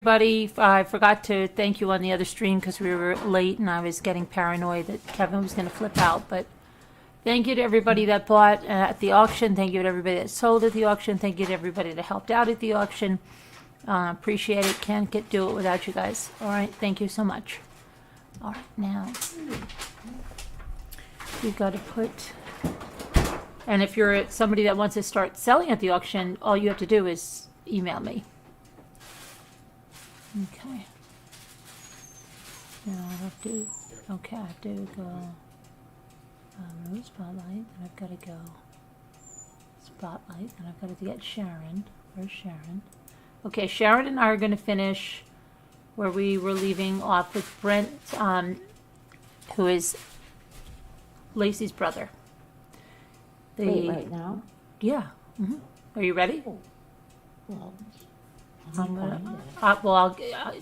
Everybody, I forgot to thank you on the other stream because we were late and I was getting paranoid that Kevin was going to flip out. But thank you to everybody that bought at the auction. Thank you to everybody that sold at the auction. Thank you to everybody that helped out at the auction. Appreciate it. Can't do it without you guys. All right. Thank you so much. All right. Now, you've got to put... And if you're somebody that wants to start selling at the auction, all you have to do is email me. Okay. Now I have to, I have to go, remove spotlight, then I've got to go spotlight, then I've got to get Sharon. Where's Sharon? Okay, Sharon and I are going to finish where we were leaving off with Brent, who is Lacey's brother. Wait, right now? Yeah. Are you ready? Well, I'm gonna,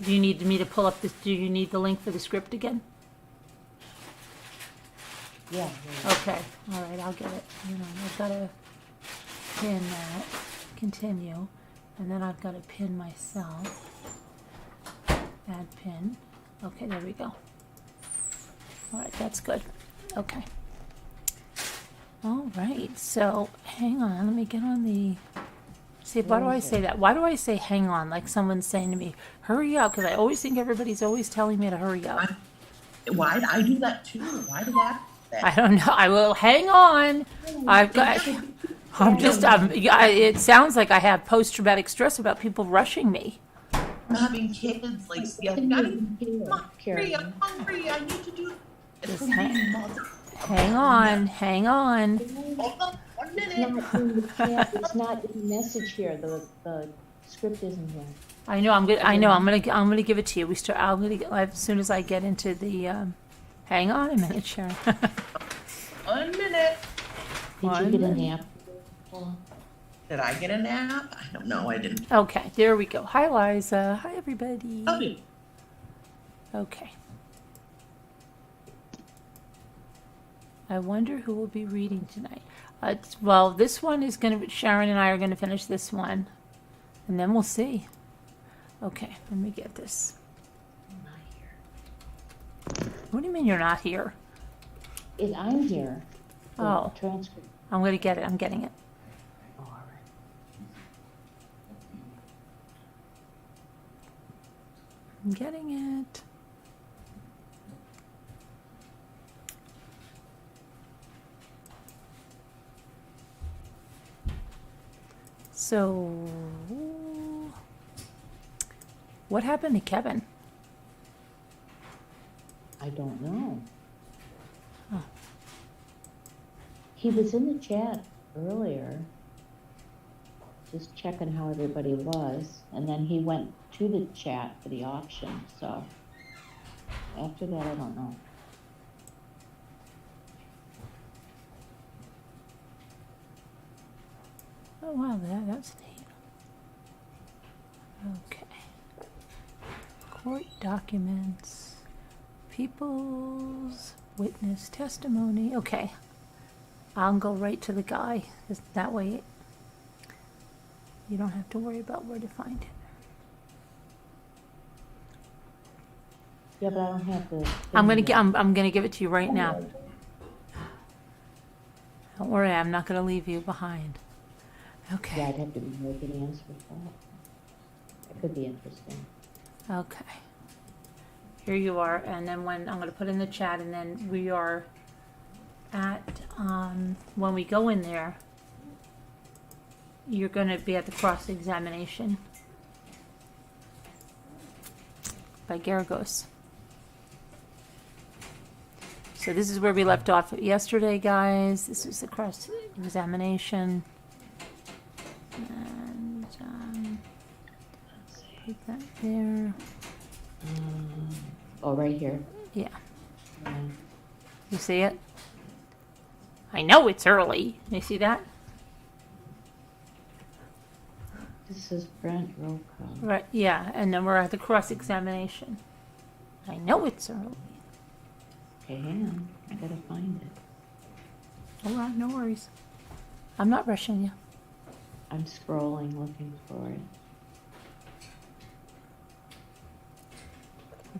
do you need me to pull up this? Do you need the link for the script again? yeah. Okay. All right. I'll get it. I've got to pin that. Continue, and then I've got to pin myself. Add pin. Okay. There we go. All right. That's good. Okay. All right. So hang on. Let me get on the. See, why do I say that? Why do I say hang on? Like someone's saying to me, hurry up, because I always think everybody's always telling me to hurry up. Why? I do that too. Why do that? I don't know. I will hang on. I've got. It sounds like I have post-traumatic stress about people rushing me. I'm having kids, like, I'm hungry, I'm hungry, I need to do it. Just hang on. Hang on. Hold on 1 minute. It's not in the message here. The script isn't here. I know. I'm gonna give it to you. As soon as I get into the. Hang on a minute, Sharon. 1 minute. Did you get a nap? Did I get a nap? I don't know. I didn't. Okay, there we go. Hi, Liza. Hi, everybody. Okay. Okay. I wonder who will be reading tonight. Well, this one is going to... Sharon and I are going to finish this one. And then we'll see. Okay, let me get this. I'm not here. What do you mean you're not here? I'm here. Oh. Transcript. I'm going to get it. I'm getting it. Oh, all right. I'm getting it. So, what happened to Kevin? I don't know. Oh. He was in the chat earlier, just checking how everybody was, and then he went to the chat for the auction, so after that, I don't know. Oh, wow, that's neat. Okay. Court documents, people's witness testimony. Okay. I'll go right to the guy. That way you don't have to worry about where to find it. Yeah, but I don't have the... I'm gonna give it to you right now. Don't worry, I'm not gonna leave you behind. Okay. Yeah, I'd have to be making answers for that. That could be interesting. Okay. Here you are, and then when I'm going to put in the chat, and then we are at, when we go in there, you're going to be at the cross-examination by Garagos. So this is where we left off yesterday, guys. This is the cross-examination. And put that there. Oh, right here. Yeah. Yeah. You see it? I know it's early. You see that? This is Brent Rocha. Right. Yeah. And then we're at the cross-examination. I know it's early. Okay, hang on. I gotta find it. All right. No worries. I'm not rushing you. I'm scrolling, looking for it.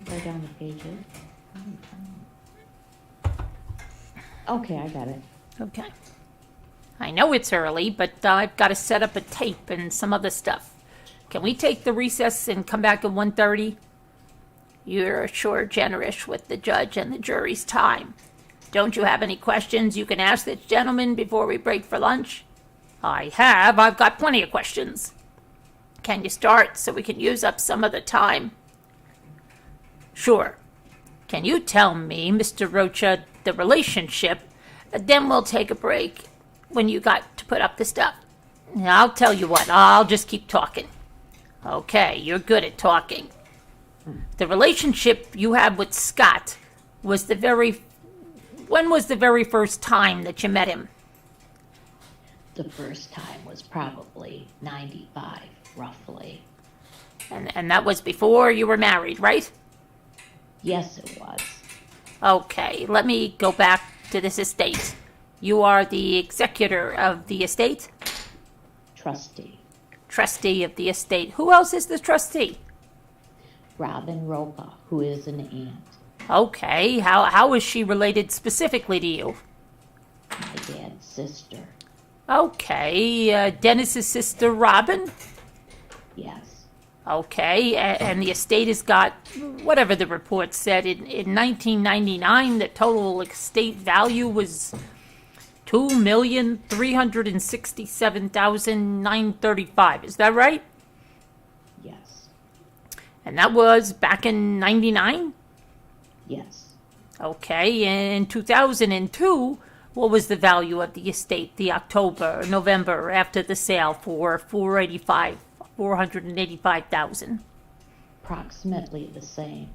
Go down the pages. Okay, I got it. Okay. I know it's early, but I've got to set up a tape and some other stuff. Can we take the recess and come back at 1:30? You're sure generous with the judge and the jury's time. Don't you have any questions you can ask this gentleman before we break for lunch? I have. I've got plenty of questions. Can you start so we can use up some of the time? Sure. Can you tell me, Mr. Rocha, the relationship? Then we'll take a break when you got to put up the stuff. I'll tell you what, I'll just keep talking. Okay, you're good at talking. The relationship you had with Scott was when was the very first time that you met him? The first time was probably 95, roughly. And that was before you were married, right? Yes, it was. Okay, let me go back to this estate. You are the executor of the estate? Trustee. Trustee of the estate. Who else is the trustee? Brent Rocha, who is an aunt. Okay, how is she related specifically to you? My dad's sister. Okay, Dennis's sister Robin? Yes. Okay, and the estate has got, whatever the report said, in 1999, the total estate value was $2,367,935. Is that right? Yes. And that was back in 99? Yes. Okay, in 2002, what was the value of the estate, the October, November, after the sale for $485,000? Approximately the same.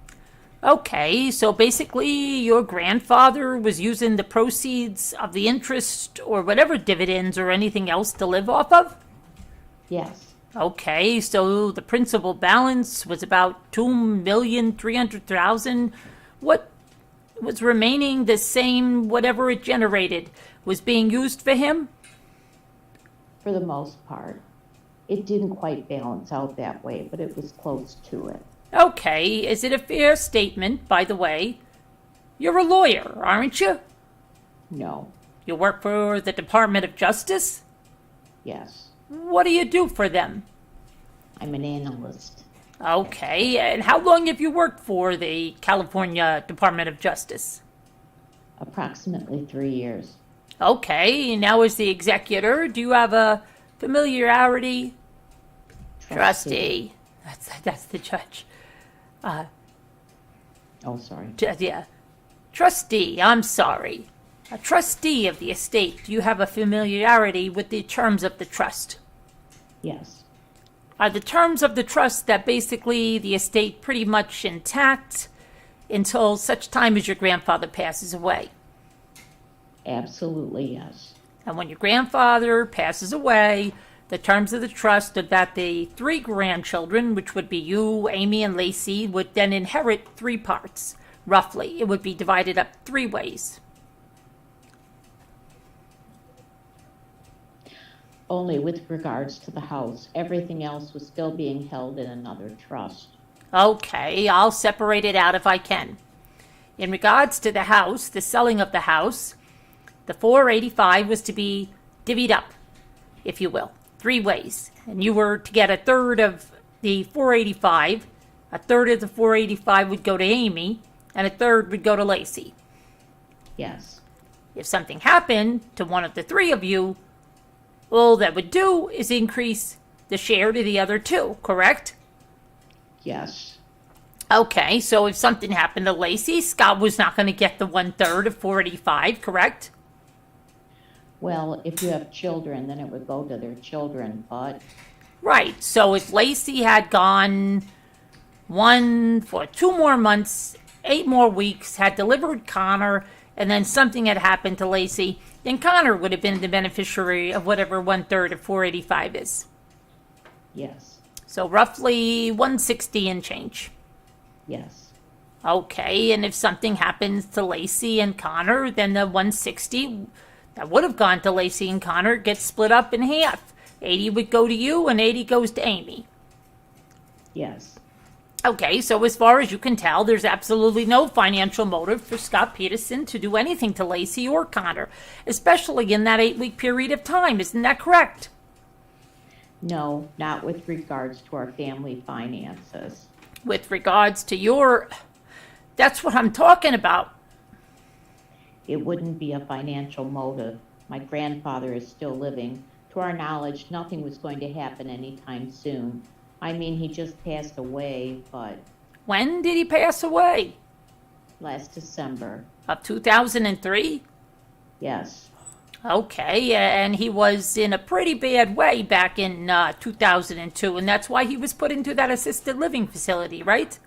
Okay, so basically your grandfather was using the proceeds of the interest or whatever dividends or anything else to live off of? Yes. Okay, so the principal balance was about $2,300,000. What was remaining the same, whatever it generated, was being used for him? For the most part. It didn't quite balance out that way, but it was close to it. Okay, is it a fair statement, by the way? You're a lawyer, aren't you? No. You work for the Department of Justice? Yes. What do you do for them? I'm an analyst. Okay, and how long have you worked for the California Department of Justice? Approximately 3 years. Okay, now as the executor, do you have a familiarity? Trustee. That's the judge. Oh, sorry. Yeah. Trustee, I'm sorry. A trustee of the estate, do you have a familiarity with the terms of the trust? Yes. Are the terms of the trust that basically the estate pretty much intact until such time as your grandfather passes away? Absolutely, yes. And when your grandfather passes away, the terms of the trust are that the 3 grandchildren, which would be you, Amy, and Lacey, would then inherit 3 parts, roughly. It would be divided up 3 ways. Only with regards to the house. Everything else was still being held in another trust. Okay, I'll separate it out if I can. In regards to the house, the selling of the house, the 485 was to be divvied up, if you will, 3 ways. And you were to get a third of the 485, a third of the 485 would go to Amy, and a third would go to Lacey. Yes. If something happened to one of the 3 of you, all that would do is increase the share to the other 2, correct? Yes. Okay, so if something happened to Lacey, Scott was not going to get the 1/3 of 485, correct? Well, if you have children, then it would go to their children, but Right, so if Lacey had gone for 2 more months, 8 more weeks, had delivered Connor, and then something had happened to Lacey, then Connor would have been the beneficiary of whatever 1/3 of 485 is. yes. So roughly 160 and change. Yes. Okay, and if something happens to Lacey and Connor, then the 160 that would have gone to Lacey and Connor gets split up in half. 80 would go to you and 80 goes to Amy. Yes. Okay, so as far as you can tell, there's absolutely no financial motive for Scott Peterson to do anything to Lacey or Connor, especially in that 8-week period of time. Isn't that correct? No, not with regards to our family finances. With regards to your... That's what I'm talking about. It wouldn't be a financial motive. My grandfather is still living. To our knowledge, nothing was going to happen anytime soon. I mean, he just passed away, but When did he pass away? last December, Of 2003? yes, Okay, and he was in a pretty bad way back in 2002, and that's why he was put into that assisted living facility, right?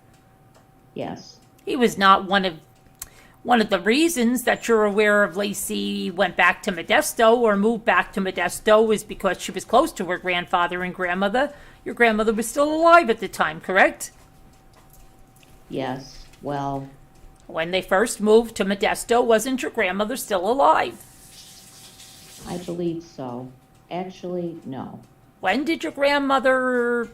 yes, He was not one of the reasons that you're aware of Lacey went back to Modesto or moved back to Modesto is because she was close to her grandfather and grandmother. Your grandmother was still alive at the time, correct? yes. Well, When they first moved to Modesto, wasn't your grandmother still alive? I believe so. Actually, no. When did your grandmother...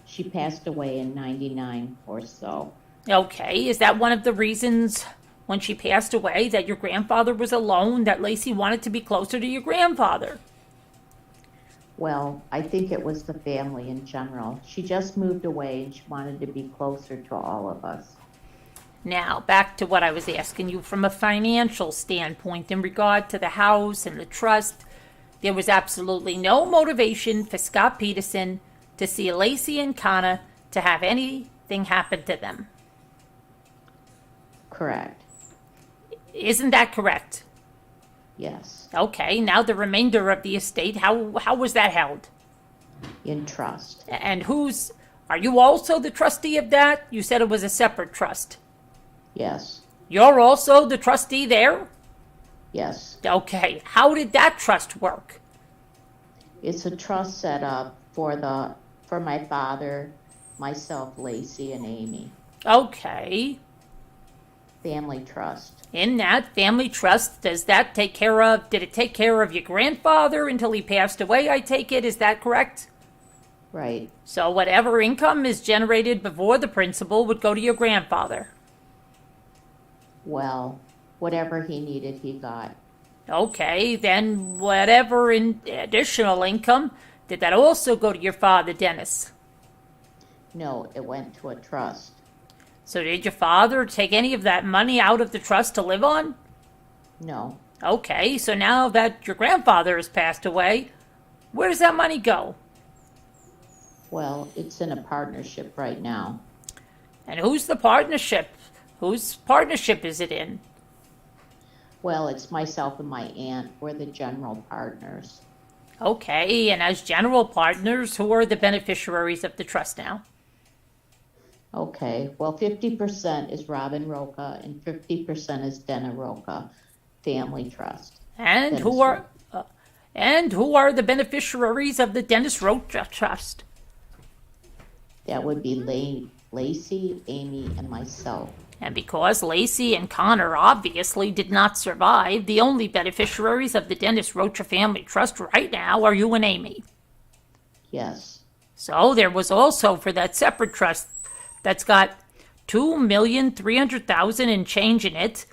She passed away in 99 or so. Okay, is that one of the reasons when she passed away that your grandfather was alone, that Lacey wanted to be closer to your grandfather? Well, I think it was the family in general. She just moved away and she wanted to be closer to all of us. Now, back to what I was asking you from a financial standpoint in regard to the house and the trust. There was absolutely no motivation for Scott Peterson to see Lacey and Connor to have anything happen to them. Correct. Isn't that correct? Yes. Okay, now the remainder of the estate, how was that held? In trust. And are you also the trustee of that? You said it was a separate trust. Yes. You're also the trustee there? Yes. Okay, how did that trust work? It's a trust set up for my father, myself, Lacey, and Amy. Okay. Family trust. In that family trust, did it take care of your grandfather until he passed away, I take it? Is that correct? Right. So whatever income is generated before the principal would go to your grandfather. Well, whatever he needed, he got. Okay, then whatever additional income, did that also go to your father, Dennis? No, it went to a trust. So did your father take any of that money out of the trust to live on? No. Okay, so now that your grandfather has passed away, where does that money go? Well, it's in a partnership right now. And who's the partnership? Whose partnership is it in? Well, it's myself and my aunt. We're the general partners. Okay, and as general partners, who are the beneficiaries of the trust now? Okay, well, 50% is Robin Rocha and 50% is Dena Rocha, family trust. And who are the beneficiaries of the Dennis Rocha Trust? That would be Lacey, Amy, and myself. And because Lacey and Connor obviously did not survive, the only beneficiaries of the Dennis Rocha Family Trust right now are you and Amy. Yes. So there was also for that separate trust that's got $2,300,000 and change in it.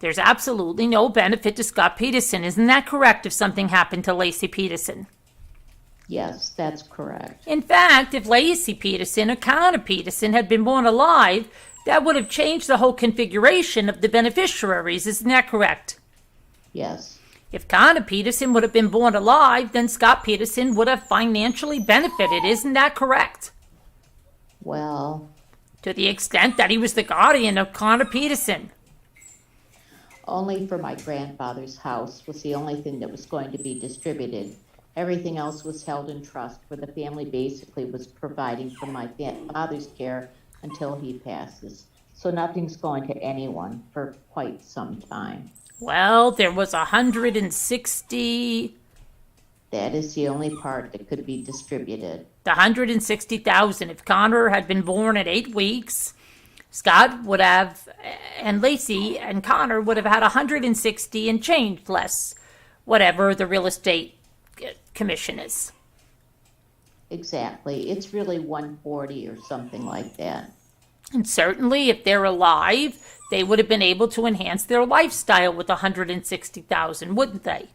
There's absolutely no benefit to Scott Peterson. Isn't that correct if something happened to Lacey Peterson? Yes, that's correct. In fact, if Lacey Peterson or Connor Peterson had been born alive, that would have changed the whole configuration of the beneficiaries. Isn't that correct? Yes. If Connor Peterson would have been born alive, then Scott Peterson would have financially benefited. Isn't that correct? Well, To the extent that he was the guardian of Connor Peterson. only for my grandfather's house was the only thing that was going to be distributed. Everything else was held in trust, where the family basically was providing for my father's care until he passes. So nothing's going to anyone for quite some time. Well, there was 160, That is the only part that could be distributed. the 160,000. If Connor had been born at 8 weeks, Scott would have, and Lacey and Connor would have had 160 and change less, whatever the real estate commission is. exactly. It's really 140 or something like that. And certainly, if they're alive, they would have been able to enhance their lifestyle with 160,000, wouldn't they?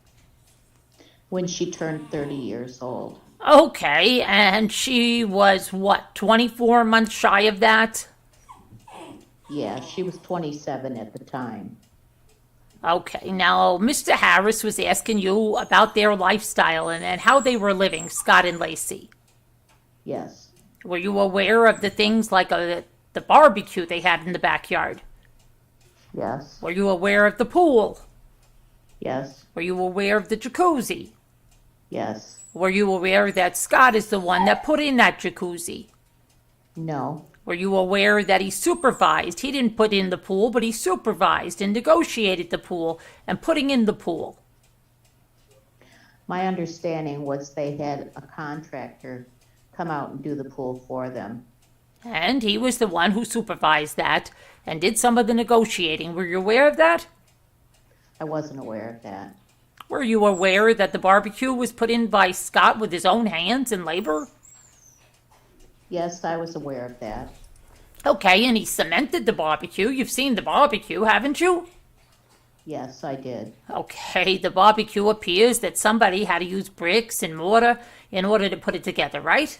When she turned 30 years old. Okay, and she was what, 24 months shy of that? Yeah, she was 27 at the time. Okay, now Mr. Harris was asking you about their lifestyle and how they were living, Scott and Lacey. Yes, Were you aware of the things like the barbecue they had in the backyard? yes, Were you aware of the pool? yes, Were you aware of the jacuzzi? yes. Were you aware that Scott is the one that put in that jacuzzi? No, Were you aware that he supervised? He didn't put in the pool, but he supervised and negotiated the pool and putting in the pool. my understanding was they had a contractor come out and do the pool for them. And he was the one who supervised that and did some of the negotiating. Were you aware of that? I wasn't aware of that. Were you aware that the barbecue was put in by Scott with his own hands and labor? Yes, I was aware of that. Okay, and he cemented the barbecue. You've seen the barbecue, haven't you? Yes, I did. Okay, the barbecue appears that somebody had to use bricks and mortar in order to put it together, right?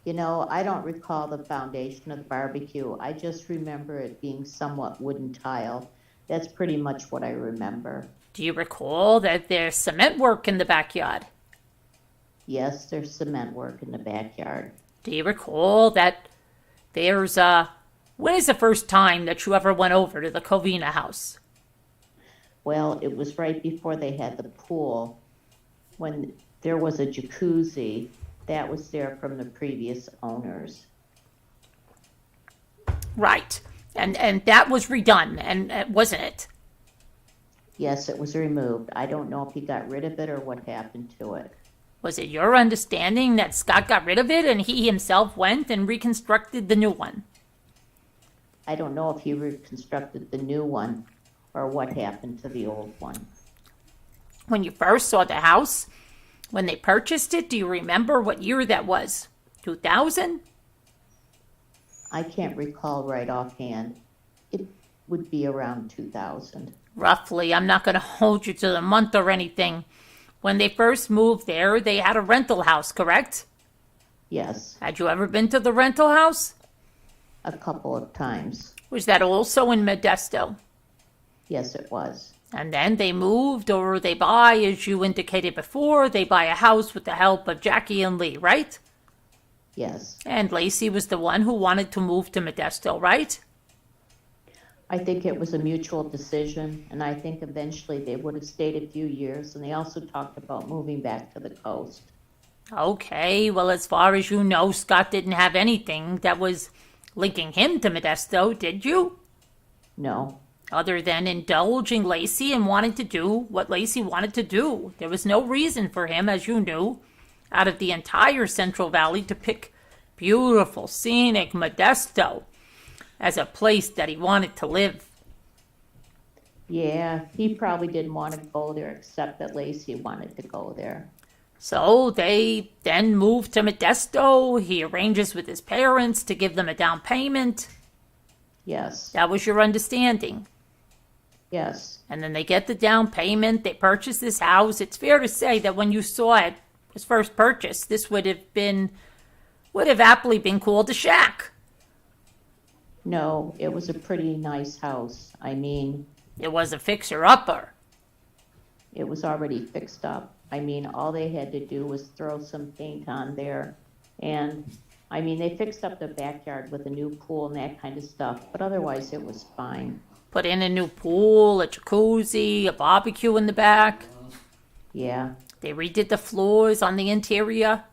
You know, I don't recall the foundation of the barbecue. I just remember it being somewhat wooden tile. That's pretty much what I remember. Do you recall that there's cement work in the backyard? Yes, there's cement work in the backyard. Do you recall that there's when is the first time that you ever went over to the Covina house? Well, it was right before they had the pool, when there was a jacuzzi that was there from the previous owners. Right. And that was redone, and wasn't it? Yes, it was removed. I don't know if he got rid of it or what happened to it. Was it your understanding that Scott got rid of it and he himself went and reconstructed the new one? I don't know if he reconstructed the new one or what happened to the old one. When you first saw the house, when they purchased it, do you remember what year that was? 2000? I can't recall right offhand. It would be around 2000. Roughly. I'm not going to hold you to the month or anything. When they first moved there, they had a rental house, correct? Yes, Had you ever been to the rental house? a couple of times. Was that also in Modesto? Yes, it was. And then they moved, or they buy, as you indicated before, they buy a house with the help of Jackie and Lee, right? Yes. And Lacey was the one who wanted to move to Modesto, right? I think it was a mutual decision, and I think eventually they would have stayed a few years, and they also talked about moving back to the coast. Okay, well, as far as you know, Scott didn't have anything that was linking him to Modesto, did you? No, Other than indulging Lacey and wanting to do what Lacey wanted to do. There was no reason for him, as you knew, out of the entire Central Valley to pick beautiful, scenic Modesto as a place that he wanted to live. yeah, he probably didn't want to go there except that Lacey wanted to go there. So they then moved to Modesto. He arranges with his parents to give them a down payment. Yes, That was your understanding. yes, And then they get the down payment. They purchase this house. It's fair to say that when you saw it was first purchased, this would have aptly been called a shack. no, it was a pretty nice house. I mean, It was a fixer-upper. it was already fixed up. I mean, all they had to do was throw some paint on there. And, I mean, they fixed up the backyard with a new pool and that kind of stuff, but otherwise it was fine. Put in a new pool, a jacuzzi, a barbecue in the back. Yeah, They redid the floors on the interior.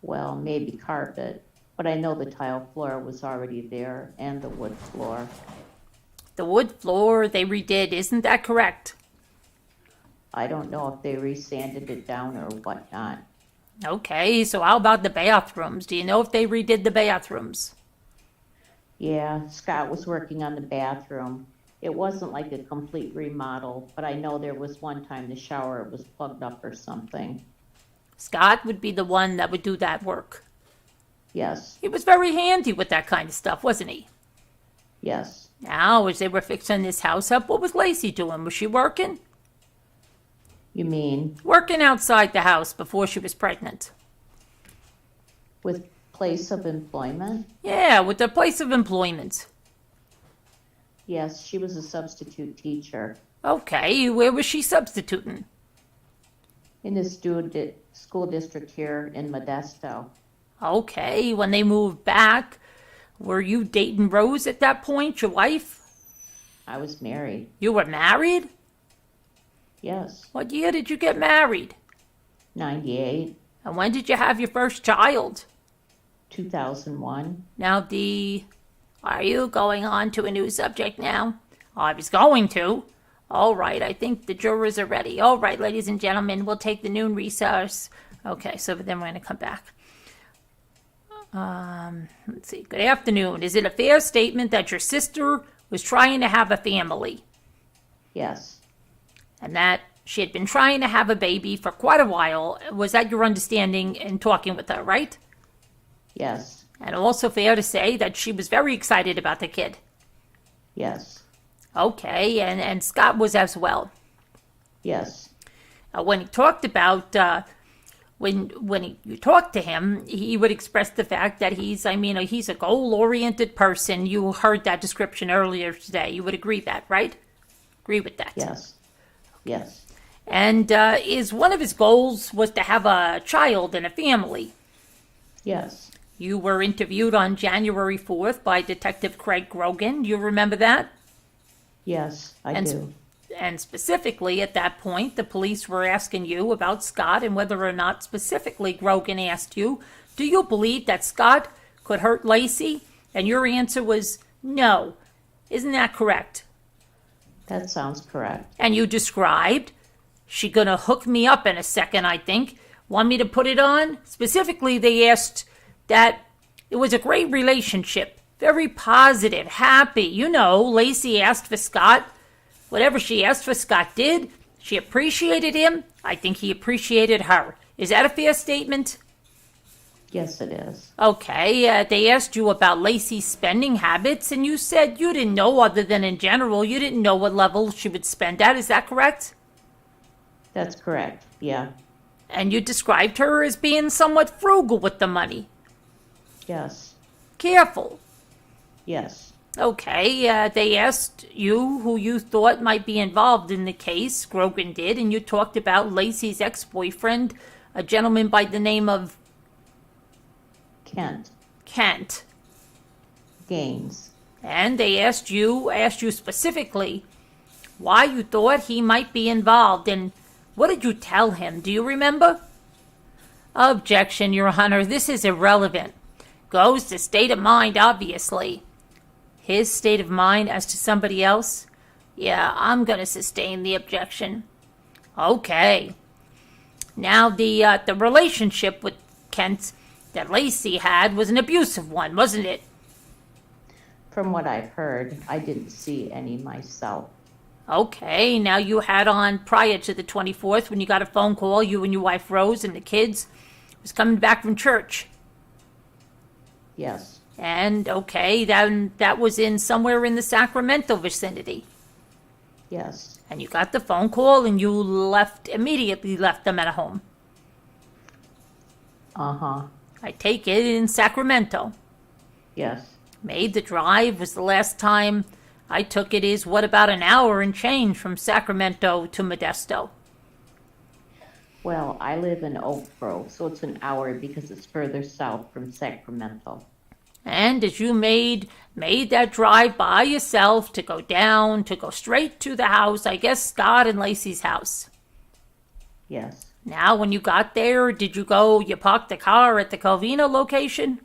well, maybe carpet, but I know the tile floor was already there and the wood floor. The wood floor they redid, isn't that correct? I don't know if they resanded it down or whatnot. Okay, so how about the bathrooms? Do you know if they redid the bathrooms? Yeah, Scott was working on the bathroom. It wasn't like a complete remodel, but I know there was one time the shower was plugged up or something. Scott would be the one that would do that work. Yes, He was very handy with that kind of stuff, wasn't he? yes. Now, as they were fixing this house up, what was Lacey doing? Was she working? You mean Working outside the house before she was pregnant. with place of employment? Yeah, with the place of employment. Yes, she was a substitute teacher Okay, where was she substituting? in the school district here in Modesto. Okay, when they moved back, were you dating Rose at that point, your wife? I was married. You were married? Yes, What year did you get married? 98, And when did you have your first child? 2001. Now, are you going on to a new subject now? I was going to. All right, I think the jurors are ready. All right, ladies and gentlemen, we'll take the noon recess. Okay, so then we're going to come back. Let's see. Good afternoon. Is it a fair statement that your sister was trying to have a family Yes, and that she had been trying to have a baby for quite a while? Was that your understanding in talking with her, right? yes, And also fair to say that she was very excited about the kid. yes, Okay, and Scott was as well. yes, When he talked about you talked to him, he would express the fact that he's a goal-oriented person. You heard that description earlier today. You would agree that, right? Agree with that. yes, yes, And is one of his goals was to have a child and a family. yes, You were interviewed on January 4th by Detective Craig Grogan. Do you remember that? yes, I And do. And specifically at that point, the police were asking you about Scott and whether or not specifically Grogan asked you, do you believe that Scott could hurt Lacey? And your answer was no. Isn't that correct? That sounds correct. And you described, she gonna hook me up in a second, I think. Want me to put it on? Specifically, they asked that it was a great relationship, very positive, happy. You know, Lacey asked for Scott. Whatever she asked for, Scott did. She appreciated him. I think he appreciated her. Is that a fair statement? Yes, it is. Okay, they asked you about Lacey's spending habits, and you said you didn't know, other than in general, you didn't know what level she would spend at. Is that correct? That's correct. Yeah. And you described her as being somewhat frugal with the money. Yes. Careful. Yes. Okay, they asked you who you thought might be involved in the case. Grogan did, and you talked about Lacey's ex-boyfriend, a gentleman by the name of Kent. Gaines. And they asked you specifically why you thought he might be involved, and what did you tell him? Do you remember? Objection, Your Honor. This is irrelevant. Goes to state of mind, obviously. His state of mind as to somebody else? Yeah, I'm going to sustain the objection. Okay. Now, the relationship with Kent that Lacey had was an abusive one, wasn't it? From what I've heard, I didn't see any myself. Okay, now you had on prior to the 24th when you got a phone call, you and your wife Rose and the kids was coming back from church. Yes. And okay, that was in somewhere in the Sacramento vicinity. Yes. And you got the phone call and you immediately left them at home. Uh-huh. I take it in Sacramento. Yes. Made the drive was the last time I took it is about an hour and change from Sacramento to Modesto. Well, I live in Oak Grove, so it's an hour because it's further south from Sacramento. And as you made that drive by yourself to go straight to the house, I guess Scott and Lacey's house. Yes. Now, when you got there, you parked the car at the Covina location?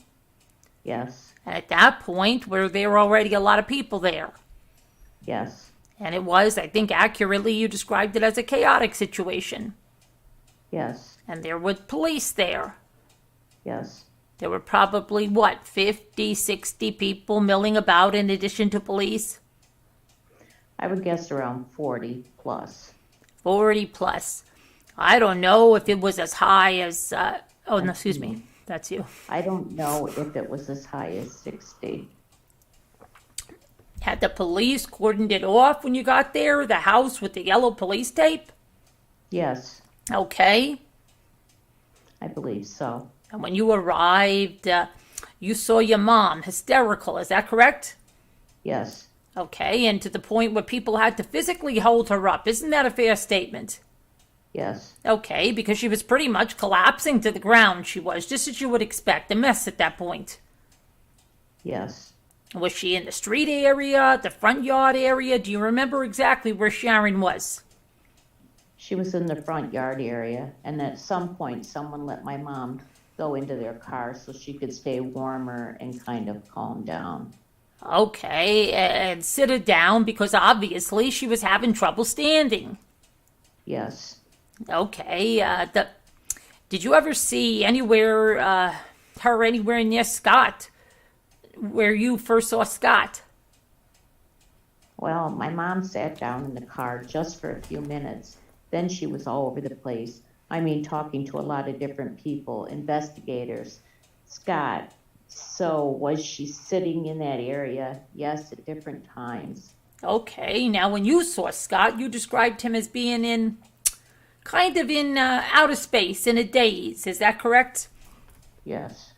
Yes. And at that point, were there already a lot of people there? Yes. And it was, I think accurately, you described it as a chaotic situation. Yes. And there were police there. Yes. There were probably, 50, 60 people milling about in addition to police? I would guess around 40 plus. 40 plus. I don't know if it was as high as, oh, no, excuse me. That's you. I don't know if it was as high as 60. Had the police cordoned it off when you got there? The house with the yellow police tape? Yes, Okay. I believe so. And when you arrived, you saw your mom hysterical. Is that correct? Yes, Okay. And to the point where people had to physically hold her up. Isn't that a fair statement? yes, Okay. Because she was pretty much collapsing to the ground. She was, just as you would expect. A mess at that point. yes. Was she in the street area, the front yard area? Do you remember exactly where Sharon was? She was in the front yard area, and at some point, someone let my mom go into their car so she could stay warmer and kind of calm down. Okay, and sit her down because obviously she was having trouble standing. Yes, Okay, did you ever see her anywhere near Scott, where you first saw Scott? well, my mom sat down in the car just for a few minutes. Then she was all over the place. I mean, talking to a lot of different people, investigators, Scott. So was she sitting in that area? Yes, at different times. Okay, now when you saw Scott, you described him as being in outer space, in a daze. Is that correct? Yes,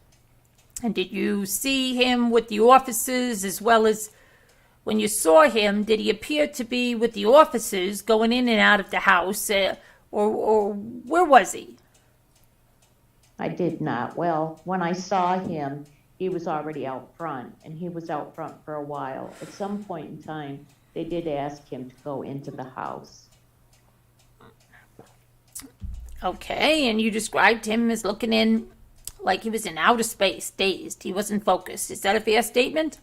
And did you see him with the officers as well as when you saw him? Did he appear to be with the officers going in and out of the house, or where was he? I did not. Well, when I saw him, he was already out front, and he was out front for a while. At some point in time, they did ask him to go into the house. Okay, and you described him as looking in like he was in outer space, dazed. He wasn't focused. Is that a fair statement?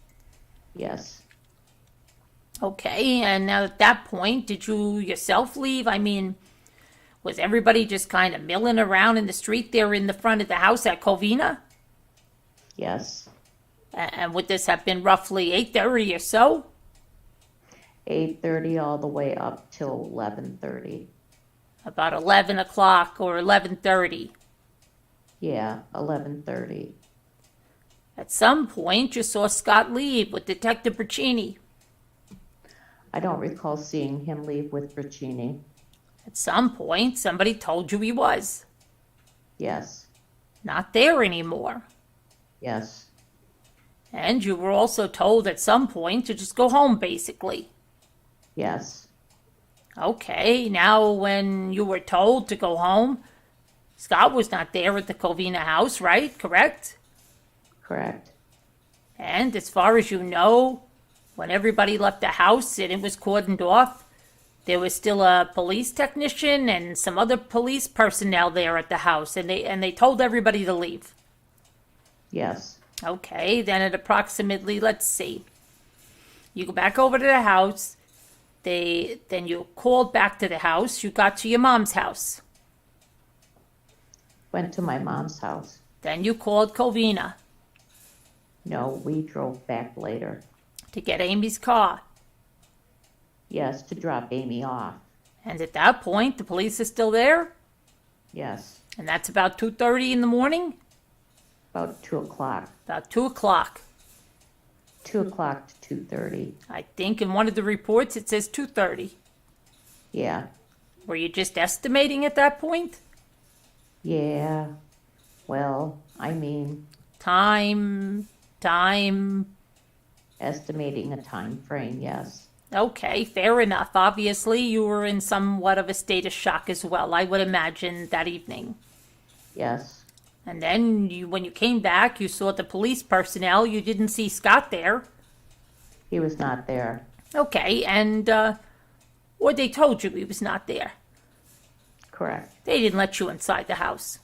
Yes, Okay, and now at that point, did you yourself leave? I mean, was everybody just kind of milling around in the street there in the front of the house at Covina? yes. And would this have been roughly 8:30 or so? 8:30 all the way up till 11:30. About 11 o'clock or 11:30. Yeah, 11:30. At some point, you saw Scott leave with Detective Braccini. I don't recall seeing him leave with Braccini. At some point, somebody told you he was Yes, not there anymore. yes, And you were also told at some point to just go home, basically. yes, Okay, now when you were told to go home, Scott was not there at the Covina house, right? Correct? correct. And as far as you know, when everybody left the house and it was cordoned off, there was still a police technician and some other police personnel there at the house, and they told everybody to leave. Yes, Okay, then at approximately, let's see, you go back over to the house. Then you called back to the house. You got to your mom's house. went to my mom's house. Then you called Covina No, we drove back later. to get Amy's car. Yes, to drop Amy off. And at that point, the police are still there. Yes, And that's about 2:30 in the morning. about 2 o'clock. About 2 o'clock. 2 o'clock to 2:30. I think in one of the reports it says 2:30. Yeah, Were you just estimating at that point? yeah. Well, I mean, Time. estimating a time frame, yes. Okay, fair enough. Obviously, you were in somewhat of a state of shock as well, I would imagine, that evening. Yes, And then when you came back, you saw the police personnel. You didn't see Scott there. he was not there. Okay, and, or they told you he was not there. Correct. They didn't let you inside the house.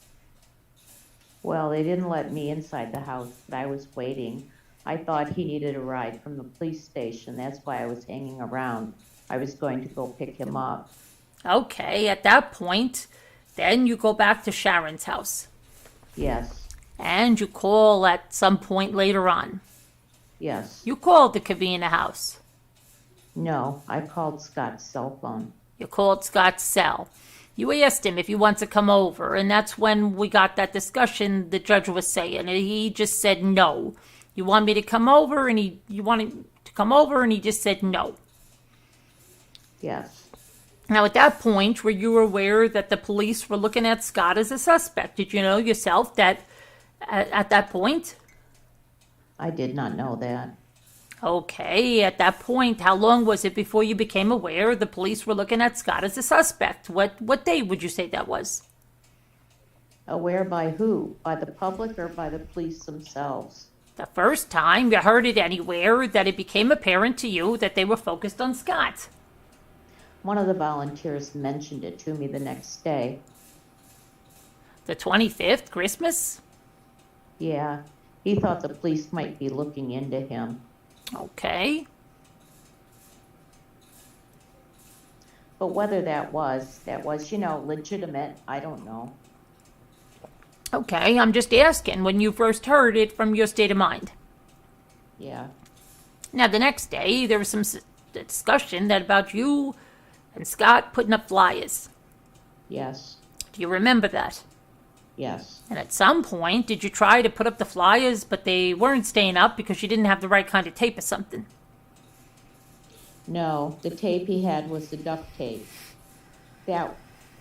Well, they didn't let me inside the house, but I was waiting. I thought he needed a ride from the police station. That's why I was hanging around. I was going to go pick him up. Okay, at that point, then you go back to Sharon's house. Yes, And you call at some point later on. yes. You called the Covina house. No, I called Scott's cell phone. You called Scott's cell. You asked him if he wants to come over, and that's when we got that discussion the judge was saying, and he just said no. You want me to come over, and you wanted to come over, and he just said no. Yes. Now, at that point, were you aware that the police were looking at Scott as a suspect? Did you know yourself that at that point? I did not know that. Okay, at that point, how long was it before you became aware the police were looking at Scott as a suspect? What day would you say that was? Aware by who? By the public or by the police themselves? The first time you heard it anywhere that it became apparent to you that they were focused on Scott. One of the volunteers mentioned it to me the next day. The 25th, Christmas? Yeah, he thought the police might be looking into him. Okay. But whether that was, legitimate, I don't know. Okay, I'm just asking when you first heard it from your state of mind. Yeah. Now, the next day, there was some discussion that about you and Scott putting up flyers. Yes. Do you remember that? Yes. And at some point, did you try to put up the flyers, but they weren't staying up because you didn't have the right kind of tape or something? No, the tape he had was the duct tape.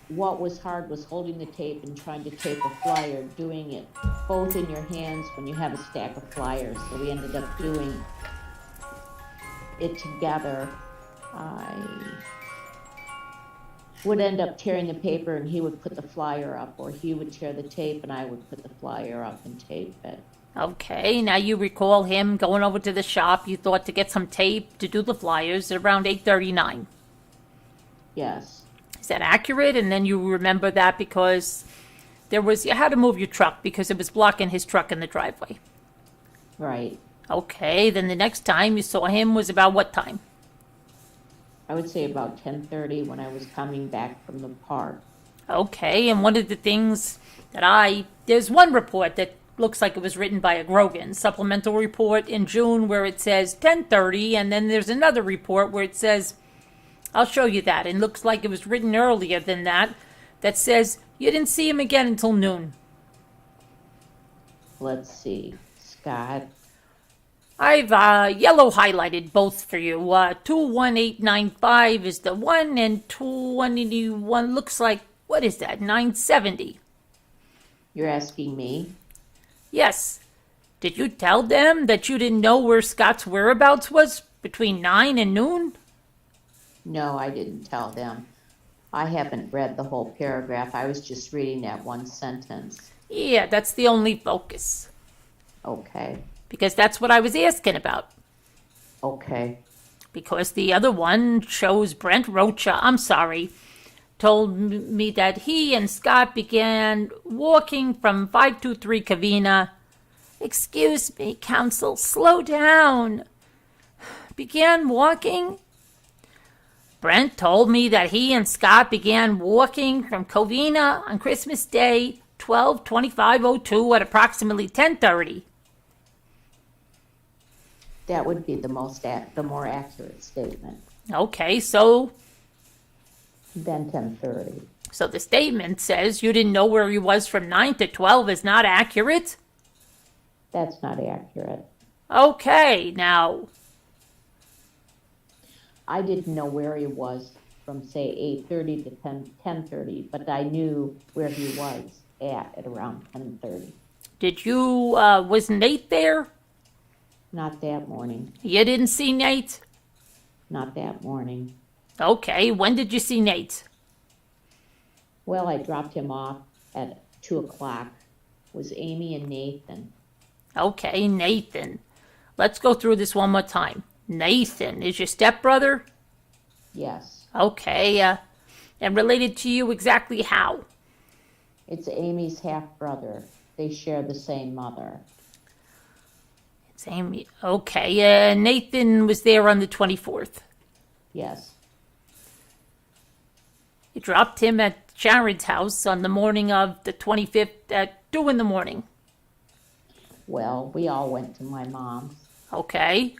What was hard was holding the tape and trying to tape a flyer, doing it both in your hands when you have a stack of flyers. So we ended up doing it together. I would end up tearing the paper and he would put the flyer up, or he would tear the tape and I would put the flyer up and tape it. Okay, now you recall him going over to the shop. You thought to get some tape to do the flyers at around 8:39. Yes. Is that accurate? And then you remember that because you had to move your truck because it was blocking his truck in the driveway. Right. Okay, then the next time you saw him was about what time? I would say about 10:30 when I was coming back from the park. Okay, and one of the things that there's one report that looks like it was written by a Grogan, supplemental report in June where it says 10:30, and then there's another report where it says, I'll show you that, and looks like it was written earlier than that says you didn't see him again until noon. Let's see, Scott. I've yellow highlighted both for you. 21895 is the one, and 2181 looks like, what is that, 970? You're asking me? Yes. Did you tell them that you didn't know where Scott's whereabouts was between 9 and noon? No, I didn't tell them. I haven't read the whole paragraph. I was just reading that one sentence. Yeah, that's the only focus. Okay. Because that's what I was asking about. Okay. Because the other one shows Brent Rocha, told me that he and Scott began walking from 523 Covina. Excuse me, counsel, slow down. Began walking? Brent told me that he and Scott began walking from Covina on Christmas Day, 12/25/02 at approximately 10:30. That would be the more accurate statement. Okay, so Then 10:30. So the statement says you didn't know where he was from 9 to 12 is not accurate? That's not accurate. Okay, now, I didn't know where he was from, say, 8:30 to 10:30, but I knew where he was at around 10:30. was Nate there? Not that morning. You didn't see Nate? Not that morning. Okay, when did you see Nate? Well, I dropped him off at 2 o'clock. It was Amy and Nathan. Okay, Nathan. Let's go through this one more time. Nathan is your stepbrother? Yes. Okay, and related to you exactly how? It's Amy's half-brother. They share the same mother. It's Amy. Okay, Nathan was there on the 24th. Yes. You dropped him at Sharon's house on the morning of the 25th at 2 in the morning. Well, we all went to my mom's. Okay.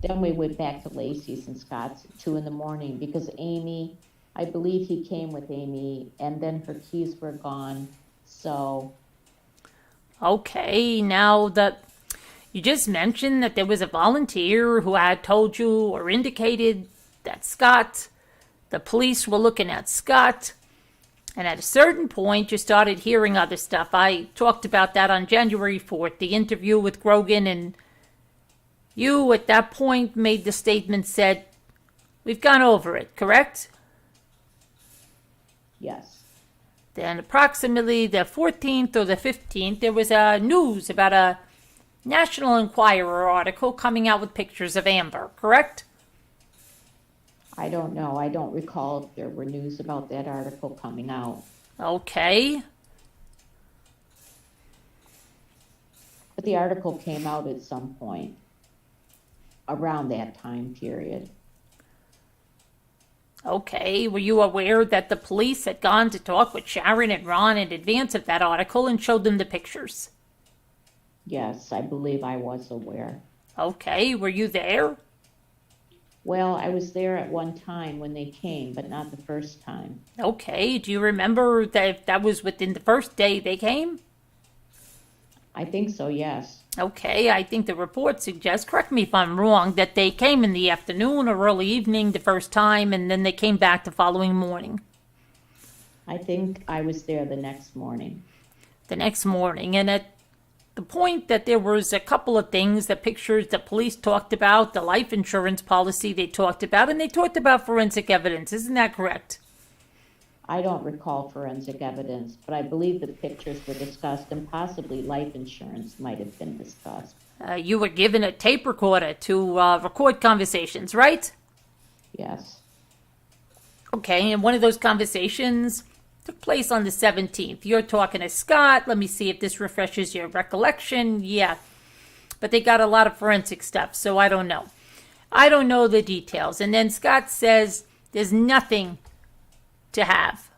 Then we went back to Lacey's and Scott's at 2 in the morning because Amy I believe he came with Amy, and then her keys were gone, so Okay, now that you just mentioned that there was a volunteer who had told you or indicated that the police were looking at Scott, and at a certain point you started hearing other stuff. I talked about that on January 4th, the interview with Grogan, and you at that point made the statement, said, "We've gone over it," correct? yes. Then approximately the 14th or the 15th, there was news about a National Enquirer article coming out with pictures of Amber, correct? I don't know. I don't recall if there were news about that article coming out. Okay. But the article came out at some point around that time period. Okay. Were you aware that the police had gone to talk with Sharon and Ron in advance of that article and showed them the pictures? Yes, I believe I was aware. Okay. Were you there? Well, I was there at one time when they came, but not the first time. Okay. Do you remember that if that was within the first day they came? I think so, yes. Okay, I think the report suggests, correct me if I'm wrong, that they came in the afternoon or early evening the first time, and then they came back the following morning. I think I was there the next morning. The next morning, and at the point that there was a couple of things, the pictures the police talked about, the life insurance policy they talked about, and they talked about forensic evidence. Isn't that correct? I don't recall forensic evidence, but I believe the pictures were discussed, and possibly life insurance might have been discussed. You were given a tape recorder to record conversations, right? Yes. Okay, and one of those conversations took place on the 17th. You're talking to Scott. Let me see if this refreshes your recollection. Yeah, but they got a lot of forensic stuff, so I don't know. I don't know the details. And then Scott says there's nothing to have.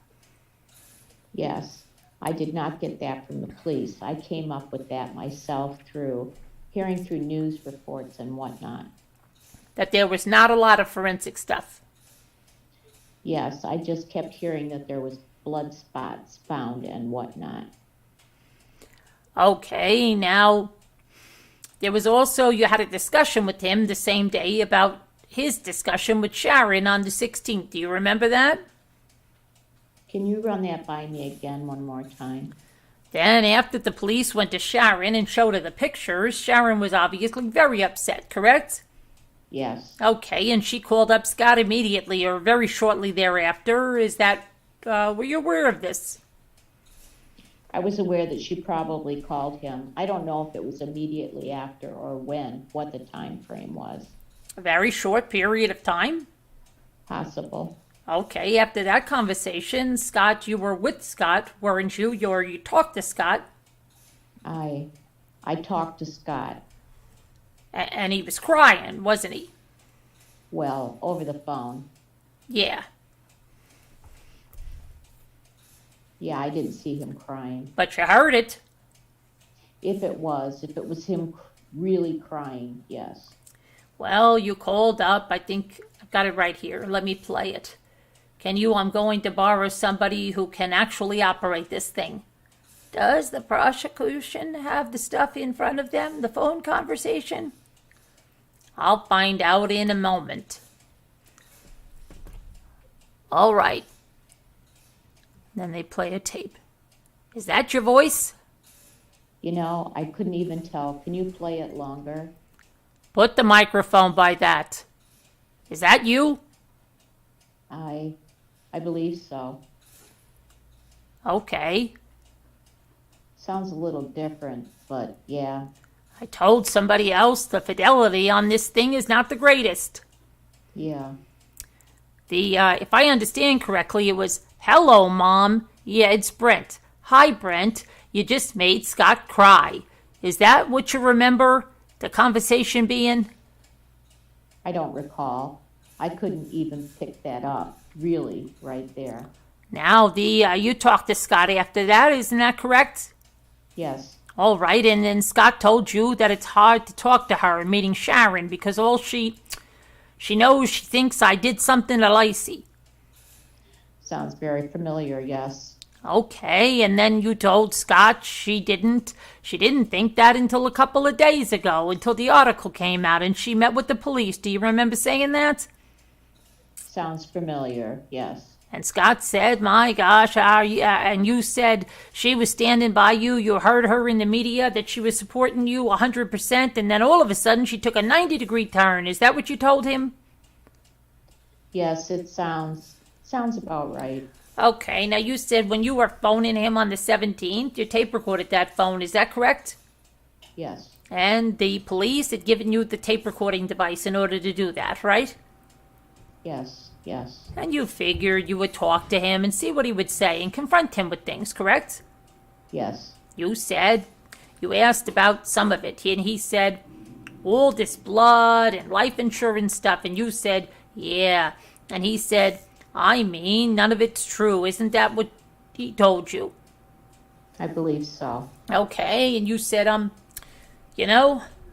Yes, I did not get that from the police. I came up with that myself through hearing through news reports and whatnot. That there was not a lot of forensic stuff. Yes, I just kept hearing that there was blood spots found and whatnot. Okay, now there was also, you had a discussion with him the same day about his discussion with Sharon on the 16th. Do you remember that? Can you run that by me again one more time? Then, after the police went to Sharon and showed her the pictures, Sharon was obviously very upset, correct? Yes. Okay, and she called up Scott immediately or very shortly thereafter. Were you aware of this? I was aware that she probably called him. I don't know if it was immediately after or when, what the time frame was. A very short period of time? Possible. Okay, after that conversation, Scott, you were with Scott, weren't you? You talked to Scott. I talked to Scott. And he was crying, wasn't he? Well, over the phone. Yeah. Yeah, I didn't see him crying. But you heard it. If it was him really crying, yes. Well, you called up. I think I've got it right here. Let me play it. I'm going to borrow somebody who can actually operate this thing. Does the prosecution have the stuff in front of them, the phone conversation? I'll find out in a moment. All right. Then they play a tape. Is that your voice? You know, I couldn't even tell. Can you play it longer? Put the microphone by that. Is that you? I believe so. Okay. Sounds a little different, but yeah. I told somebody else the fidelity on this thing is not the greatest. Yeah. If I understand correctly, it was, "Hello, Mom. Yeah, it's Brent. Hi, Brent. You just made Scott cry." Is that what you remember the conversation being? I don't recall. I couldn't even pick that up, really, right there. Now, you talked to Scott after that, isn't that correct? Yes. All right, and then Scott told you that it's hard to talk to her, meaning Sharon, because all she knows, she thinks I did something to Lacey. Sounds very familiar, yes. Okay, and then you told Scott she didn't think that until a couple of days ago, until the article came out and she met with the police. Do you remember saying that? Sounds familiar, yes. And Scott said, my gosh, and you said she was standing by you. You heard her in the media that she was supporting you 100%, and then all of a sudden she took a 90-degree turn. Is that what you told him? Yes, it sounds about right. Okay, now you said when you were phoning him on the 17th, you tape recorded that phone. Is that correct? Yes, And the police had given you the tape recording device in order to do that, right? yes, yes, And you figured you would talk to him and see what he would say and confront him with things, correct? yes, You asked about some of it, and he said, all this blood and life insurance stuff, and you said, yeah. And he said, I mean, none of it's true. Isn't that what he told you? I believe so. Okay, and you said,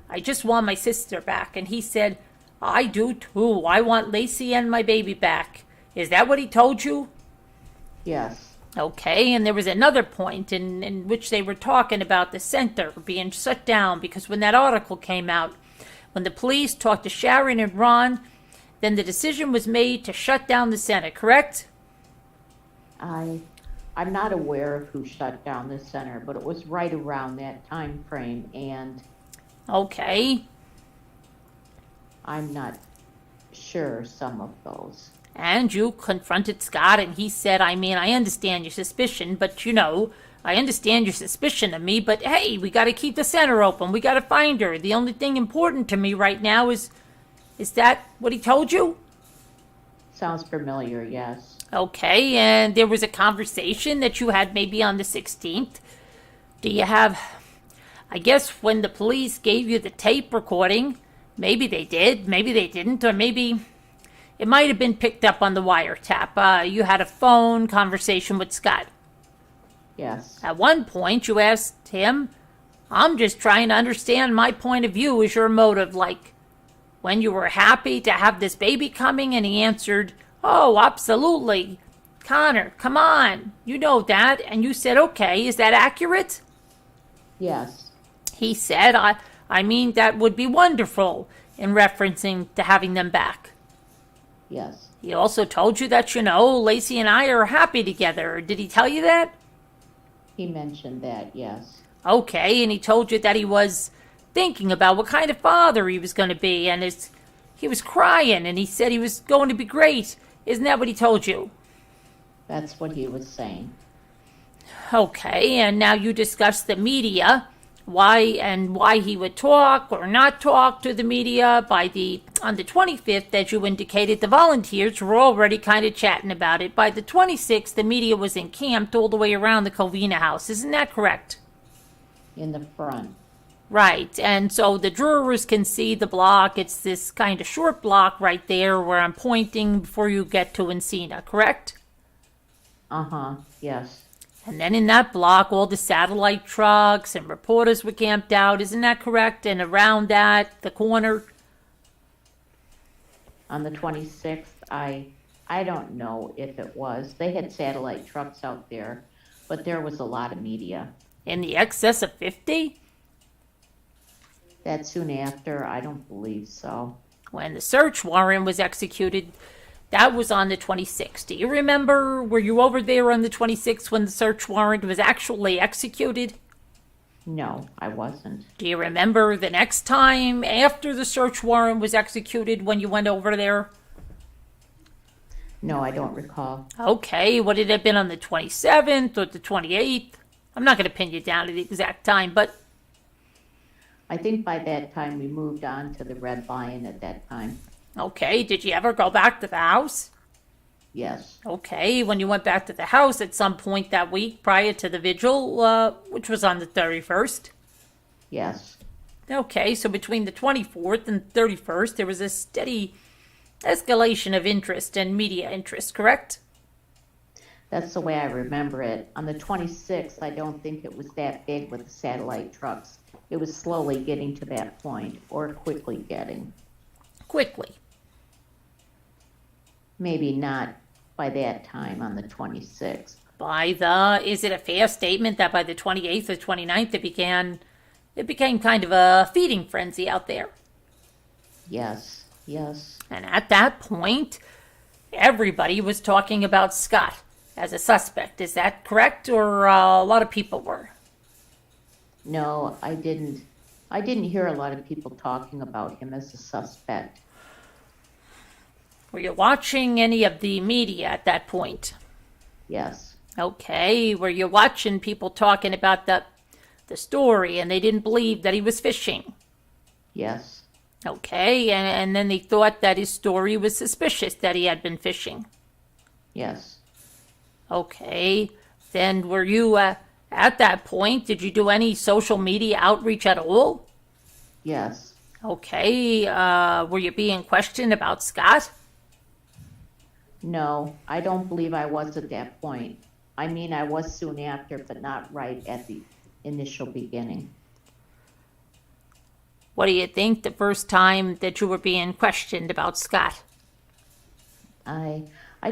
I just want my sister back. And he said, I do too. I want Lacey and my baby back. Is that what he told you? Yes, Okay, and there was another point in which they were talking about the center being shut down because when that article came out, when the police talked to Sharon and Ron, then the decision was made to shut down the center, correct? I'm not aware of who shut down the center, but it was right around that time frame, and Okay, I'm not sure some of those. and you confronted Scott and he said, I mean, I understand your suspicion, but I understand your suspicion of me, but hey, we gotta keep the center open. We gotta find her. The only thing important to me right now is that what he told you? Sounds familiar, yes. Okay, and there was a conversation that you had maybe on the 16th. I guess when the police gave you the tape recording, maybe they did, maybe they didn't, or maybe it might have been picked up on the wiretap. You had a phone conversation with Scott. Yes, At one point, you asked him, I'm just trying to understand my point of view. Is your motive like when you were happy to have this baby coming? And he answered, oh, absolutely. Connor, come on. You know that. And you said, okay, is that accurate? yes, He said, I mean, that would be wonderful in referencing to having them back. yes. He also told you that, Lacey and I are happy together. Did he tell you that? He mentioned that, yes. Okay, and he told you that he was thinking about what kind of father he was going to be, and he was crying, and he said he was going to be great. Isn't that what he told you? That's what he was saying. Okay, and now you discussed the media, why he would talk or not talk to the media. On the 25th, as you indicated, the volunteers were already kind of chatting about it. By the 26th, the media was encamped all the way around the Covina house. Isn't that correct? In the front. Right, and so the jurors can see the block. It's this kind of short block right there where I'm pointing before you get to Encina, correct? Uh-huh, yes. And then in that block, all the satellite trucks and reporters were camped out. Isn't that correct? And around that, the corner. On the 26th, I don't know if it was. They had satellite trucks out there, but there was a lot of media. In the excess of 50? That soon after, I don't believe so. When the search warrant was executed, that was on the 26th. Do you remember, were you over there on the 26th when the search warrant was actually executed? No, I wasn't. Do you remember the next time after the search warrant was executed when you went over there? No, I don't recall. Okay, would it have been on the 27th or the 28th? I'm not going to pin you down to the exact time, but I think by that time we moved on to the Red Lion at that time. okay, did you ever go back to the house? Yes, Okay, when you went back to the house at some point that week prior to the vigil, which was on the 31st. yes, Okay, so between the 24th and 31st, there was a steady escalation of interest and media interest, correct? that's the way I remember it. On the 26th, I don't think it was that big with the satellite trucks. It was slowly getting to that point, or quickly getting. Quickly. Maybe not by that time on the 26th. Is it a fair statement that by the 28th or 29th it became kind of a feeding frenzy out there? Yes, yes. And at that point, everybody was talking about Scott as a suspect. Is that correct? Or a lot of people were? No, I didn't. I didn't hear a lot of people talking about him as a suspect. Were you watching any of the media at that point? Yes, Okay. Were you watching people talking about the story and they didn't believe that he was fishing? yes, Okay. And then they thought that his story was suspicious that he had been fishing. yes. Okay. Then were you, at that point, did you do any social media outreach at all? Yes. Okay. Were you being questioned about Scott? No, I don't believe I was at that point. I mean, I was soon after, but not right at the initial beginning. What do you think the first time that you were being questioned about Scott? I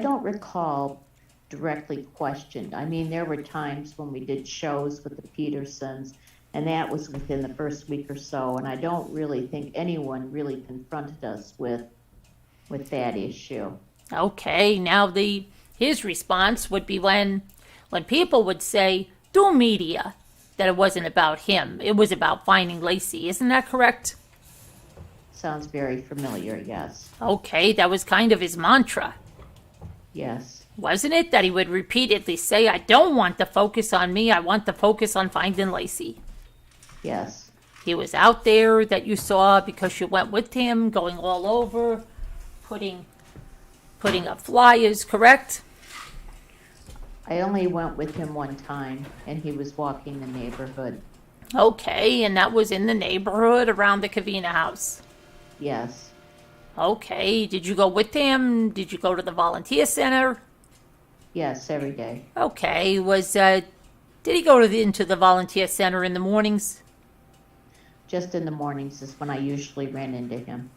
don't recall directly questioned. I mean, there were times when we did shows with the Petersons, and that was within the first week or so, and I don't really think anyone really confronted us with that issue. Okay, now his response would be when people would say, do media, that it wasn't about him. It was about finding Lacey. Isn't that correct? Sounds very familiar, yes. Okay, that was kind of his mantra, Yes, wasn't it? That he would repeatedly say, I don't want the focus on me. I want the focus on finding Lacey. yes, He was out there that you saw because you went with him, going all over, putting up flyers, correct? I only went with him one time, and he was walking the neighborhood. Okay, and that was in the neighborhood around the Cavina house. Yes, Okay, did you go with him? Did you go to the volunteer center? yes, every day. Okay, did he go into the volunteer center in the mornings? Just in the mornings is when I usually ran into him.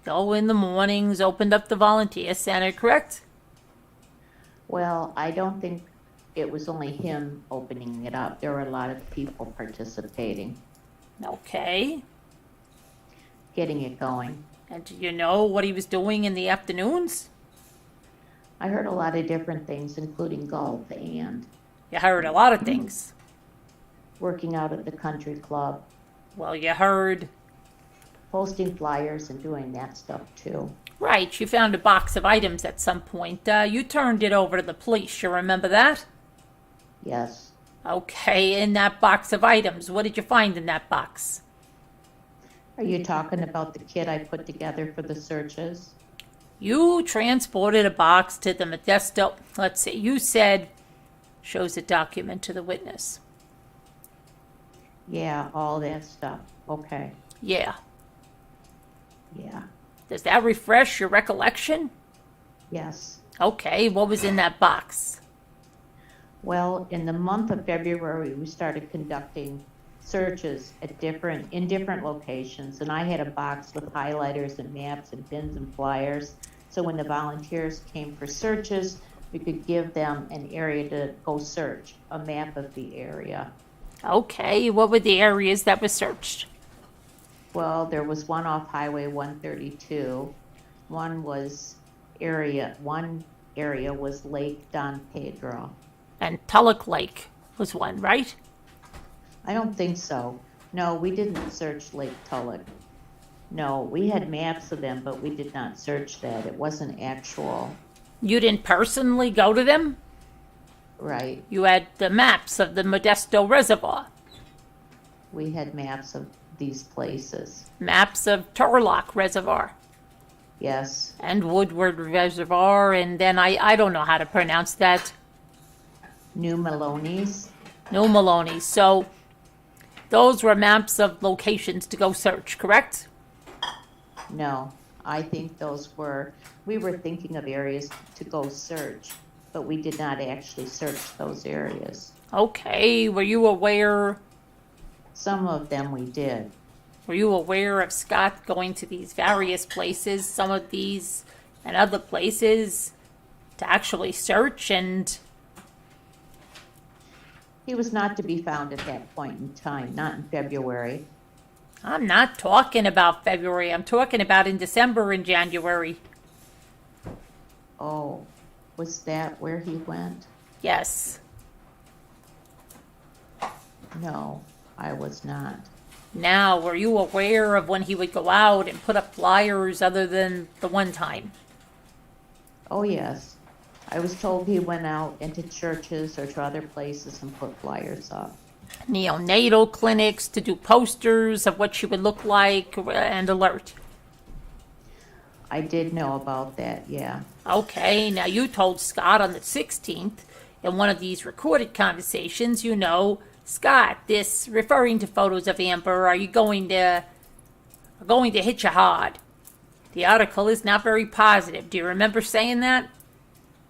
Go in the mornings, opened up the volunteer center, correct? Well, I don't think it was only him opening it up. There were a lot of people participating, Okay. getting it going. And do you know what he was doing in the afternoons? I heard a lot of different things, including golf and You heard a lot of things. working out at the country club, Well, you heard, posting flyers and doing that stuff too. right, you found a box of items at some point. You turned it over to the police, you remember that? Yes. Okay, in that box of items, what did you find in that box? Are you talking about the kit I put together for the searches? You transported a box to the Modesto. Let's see, you said, shows a document to the witness. Yeah, all that stuff. Okay. Yeah. Yeah. Does that refresh your recollection? Yes. Okay, what was in that box? Well, in the month of February, we started conducting searches in different locations, and I had a box with highlighters and maps and pins and flyers. So when the volunteers came for searches, we could give them an area to go search, a map of the area. Okay, what were the areas that were searched? Well, there was one off Highway 132. One area was Lake Don Pedro. And Tulloch Lake was one, right? I don't think so. No, we didn't search Lake Tulloch. No, we had maps of them, but we did not search that. It wasn't actual. You didn't personally go to them? Right. You had the maps of the Modesto Reservoir, We had maps of these places. maps of Turlock Reservoir, Yes. and Woodward Reservoir, and then I don't know how to pronounce that. New Maloney's. No Maloney. So those were maps of locations to go search, correct? No, I think we were thinking of areas to go search, but we did not actually search those areas. Okay, were you aware Some of them we did. of Scott going to these various places, some of these and other places, to actually search, and He was not to be found at that point in time, not in February. I'm not talking about February. I'm talking about in December and January. Oh, was that where he went? Yes. No, I was not. Now, were you aware of when he would go out and put up flyers other than the one time? Oh, yes. I was told he went out into churches or to other places and put flyers up. Neonatal clinics to do posters of what she would look like and alert. I did know about that, yeah. Okay, now you told Scott on the 16th in one of these recorded conversations, Scott, this referring to photos of Amber, are going to hit you hard. The article is not very positive. Do you remember saying that?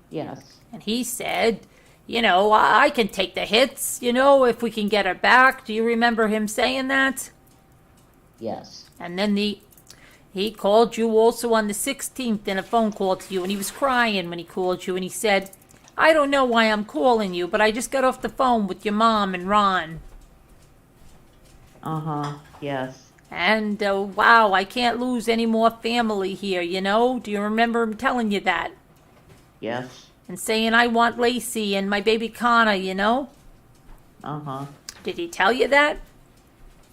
Yes. And he said, I can take the hits, if we can get her back. Do you remember him saying that? Yes. And then he called you also on the 16th in a phone call to you, and he was crying when he called you, and he said, I don't know why I'm calling you, but I just got off the phone with your mom and Ron. Yes. And, wow, I can't lose any more family here, Do you remember him telling you that? Yes. And saying, I want Lacey and my baby Connor, Did he tell you that?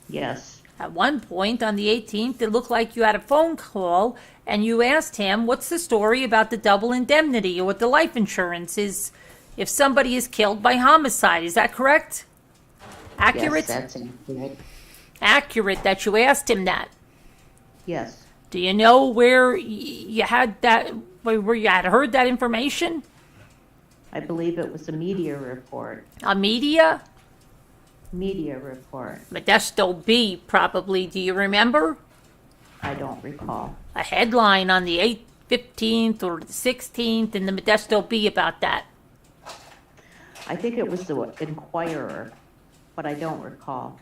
Yes. At one point on the 18th, it looked like you had a phone call and you asked him, what's the story about the double indemnity or what the life insurance is if somebody is killed by homicide? Is that correct? Accurate? Yes, that's incorrect. Accurate that you asked him that. Yes. Do you know where you had that, where you had heard that information? I believe it was a media report. A media? Media report. Modesto B, probably. Do you remember? I don't recall. A headline on the 15th or the 16th in the Modesto B about that. I think it was the Inquirer, but I don't recall.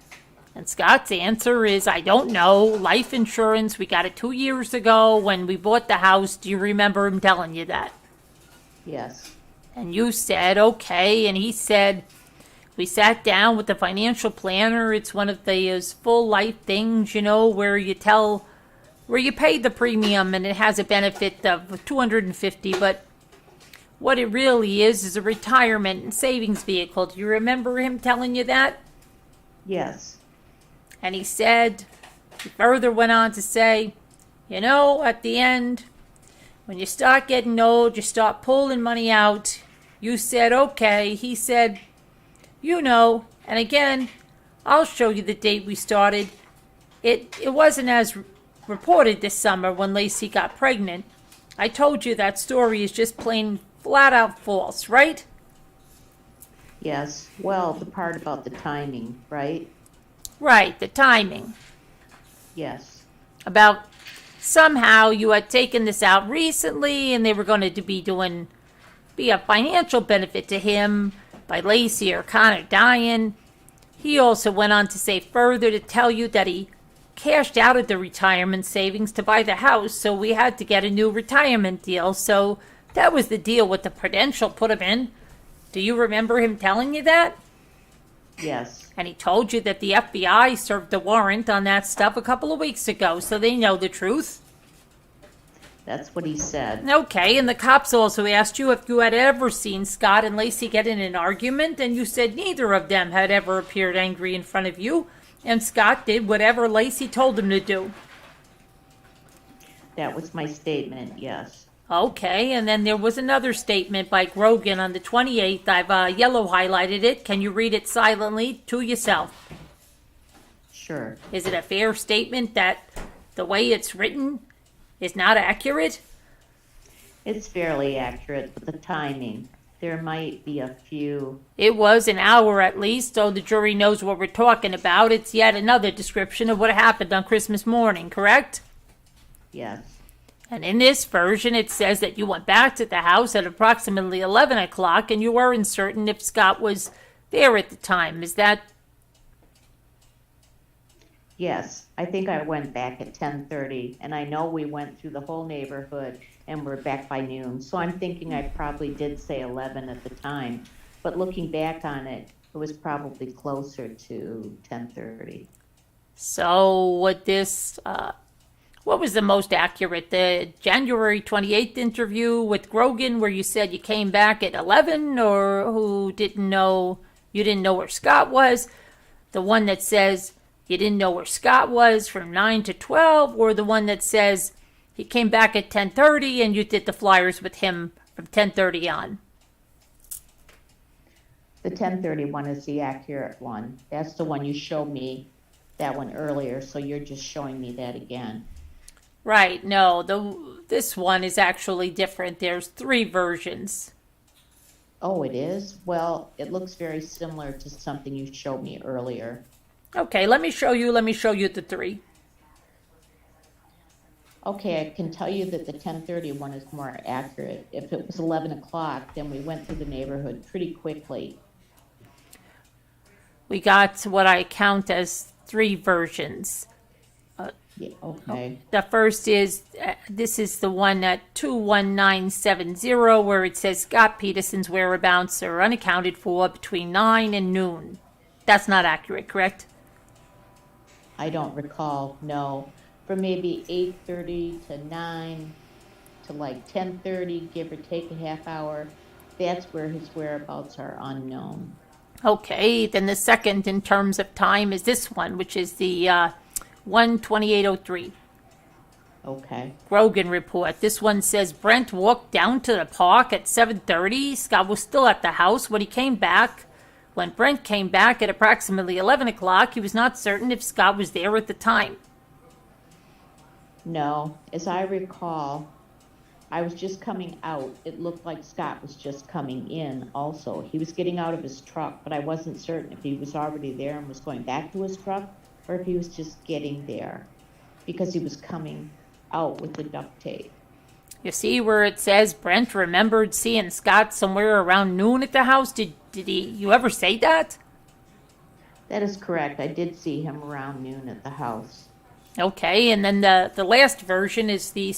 And Scott's answer is, I don't know. Life insurance, we got it 2 years ago when we bought the house. Do you remember him telling you that? Yes. And you said, okay. And he said, we sat down with the financial planner. It's one of those full life things, where you pay the premium and it has a benefit of $250, but what it really is a retirement and savings vehicle. Do you remember him telling you that? Yes. And he said, he further went on to say, at the end, when you start getting old, you start pulling money out. You said, okay. He said, and again, I'll show you the date we started. It wasn't as reported this summer when Lacey got pregnant. I told you that story is just plain flat out false, right? Yes. Well, the part about the timing, right? Right, the timing. Yes. About somehow you had taken this out recently and they were going to be a financial benefit to him by Lacey or Connor dying. He also went on to say further to tell you that he cashed out of the retirement savings to buy the house, so we had to get a new retirement deal. So that was the deal with the Prudential put him in. Do you remember him telling you that? Yes. And he told you that the FBI served a warrant on that stuff a couple of weeks ago, so they know the truth. That's what he said. Okay, and the cops also asked you if you had ever seen Scott and Lacey get in an argument, and you said neither of them had ever appeared angry in front of you, and Scott did whatever Lacey told him to do. That was my statement, yes. Okay, and then there was another statement by Grogan on the 28th. I've yellow highlighted it. Can you read it silently to yourself? Sure. Is it a fair statement that the way it's written is not accurate? It's fairly accurate, but the timing, there might be a few. It was an hour at least, so the jury knows what we're talking about. It's yet another description of what happened on Christmas morning, correct? Yes. And in this version, it says that you went back to the house at approximately 11 o'clock and you weren't certain if Scott was there at the time. Is that? Yes. I think I went back at 10:30, and I know we went through the whole neighborhood and we're back by noon. So I'm thinking I probably did say 11 at the time, but looking back on it, it was probably closer to 10:30. So what was the most accurate? The January 28th interview with Grogan where you said you came back at 11, or you didn't know where Scott was? The one that says you didn't know where Scott was from 9 to 12, or the one that says he came back at 10:30 and you did the flyers with him from 10:30 on? The 10:30 one is the accurate one. That's the one you showed me that one earlier, so you're just showing me that again. Right, no, this one is actually different. There's 3 versions. Oh, it is? Well, it looks very similar to something you showed me earlier. Okay, let me show you the 3. Okay, I can tell you that the 10:30 one is more accurate. If it was 11 o'clock, then we went through the neighborhood pretty quickly. We got what I count as 3 versions. Yeah, okay. The first is, this is the one at 21970, where it says Scott Peterson's whereabouts are unaccounted for between 9 and noon. That's not accurate, correct? I don't recall, no. From maybe 8:30 to 9 to like 10:30, give or take a half hour, that's where his whereabouts are unknown. Okay, then the second in terms of time is this one, which is the 12803. Okay. Grogan report. This one says Brent walked down to the park at 7:30. Scott was still at the house when he came back. When Brent came back at approximately 11 o'clock, he was not certain if Scott was there at the time. No, as I recall, I was just coming out. It looked like Scott was just coming in also. He was getting out of his truck, but I wasn't certain if he was already there and was going back to his truck or if he was just getting there because he was coming out with the duct tape. You see where it says Brent remembered seeing Scott somewhere around noon at the house? Did you ever say that? That is correct. I did see him around noon at the house. Okay, and then the last version is the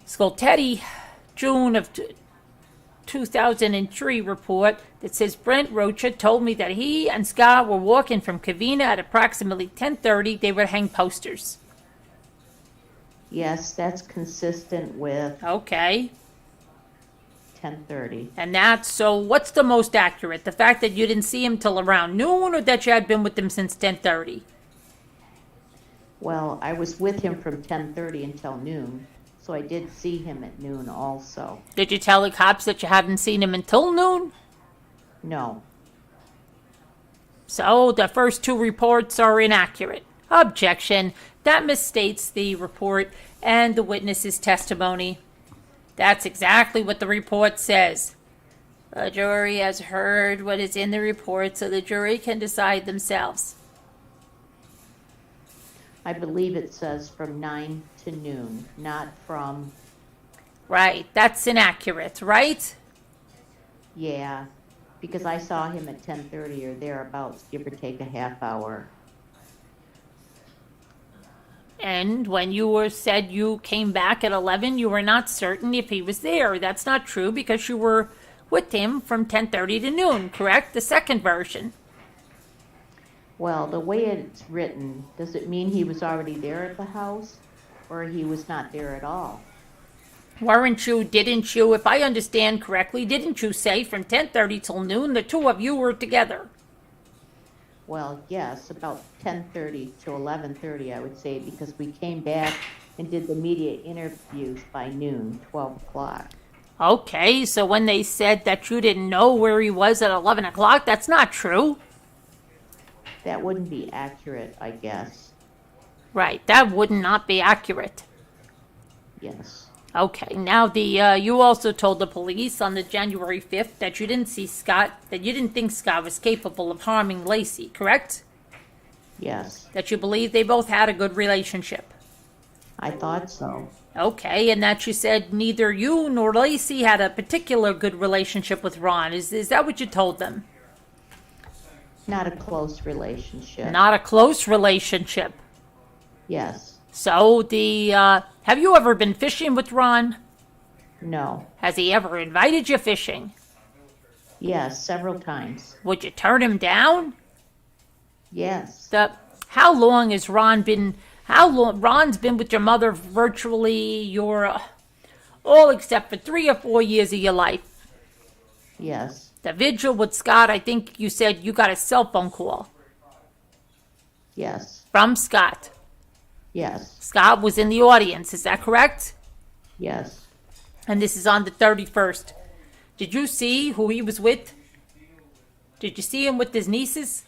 Skoltetti June of 2003 report that says Brent Rocha told me that he and Scott were walking from Covina at approximately 10:30. They would hang posters. Yes, that's consistent with Okay. 10:30. And so what's the most accurate? The fact that you didn't see him till around noon, or that you had been with him since 10:30? Well, I was with him from 10:30 until noon, so I did see him at noon also. Did you tell the cops that you hadn't seen him until noon? No. So the first 2 reports are inaccurate. Objection. That misstates the report and the witness's testimony. That's exactly what the report says. The jury has heard what is in the report, so the jury can decide themselves. I believe it says from 9 to noon, not from, Right, that's inaccurate, right? yeah, because I saw him at 10:30 or thereabouts, give or take a half hour. And when you said you came back at 11, you were not certain if he was there. That's not true because you were with him from 10:30 to noon, correct? The second version. Well, the way it's written, does it mean he was already there at the house or he was not there at all? Didn't you, if I understand correctly, didn't you say from 10:30 till noon the 2 of you were together? Well, yes, about 10:30 to 11:30, I would say, because we came back and did the media interviews by noon, 12 o'clock. Okay, so when they said that you didn't know where he was at 11 o'clock, that's not true. That wouldn't be accurate, I guess. Right, that would not be accurate. Yes. Okay, now you also told the police on the January 5th that you didn't think Scott was capable of harming Lacey, correct? Yes. That you believe they both had a good relationship. I thought so. Okay, and that you said neither you nor Lacey had a particular good relationship with Ron. Is that what you told them? Not a close relationship. Not a close relationship. Yes. So Have you ever been fishing with Ron? No. Has he ever invited you fishing? Yes, several times. Would you turn him down? Yes. How long has Ron been? Ron's been with your mother virtually all except for 3 or 4 years of your life. Yes. The vigil with Scott, I think you said you got a cell phone call Yes. from Scott. Yes. Scott was in the audience, is that correct? Yes. And this is on the 31st. Did you see who he was with? Did you see him with his nieces?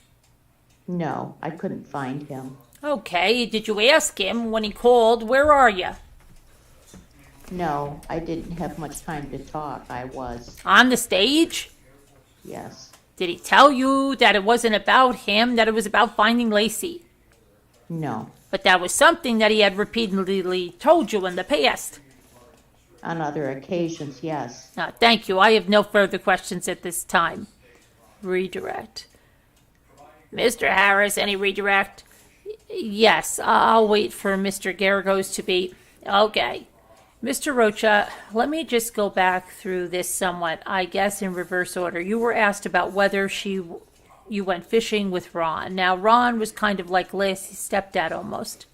No, I couldn't find him. Okay, did you ask him when he called, where are you? No, I didn't have much time to talk. I was. On the stage? Yes. Did he tell you that it wasn't about him, that it was about finding Lacey? No. But that was something that he had repeatedly told you in the past. On other occasions, yes. Thank you. I have no further questions at this time. Redirect. Mr. Harris, any redirect? Yes, I'll wait for Mr. Garagos to be... Okay. Mr. Rocha, let me just go back through this somewhat, I guess in reverse order. You were asked about whether you went fishing with Ron. Now, Ron was kind of like Lacey's stepdad almost,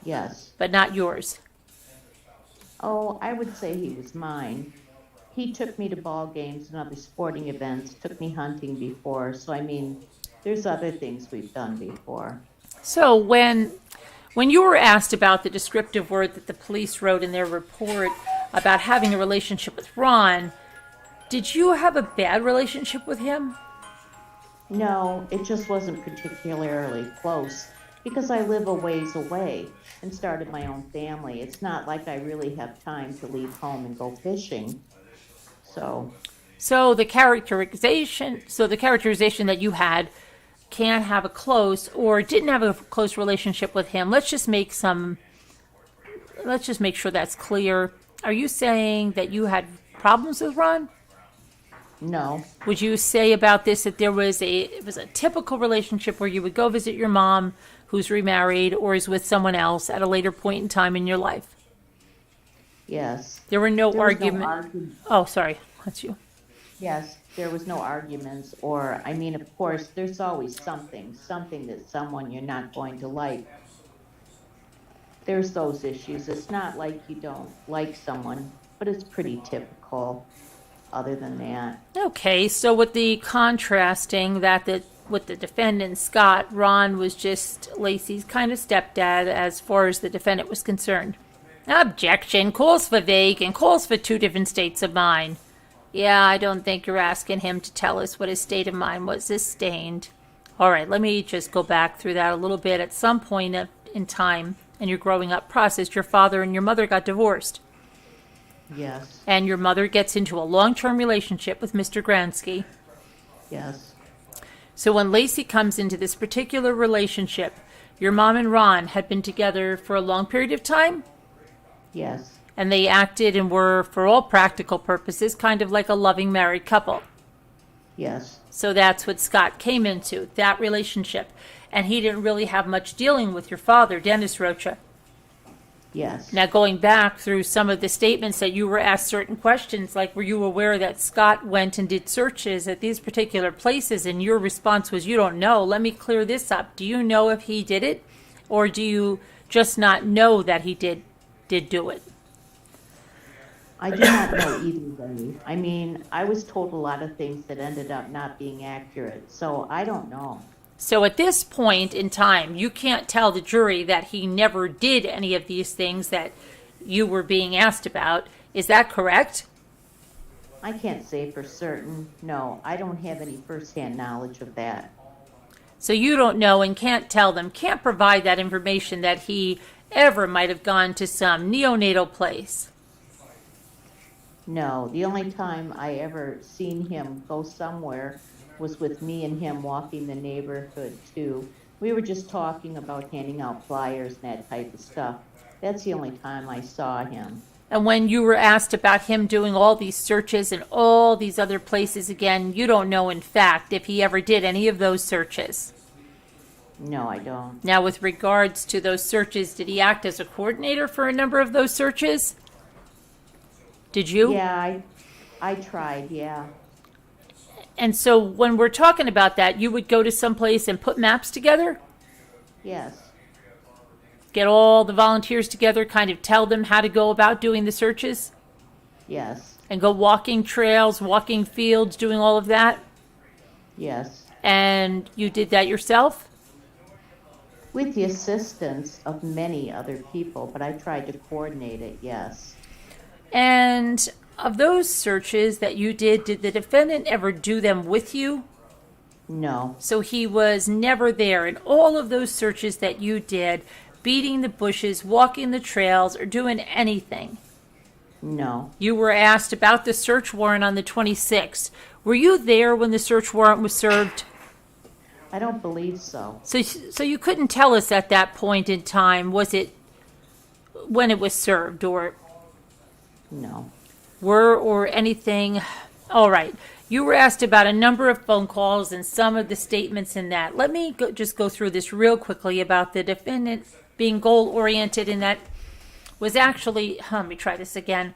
Yes. but not yours. Oh, I would say he was mine. He took me to ball games and other sporting events, took me hunting before. So, I mean, there's other things we've done before. So when you were asked about the descriptive word that the police wrote in their report about having a relationship with Ron, did you have a bad relationship with him? No, it just wasn't particularly close because I live a ways away and started my own family. It's not like I really have time to leave home and go fishing. So the characterization that you had can't have a close or didn't have a close relationship with him. Let's just make sure that's clear. Are you saying that you had problems with Ron? No. Would you say about this that it was a typical relationship where you would go visit your mom who's remarried or is with someone else at a later point in time in your life? Yes. There were no There was no arguments. argument. Oh, sorry. That's you. Yes, there was no arguments or, I mean, of course, there's always something that someone you're not going to like. There's those issues. It's not like you don't like someone, but it's pretty typical other than that. Okay, so with the contrasting with the defendant, Scott, Ron was just Lacey's kind of stepdad as far as the defendant was concerned. Objection. Calls for vague and calls for 2 different states of mind. Yeah, I don't think you're asking him to tell us what his state of mind was sustained. All right, let me just go back through that a little bit. At some point in time in your growing up process, your father and your mother got divorced. Yes. And your mother gets into a long-term relationship with Mr. Gransky. Yes. So when Lacey comes into this particular relationship, your mom and Ron had been together for a long period of time? Yes. And they acted and were, for all practical purposes, kind of like a loving married couple. Yes. So that's what Scott came into, that relationship. And he didn't really have much dealing with your father, Dennis Rocha. Yes. Now, going back through some of the statements that you were asked certain questions, like were you aware that Scott went and did searches at these particular places, and your response was, you don't know. Let me clear this up. Do you know if he did it, or do you just not know that he did do it? I do not know either way. I mean, I was told a lot of things that ended up not being accurate, so I don't know. So at this point in time, you can't tell the jury that he never did any of these things that you were being asked about. Is that correct? I can't say for certain. No, I don't have any firsthand knowledge of that. So you don't know and can't tell them, can't provide that information that he ever might have gone to some neonatal place. No, the only time I ever seen him go somewhere was with me and him walking the neighborhood too. We were just talking about handing out flyers and that type of stuff. That's the only time I saw him. And when you were asked about him doing all these searches in all these other places again, you don't know in fact if he ever did any of those searches. No, I don't. Now, with regards to those searches, did he act as a coordinator for a number of those searches? Did you? Yeah, I tried, yeah. And so when we're talking about that, you would go to some place and put maps together? Yes, Get all the volunteers together, kind of tell them how to go about doing the searches? yes, And go walking trails, walking fields, doing all of that? yes. And you did that yourself? With the assistance of many other people, but I tried to coordinate it, yes. And of those searches that you did the defendant ever do them with you? No, So he was never there in all of those searches that you did, beating the bushes, walking the trails, or doing anything. no, You were asked about the search warrant on the 26th. Were you there when the search warrant was served? I don't believe so. So you couldn't tell us at that point in time, was it when it was served, or No, or anything? All right. You were asked about a number of phone calls and some of the statements in that. Let me just go through this real quickly about the defendant being goal-oriented, and that was actually, let me try this again.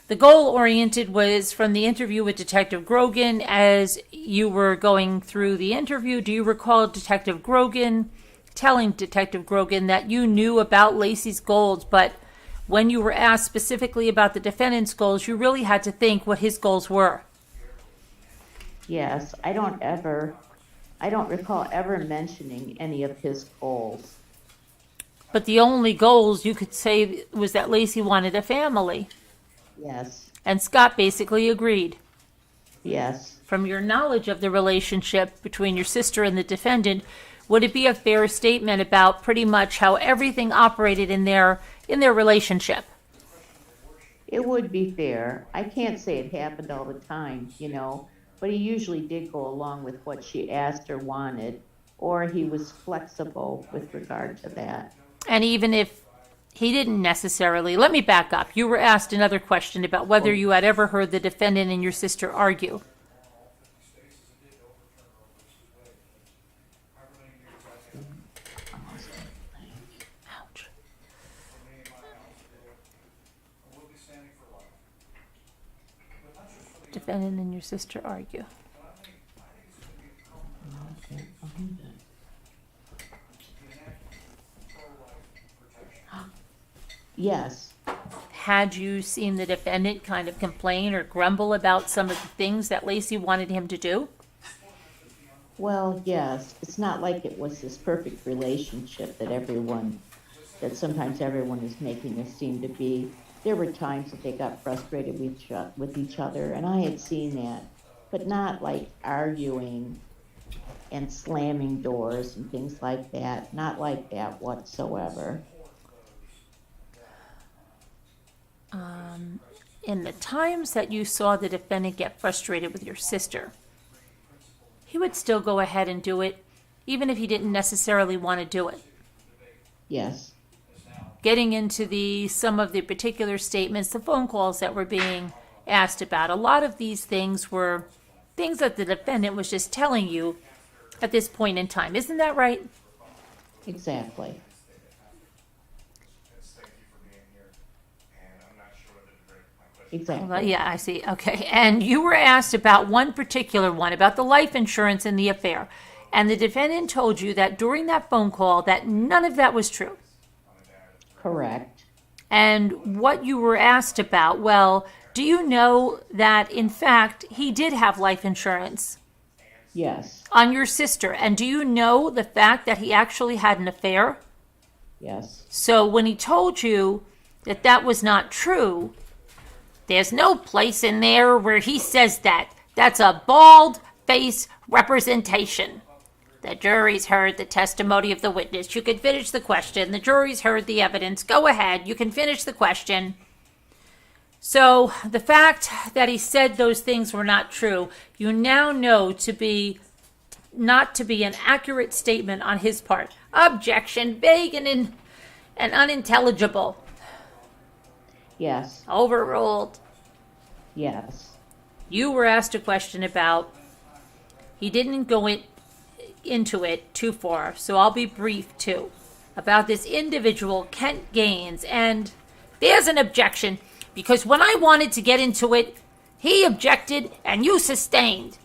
The goal-oriented was from the interview with Detective Grogan. As you were going through the interview, do you recall Detective Grogan telling Detective Grogan that you knew about Lacey's goals, but when you were asked specifically about the defendant's goals, you really had to think what his goals were? yes, I don't recall ever mentioning any of his goals. But the only goals you could say was that Lacey wanted a family. Yes, And Scott basically agreed. yes, From your knowledge of the relationship between your sister and the defendant, would it be a fair statement about pretty much how everything operated in their relationship? it would be fair. I can't say it happened all the time, but he usually did go along with what she asked or wanted, or he was flexible with regard to that. And even if he didn't necessarily, let me back up. You were asked another question about whether you had ever heard the defendant and your sister argue. Ouch. Defendant and your sister argue. Yes, Had you seen the defendant kind of complain or grumble about some of the things that Lacey wanted him to do? well, yes, it's not like it was this perfect relationship that sometimes everyone is making it seem to be. There were times that they got frustrated with each other, and I had seen that, but not like arguing and slamming doors and things like that. Not like that whatsoever. In the times that you saw the defendant get frustrated with your sister, he would still go ahead and do it, even if he didn't necessarily want to do it. Yes, Getting into some of the particular statements, the phone calls that were being asked about, a lot of these things were things that the defendant was just telling you at this point in time. Isn't that right? exactly. Exactly. Well, yeah, I see. Okay. And you were asked about one particular one, about the life insurance and the affair. And the defendant told you that during that phone call that none of that was true. Correct. And what you were asked about, well, do you know that, in fact, he did have life insurance Yes, on your sister? And do you know the fact that he actually had an affair? yes, So when he told you that that was not true, there's no place in there where he says that. That's a bald-faced representation. The jury's heard the testimony of the witness. You can finish the question. The jury's heard the evidence. Go ahead. You can finish the question. So the fact that he said those things were not true, you now know to be not to be an accurate statement on his part. Objection, vague and unintelligible. yes, Overruled. yes, You were asked a question about, he didn't go in, into it too far, so I'll be brief too. About this individual, Kent Gaines, and there's an objection, because when I wanted to get into it, he objected and you sustained.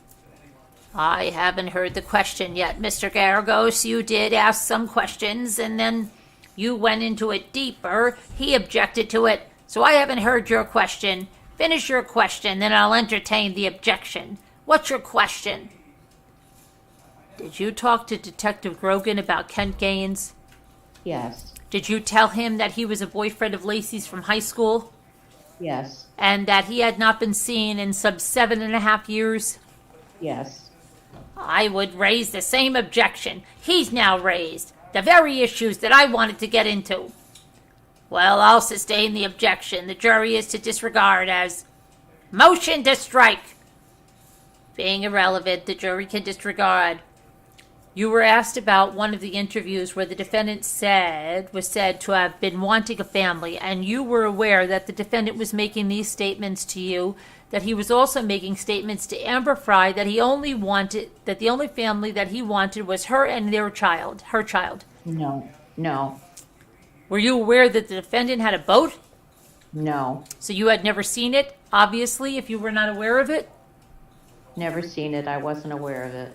I haven't heard the question yet, Mr. Garagos. You did ask some questions, and then you went into it deeper. He objected to it, so I haven't heard your question. Finish your question, then I'll entertain the objection. What's your question? Did you talk to Detective Grogan about Kent Gaines? Yes. Did you tell him that he was a boyfriend of Lacey's from high school? Yes. And that he had not been seen in some 7.5 years? Yes. I would raise the same objection he's now raised. The very issues that I wanted to get into. Well, I'll sustain the objection. The jury is to disregard as motion to strike. Being irrelevant, the jury can disregard. You were asked about one of the interviews where the defendant was said to have been wanting a family, and you were aware that the defendant was making these statements to you, that he was also making statements to Amber Fry that the only family that he wanted was her and her child. No. No. Were you aware that the defendant had a boat? No. So you had never seen it, obviously, if you were not aware of it? Never seen it. I wasn't aware of it.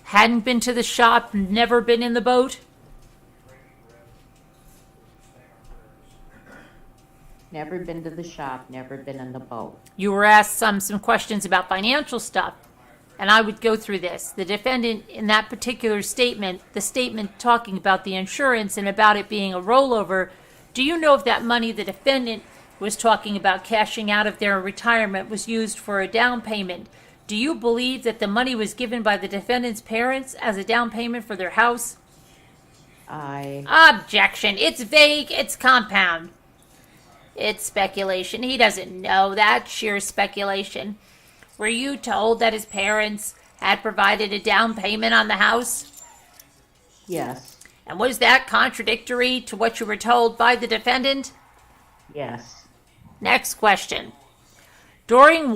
Hadn't been to the shop, never been in the boat? Never been to the shop, never been in the boat. You were asked some questions about financial stuff, and I would go through this. The defendant, in that particular statement, the statement talking about the insurance and about it being a rollover, do you know if that money the defendant was talking about cashing out of their retirement was used for a down payment? Do you believe that the money was given by the defendant's parents as a down payment for their house? Objection. It's vague. It's compound. It's speculation. He doesn't know that. Sheer speculation. Were you told that his parents had provided a down payment on the house? Yes. And was that contradictory to what you were told by the defendant? Yes. Next question. During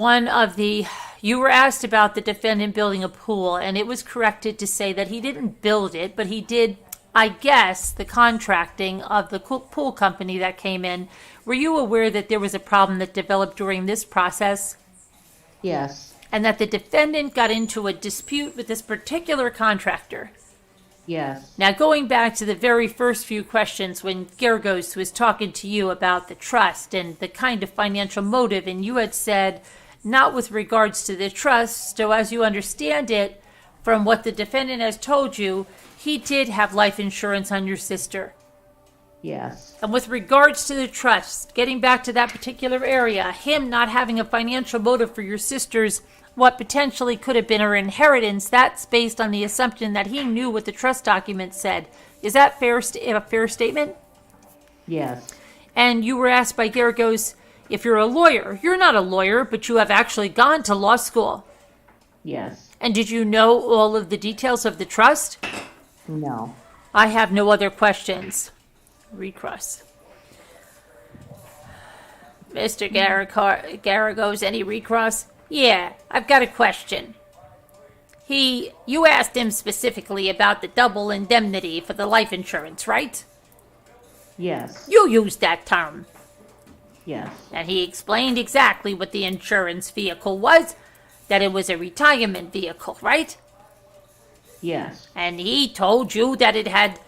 you were asked about the defendant building a pool, and it was corrected to say that he didn't build it, but he did, I guess, the contracting of the pool company that came in. Were you aware that there was a problem that developed during this process? Yes. And that the defendant got into a dispute with this particular contractor? Yes. Now, going back to the very first few questions when Gergos was talking to you about the trust and the kind of financial motive, and you had said, not with regards to the trust, so as you understand it, from what the defendant has told you, he did have life insurance on your sister. Yes. And with regards to the trust, getting back to that particular area, him not having a financial motive for your sister's what potentially could have been her inheritance, that's based on the assumption that he knew what the trust document said. Is that a fair statement? Yes. And you were asked by Gergos if you're a lawyer. You're not a lawyer, but you have actually gone to law school. Yes. And did you know all of the details of the trust? No. I have no other questions. Recross. Mr. Garagos, any recross? Yeah, I've got a question. You asked him specifically about the double indemnity for the life insurance, right? Yes. You used that term. Yes. And he explained exactly what the insurance vehicle was, that it was a retirement vehicle, right? Yes. And he told you that it had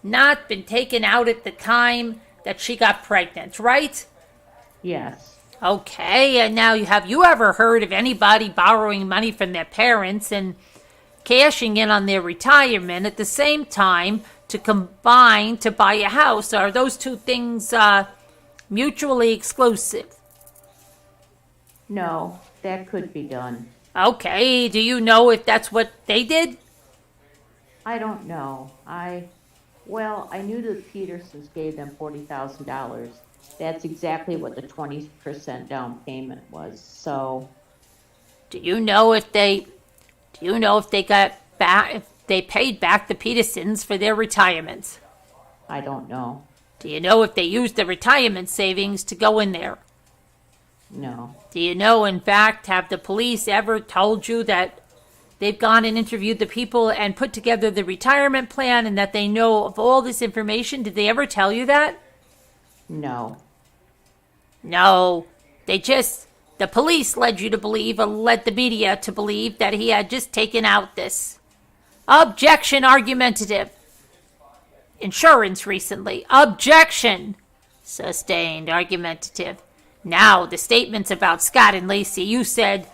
not been taken out at the time that she got pregnant, right? Yes. Okay, and now have you ever heard of anybody borrowing money from their parents and cashing in on their retirement at the same time to combine to buy a house? Are those two things mutually exclusive? No, that could be done. Okay, do you know if that's what they did? I don't know. I knew that Petersons gave them $40,000. That's exactly what the 20% down payment was. So, do you know if they got back, if they paid back the Petersons for their retirements? I don't know. Do you know if they used the retirement savings to go in there? No. Do you know, in fact, have the police ever told you that they've gone and interviewed the people and put together the retirement plan and that they know of all this information. Did they ever tell you that? No. No. The police led you to believe, or led the media to believe, that he had just taken out this objection argumentative insurance recently. Objection. Sustained argumentative. Now, the statements about Scott and Lacey, you said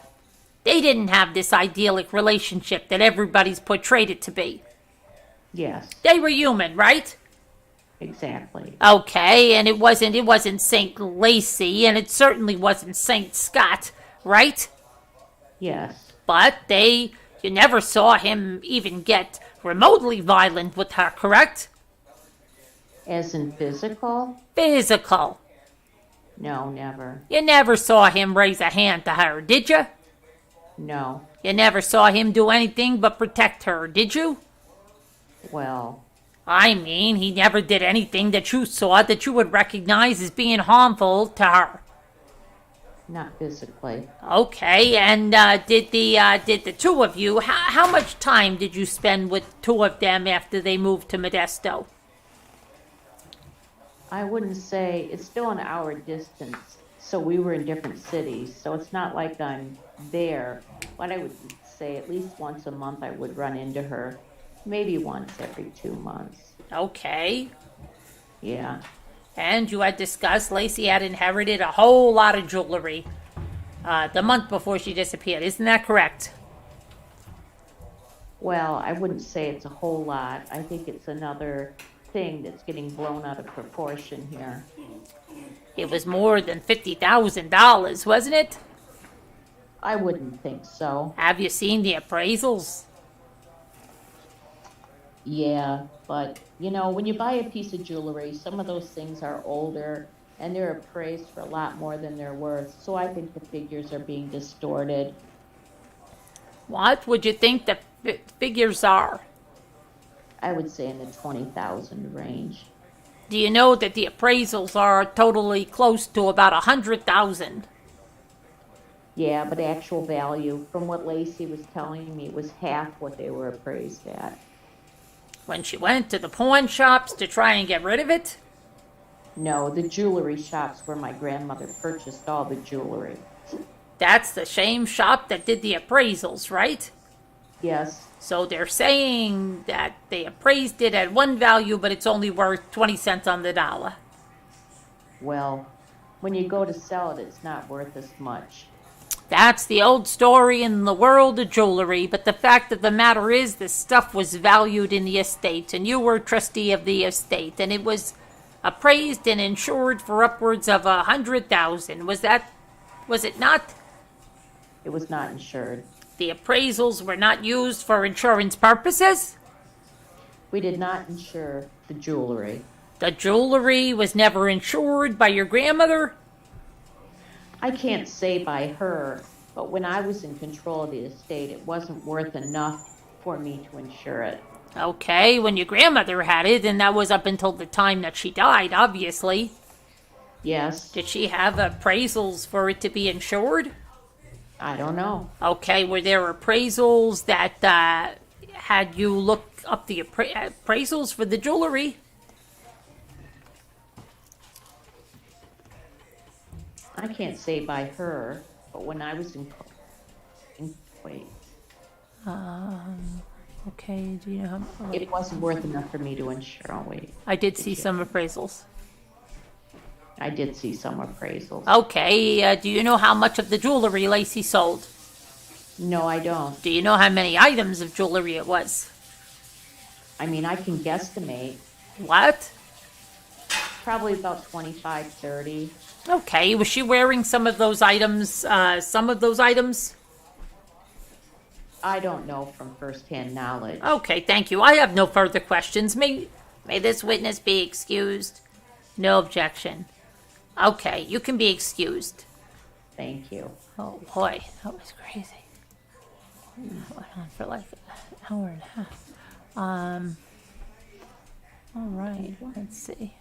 they didn't have this idyllic relationship that everybody's portrayed it to be. Yes. They were human, right? Exactly. Okay, and it wasn't Saint Lacey, and it certainly wasn't Saint Scott, right? Yes. But you never saw him even get remotely violent with her, correct? As in physical? Physical. No, never. You never saw him raise a hand to her, did you? No. You never saw him do anything but protect her, did you? Well, I mean, he never did anything that you saw that you would recognize as being harmful to her. not physically. Okay, and did the two of you, how much time did you spend with two of them after they moved to Modesto? I wouldn't say, it's still an hour distance, so we were in different cities, so it's not like I'm there, but I would say at least once a month I would run into her, maybe once every 2 months. Okay. Yeah. And you had discussed Lacey had inherited a whole lot of jewelry the month before she disappeared. Isn't that correct? Well, I wouldn't say it's a whole lot. I think it's another thing that's getting blown out of proportion here. It was more than $50,000, wasn't it? I wouldn't think so. Have you seen the appraisals? Yeah, but you know, when you buy a piece of jewelry, some of those things are older and they're appraised for a lot more than they're worth. So I think the figures are being distorted. What would you think the figures are? I would say in the 20,000 range. Do you know that the appraisals are totally close to about 100,000? Yeah, but actual value, from what Lacey was telling me, was half what they were appraised at. When she went to the pawn shops to try and get rid of it? No, the jewelry shops where my grandmother purchased all the jewelry. That's the same shop that did the appraisals, right? Yes. So they're saying that they appraised it at one value, but it's only worth 20 cents on the dollar. Well, when you go to sell it, it's not worth as much. That's the old story in the world of jewelry, but the fact of the matter is this stuff was valued in the estate, and you were trustee of the estate, and it was appraised and insured for upwards of 100,000. Was it not? It was not insured. The appraisals were not used for insurance purposes? We did not insure the jewelry. The jewelry was never insured by your grandmother? I can't say by her, but when I was in control of the estate, it wasn't worth enough for me to insure it. Okay, when your grandmother had it, and that was up until the time that she died, obviously. Yes. Did she have appraisals for it to be insured? I don't know. Okay, were there appraisals that had you look up the appraisals for the jewelry? I can't say by her, but when I was wait, Okay, do you know how... it wasn't worth enough for me to insure. Oh, wait. I did see some appraisals. I did see some appraisals. Okay, do you know how much of the jewelry Lacey sold? No, I don't. Do you know how many items of jewelry it was? I mean, I can guesstimate. What? Probably about 25, 30. Okay, was she wearing some of those items, I don't know from firsthand knowledge. Okay, thank you. I have no further questions. May this witness be excused? No objection. Okay, you can be excused. Thank you. Oh boy, that was crazy. That went on for like an hour and a half. All right, let's see.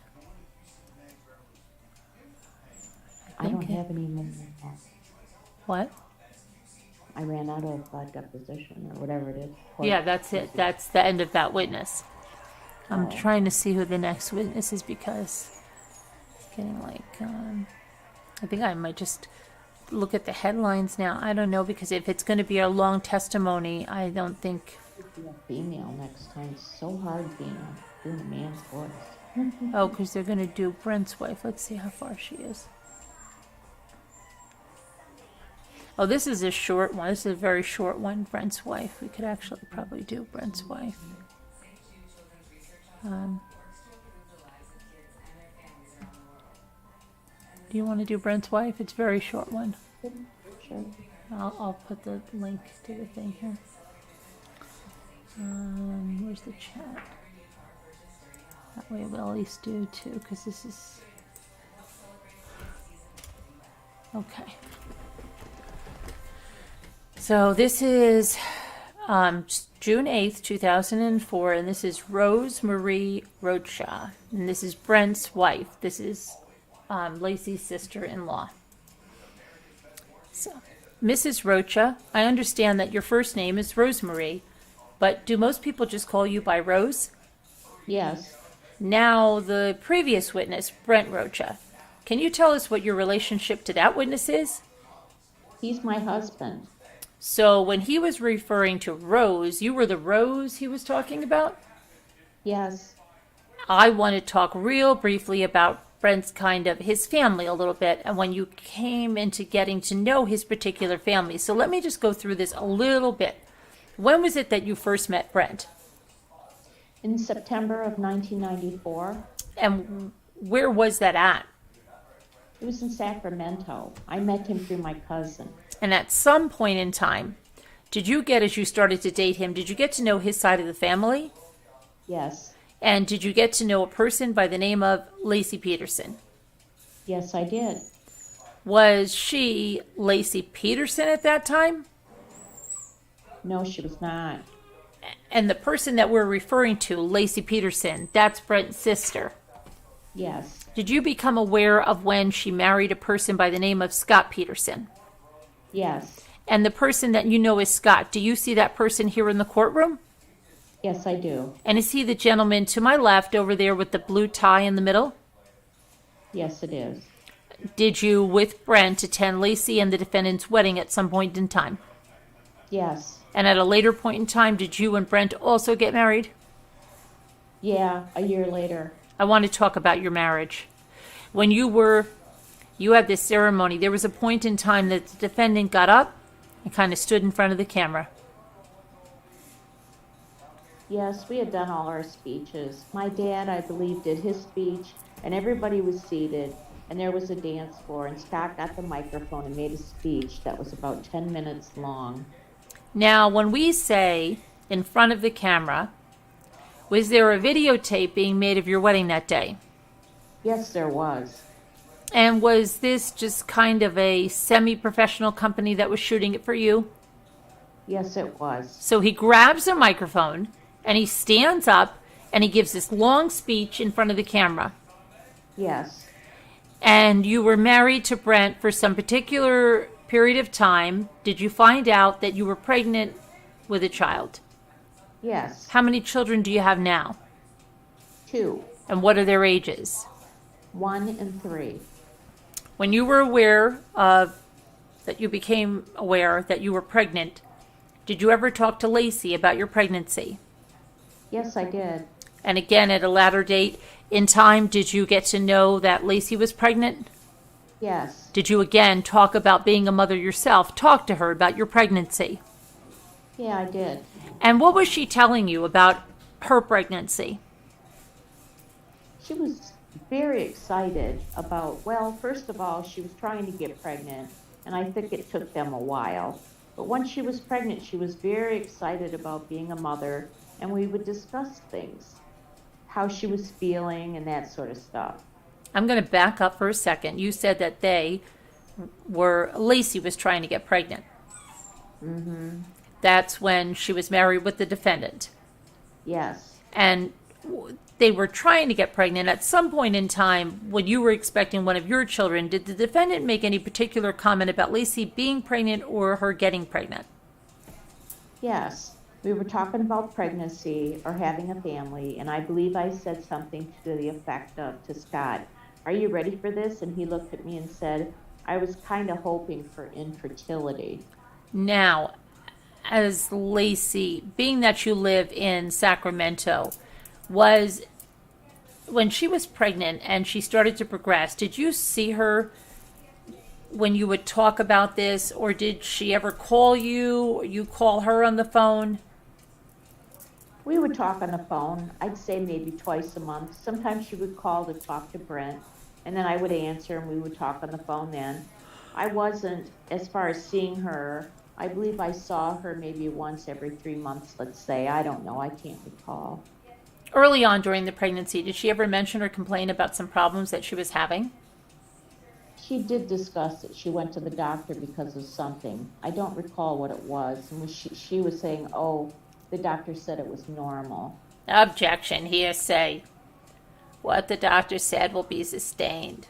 I don't have any more. What? I ran out of deposition or whatever it is. Yeah, that's it. That's the end of that witness. I'm Oh. trying to see who the next witness is because it's getting like, I think I might just look at the headlines now. I don't know, because if it's going to be a long testimony, I don't think. Be a female next time. It's so hard doing a man's voice. Oh, because they're going to do Brent's wife. Let's see how far she is. Oh, this is a short one. This is a very short one. Brent's wife. We could actually probably do Brent's wife. Do you want to do Brent's wife? It's a very short one. Sure. I'll put the link to the thing here. Where's the chat? That way we'll at least do two, because this is... Okay. So this is June 8th, 2004, and this is Rose Marie Rocha, and this is Brent's wife. This is Lacey's sister-in-law. So, Mrs. Rocha, I understand that your first name is Rosemarie, but do most people just call you by Rose? Yes. Now, the previous witness, Brent Rocha, can you tell us what your relationship to that witness is? He's my husband. So, when he was referring to Rose, you were the Rose he was talking about? Yes. I want to talk real briefly about Brent's his family a little bit, and when you came into getting to know his particular family. So let me just go through this a little bit. When was it that you first met Brent? In September of 1994. And where was that at? It was in Sacramento. I met him through my cousin. And at some point in time, did you get, as you started to date him, did you get to know his side of the family? Yes. And did you get to know a person by the name of Lacey Peterson? Yes, I did. Was she Lacey Peterson at that time? No, she was not. And the person that we're referring to, Lacey Peterson, that's Brent's sister. Yes. Did you become aware of when she married a person by the name of Scott Peterson? Yes. And the person that you know is Scott, do you see that person here in the courtroom? Yes, I do. And is he the gentleman to my left over there with the blue tie in the middle? Yes, it is. Did you, with Brent, attend Lacey and the defendant's wedding at some point in time? Yes. And at a later point in time, did you and Brent also get married? Yeah, a year later. I want to talk about your marriage. When you had this ceremony, there was a point in time that the defendant got up and kind of stood in front of the camera. Yes, we had done all our speeches. My dad, I believe, did his speech, and everybody was seated, and there was a dance floor, and Scott got the microphone and made a speech that was about 10 minutes long. Now, when we say in front of the camera, was there a videotape being made of your wedding that day? Yes, there was. And was this just kind of a semi-professional company that was shooting it for you? Yes, it was. So he grabs a microphone and he stands up and he gives this long speech in front of the camera. Yes. And you were married to Brent for some particular period of time. Did you find out that you were pregnant with a child? Yes. How many children do you have now? 2. And what are their ages? 1 and 3. When you were aware of, that you became aware that you were pregnant, did you ever talk to Lacey about your pregnancy? Yes, I did. And again, at a latter date in time, did you get to know that Lacey was pregnant? Yes. Did you again talk about being a mother yourself? Talk to her about your pregnancy? Yeah, I did. And what was she telling you about her pregnancy? She was very excited about, well, first of all, she was trying to get pregnant, and I think it took them a while. But once she was pregnant, she was very excited about being a mother, and we would discuss things, how she was feeling and that sort of stuff. I'm going to back up for a second. You said that Lacey was trying to get pregnant. Mm-hmm. That's when she was married with the defendant. Yes. And they were trying to get pregnant, at some point in time when you were expecting one of your children, did the defendant make any particular comment about Lacey being pregnant or her getting pregnant? Yes, we were talking about pregnancy or having a family, and I believe I said something to the effect of, to Scott, "Are you ready for this?" And he looked at me and said, "I was kind of hoping for infertility." Now, as Lacey, being that you live in Sacramento, was when she was pregnant and she started to progress, did you see her when you would talk about this, or did she ever call you, or you call her on the phone? We would talk on the phone, I'd say maybe twice a month. Sometimes she would call to talk to Brent, and then I would answer and we would talk on the phone then. I wasn't, as far as seeing her, I believe I saw her maybe once every 3 months, let's say. I don't know, I can't recall. Early on during the pregnancy, did she ever mention or complain about some problems that she was having? She did discuss that she went to the doctor because of something. I don't recall what it was. And she was saying, oh, the doctor said it was normal. Objection, hearsay. What the doctor said will be sustained.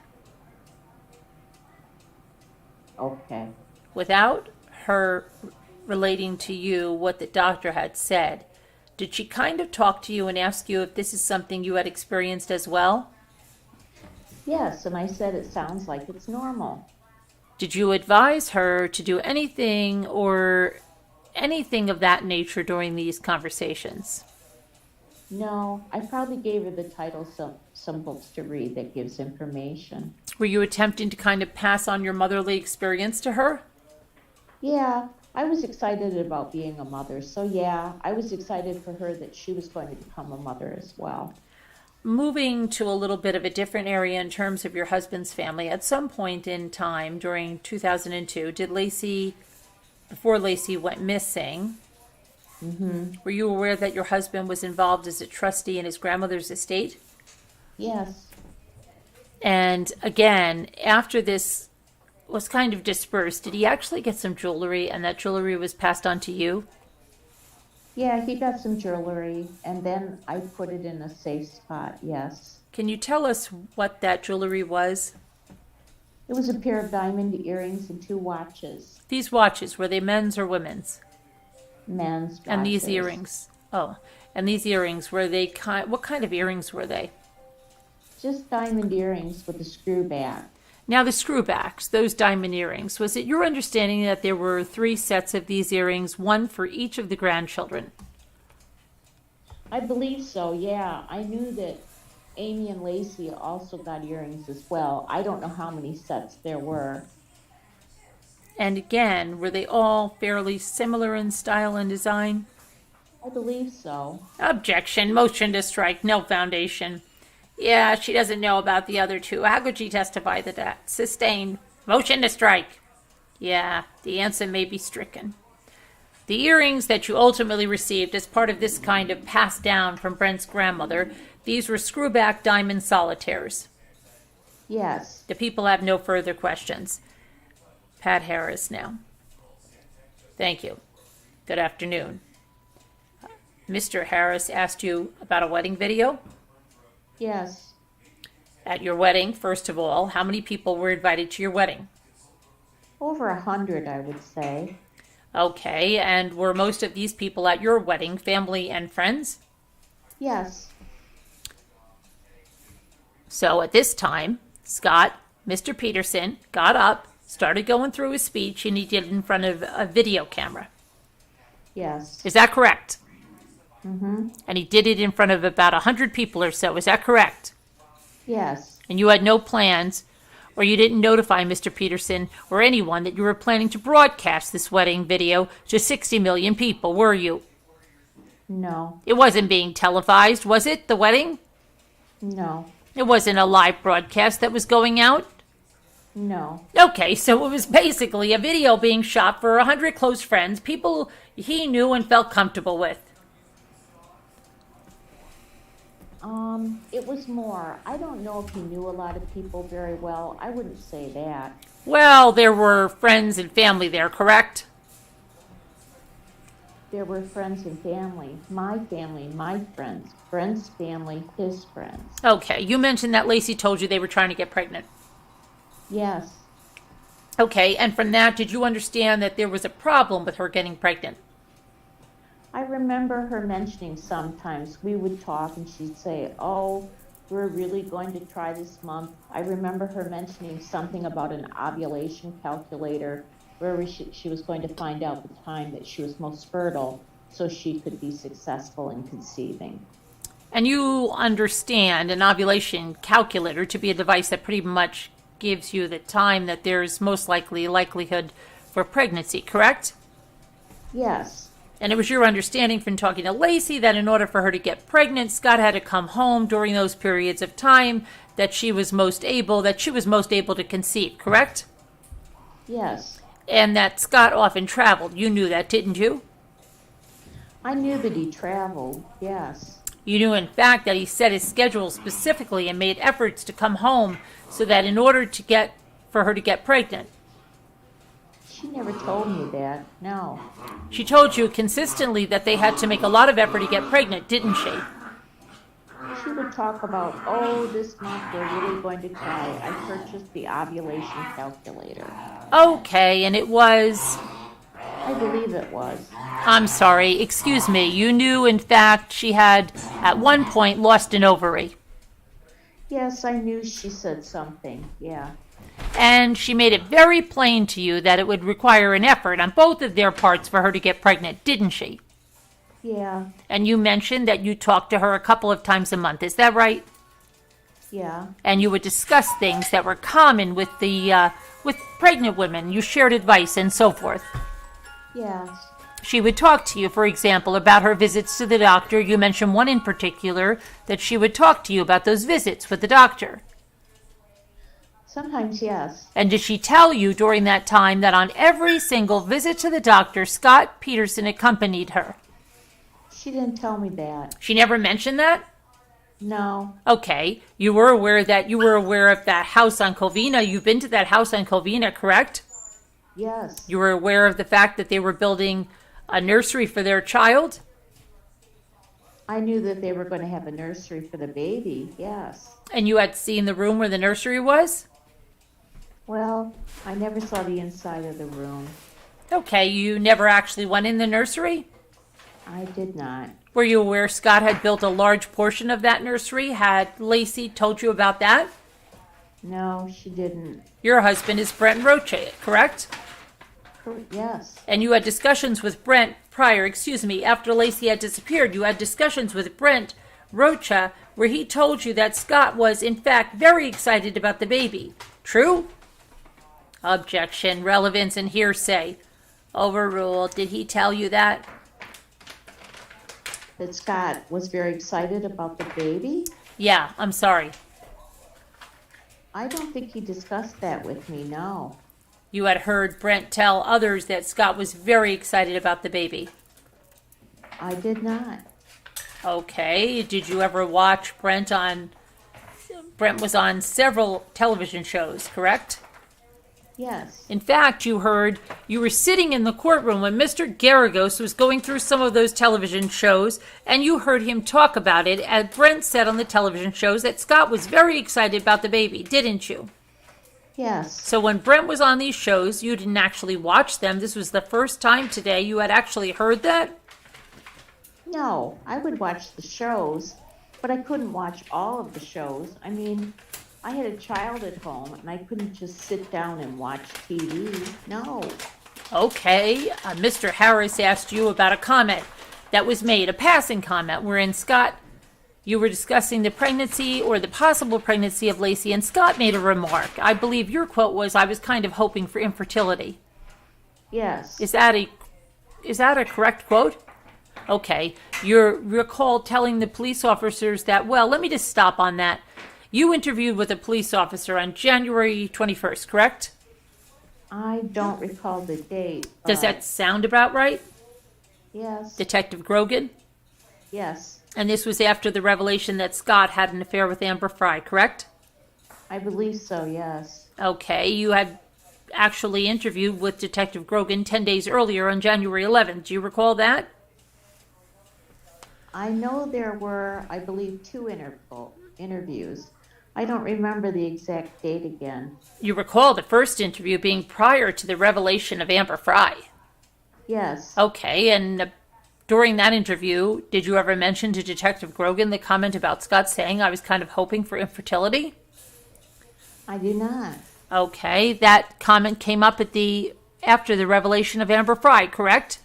Okay. Without her relating to you what the doctor had said, did she kind of talk to you and ask you if this is something you had experienced as well? Yes, and I said it sounds like it's normal. Did you advise her to do anything or anything of that nature during these conversations? No, I probably gave her the title some books to read that gives information. Were you attempting to kind of pass on your motherly experience to her? Yeah, I was excited about being a mother. So yeah, I was excited for her that she was going to become a mother as well. Moving to a little bit of a different area in terms of your husband's family, at some point in time during 2002, did Lacey, before Lacey went missing, were you aware that your husband was involved as a trustee in his grandmother's estate? Yes. And again, after this was kind of dispersed, did he actually get some jewelry and that jewelry was passed on to you? Yeah, he got some jewelry, and then I put it in a safe spot, yes. Can you tell us what that jewelry was? It was a pair of diamond earrings and 2 watches. These watches, were they men's or women's? Men's watches. And these earrings? Oh, and these earrings, were they what kind of earrings were they? Just diamond earrings with a screw back. Now the screwbacks, those diamond earrings, was it your understanding that there were 3 sets of these earrings, one for each of the grandchildren? I believe so, yeah. I knew that Amy and Lacey also got earrings as well. I don't know how many sets there were. And again, were they all fairly similar in style and design? I believe so. Objection, motion to strike, no foundation. Yeah, she doesn't know about the other 2. How could she testify to that? Sustained. Motion to strike. Yeah, the answer may be stricken. The earrings that you ultimately received as part of this kind of pass down from Brent's grandmother, these were screwback diamond solitaires. Yes. The people have no further questions. Pat Harris now. Thank you. Good afternoon. Mr. Harris asked you about a wedding video. Yes. At your wedding, first of all, how many people were invited to your wedding? Over 100, I would say. Okay, and were most of these people at your wedding family and friends? Yes. So at this time, Scott, Mr. Peterson, got up, started going through his speech, and he did it in front of a video camera. Yes. Is that correct? Mm-hmm. And he did it in front of about 100 people or so. Is that correct? Yes. And you had no plans, or you didn't notify Mr. Peterson or anyone that you were planning to broadcast this wedding video to 60 million people, were you? No. It wasn't being televised, was it, the wedding? No. It wasn't a live broadcast that was going out? No. Okay, so it was basically a video being shot for 100 close friends, people he knew and felt comfortable with. It was more. I don't know if he knew a lot of people very well. I wouldn't say that. Well, there were friends and family there, correct? there were friends and family, my friends, Brent's family, his friends. Okay, you mentioned that Lacey told you they were trying to get pregnant. Yes, Okay, and from that, did you understand that there was a problem with her getting pregnant? I remember her mentioning sometimes we would talk and she'd say, oh, we're really going to try this month. I remember her mentioning something about an ovulation calculator where she was going to find out the time that she was most fertile so she could be successful in conceiving. And you understand an ovulation calculator to be a device that pretty much gives you the time that there's most likelihood for pregnancy, correct? Yes. And it was your understanding from talking to Lacey that in order for her to get pregnant, Scott had to come home during those periods of time that she was most able to conceive, correct? Yes. And that Scott often traveled. You knew that, didn't you? I knew that he traveled, yes. You knew, in fact, that he set his schedule specifically and made efforts to come home so that in order for her to get pregnant. She never told me that, no. She told you consistently that they had to make a lot of effort to get pregnant, didn't she? She would talk about, oh, this month we're really going to try. I purchased the ovulation calculator. Okay, and it was... I believe it was. I'm sorry, excuse me. You knew, in fact, she had, at one point, lost an ovary. Yes, I knew she said something, yeah. And she made it very plain to you that it would require an effort on both of their parts for her to get pregnant, didn't she? Yeah, And you mentioned that you talked to her a couple of times a month, is that right? yeah, And you would discuss things that were common with with pregnant women. You shared advice and so forth. yes. She would talk to you, for example, about her visits to the doctor. You mentioned one in particular that she would talk to you about those visits with the doctor. Sometimes, yes. And did she tell you during that time that on every single visit to the doctor, Scott Peterson accompanied her? She didn't tell me that. She never mentioned that? No, Okay. You were aware of that house on Covina. You've been to that house on Covina, correct? yes. You were aware of the fact that they were building a nursery for their child? I knew that they were going to have a nursery for the baby, yes. And you had seen the room where the nursery was? Well, I never saw the inside of the room. Okay, you never actually went in the nursery? I did not. Were you aware Scott had built a large portion of that nursery? Had Lacey told you about that? No, she didn't. Your husband is Brent Rocha, correct? Yes, And you had discussions with Brent after Lacey had disappeared, you had discussions with Brent Rocha where he told you that Scott was, in fact, very excited about the baby. True? Objection, relevance, and hearsay. Overruled. Did he tell you that? that Scott was very excited about the baby. Yeah, I'm sorry. I don't think he discussed that with me, no. You had heard Brent tell others that Scott was very excited about the baby. I did not. Okay. Did you ever watch Brent was on several television shows, correct? Yes. In fact, you were sitting in the courtroom when Mr. Garagos was going through some of those television shows, and you heard him talk about it, as Brent said on the television shows that Scott was very excited about the baby, didn't you? Yes. So when Brent was on these shows, you didn't actually watch them. This was the first time today you had actually heard that? No, I would watch the shows, but I couldn't watch all of the shows. I mean, I had a child at home, and I couldn't just sit down and watch TV. No. Okay. Mr. Harris asked you about a comment that was made, a passing comment, wherein Scott, you were discussing the pregnancy or the possible pregnancy of Lacey, and Scott made a remark. I believe your quote was, "I was kind of hoping for infertility." Yes. Is that a correct quote? Okay. You recall telling the police officers that, well, let me just stop on that. You interviewed with a police officer on January 21st, correct? I don't recall the date. Does that sound about right? Yes. Detective Grogan? Yes. And this was after the revelation that Scott had an affair with Amber Fry, correct? I believe so, yes. Okay. You had actually interviewed with Detective Grogan 10 days earlier on January 11th. Do you recall that? I know there were, I believe, two interviews. I don't remember the exact date again. You recall the first interview being prior to the revelation of Amber Fry. Yes, Okay, and during that interview, did you ever mention to Detective Grogan the comment about Scott saying I was kind of hoping for infertility? I do not. Okay, that comment came up after the revelation of Amber Fry, correct?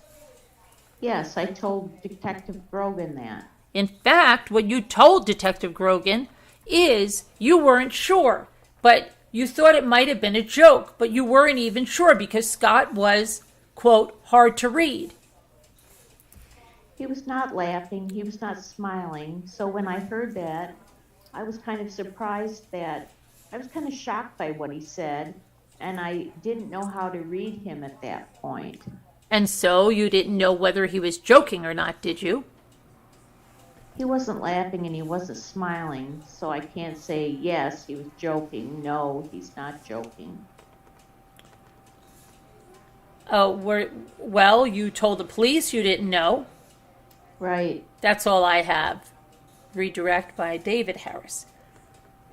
Yes, I told Detective Grogan that. In fact, what you told Detective Grogan is you weren't sure, but you thought it might have been a joke, but you weren't even sure because Scott was, quote, hard to read. He was not laughing, he was not smiling. So when I heard that, I was kind of surprised I was kind of shocked by what he said, and I didn't know how to read him at that point. And so you didn't know whether he was joking or not, did you? He wasn't laughing and he wasn't smiling, so I can't say, yes, he was joking. No, he's not joking. Well, you told the police you didn't know. Right. That's all I have. Redirect by David Harris.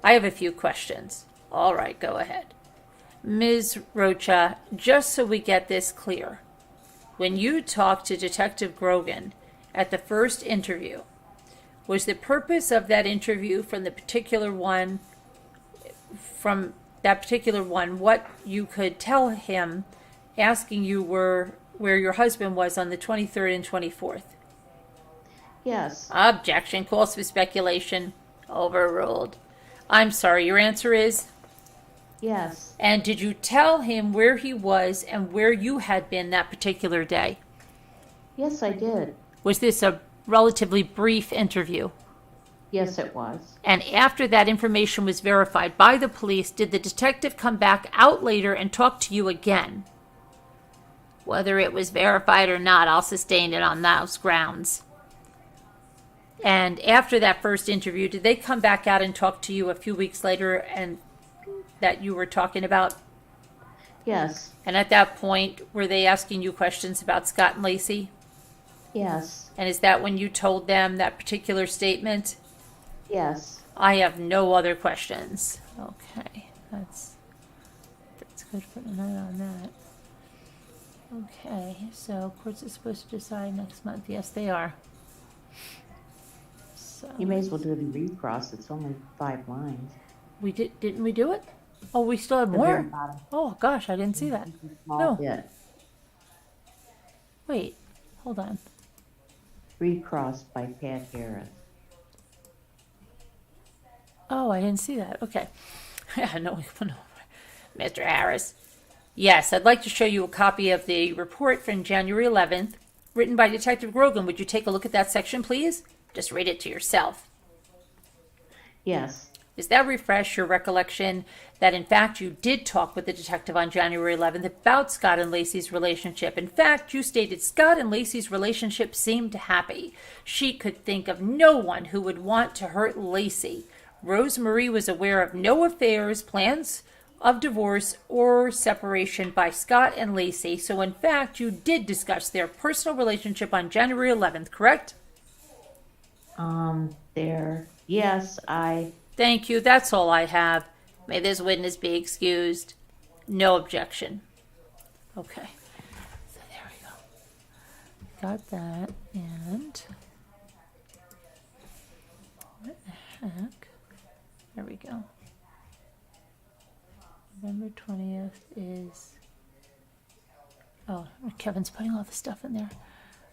I have a few questions. All right, go ahead. Ms. Rocha, just so we get this clear, when you talked to Detective Grogan at the first interview, was the purpose of that interview from that particular one, what you could tell him, asking you where your husband was on the 23rd and 24th? Yes. Objection, calls for speculation. Overruled. I'm sorry, your answer is? Yes. And did you tell him where he was and where you had been that particular day? Yes, I did. Was this a relatively brief interview? Yes, it was. And after that information was verified by the police, did the detective come back out later and talk to you again? Whether it was verified or not, I'll sustain it on those grounds. And after that first interview, did they come back out and talk to you a few weeks later and that you were talking about? Yes. And at that point, were they asking you questions about Scott and Lacey? Yes. And is that when you told them that particular statement? Yes. I have no other questions. Okay, that's good for tonight on that. Okay, so courts are supposed to decide next month. Yes, they are. So You may as well do the recross. It's only 5 lines. didn't we do it? Oh, we still have The very more? bottom. Oh gosh, I didn't see that. Small No. bit. Wait, hold on. Recrossed by Pat Harris. Oh, I didn't see that. Okay. No, Mr. Harris. Yes, I'd like to show you a copy of the report from January 11th, written by Detective Grogan. Would you take a look at that section, please? Just read it to yourself. Yes. Does that refresh your recollection that, in fact, you did talk with the detective on January 11th about Scott and Lacey's relationship? In fact, you stated Scott and Lacey's relationship seemed happy. She could think of no one who would want to hurt Lacey. Rosemarie was aware of no affairs, plans of divorce, or separation by Scott and Lacey. So, in fact, you did discuss their personal relationship on January 11th, correct? Yes, Thank you. That's all I have. May this witness be excused. No objection. Okay. So there we go. Got that. And what the heck? There we go. November 20th is... Oh, Kevin's putting all the stuff in there.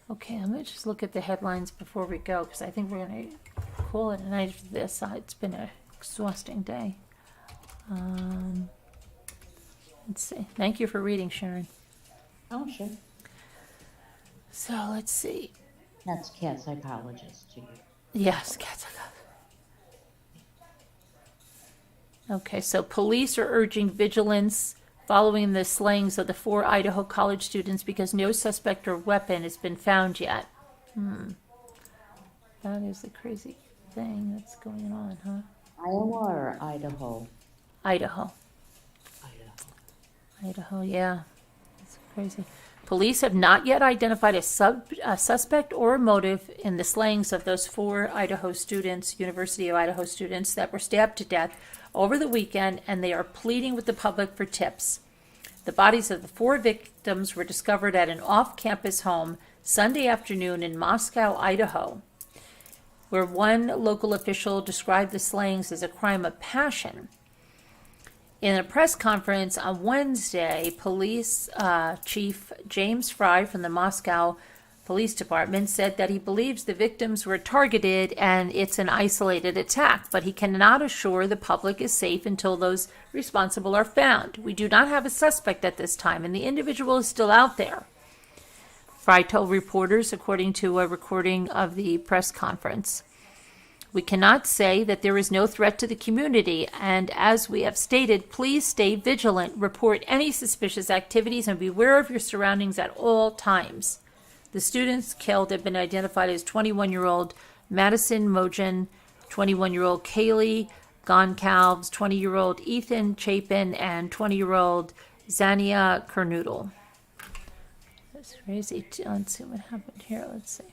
Okay, I'm going to just look at the headlines before we go, because I think we're going to call it a night for this. It's been an exhausting day. Let's see. Thank you for reading, Sharon. Oh, sure. So, let's see. That's cat psychologist to you. Yes, cats. Okay, so police are urging vigilance following the slayings of the 4 Idaho college students because no suspect or weapon has been found yet. That is the crazy thing that's going on, huh? Iowa or Idaho? Idaho, yeah. It's crazy. Police have not yet identified a suspect or a motive in the slayings of those 4 University of Idaho students that were stabbed to death over the weekend, and they are pleading with the public for tips. The bodies of the 4 victims were discovered at an off-campus home Sunday afternoon in Moscow, Idaho, where one local official described the slayings as a crime of passion. In a press conference on Wednesday, Police Chief James Fry from the Moscow Police Department said that he believes the victims were targeted and it's an isolated attack, but he cannot assure the public is safe until those responsible are found. We do not have a suspect at this time, and the individual is still out there, Fry told reporters, according to a recording of the press conference. We cannot say that there is no threat to the community, and as we have stated, please stay vigilant, report any suspicious activities, and beware of your surroundings at all times. The students killed have been identified as 21-year-old Madison Mogen, 21-year-old Kaylee Goncalves, 20-year-old Ethan Chapin, and 20-year-old Zania Kernoodle. That's crazy. Let's see what happened here. Let's see.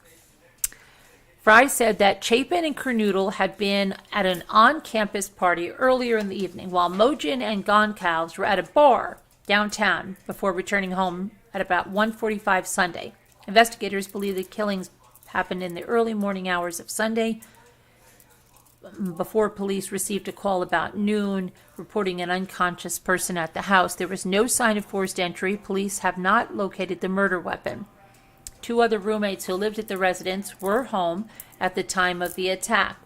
Fry said that Chapin and Kernoodle had been at an on-campus party earlier in the evening, while Mogen and Goncalves were at a bar downtown before returning home at about 1:45 Sunday. Investigators believe the killings happened in the early morning hours of Sunday, before police received a call about noon reporting an unconscious person at the house. There was no sign of forced entry. Police have not located the murder weapon. 2 other roommates who lived at the residence were home at the time of the attack.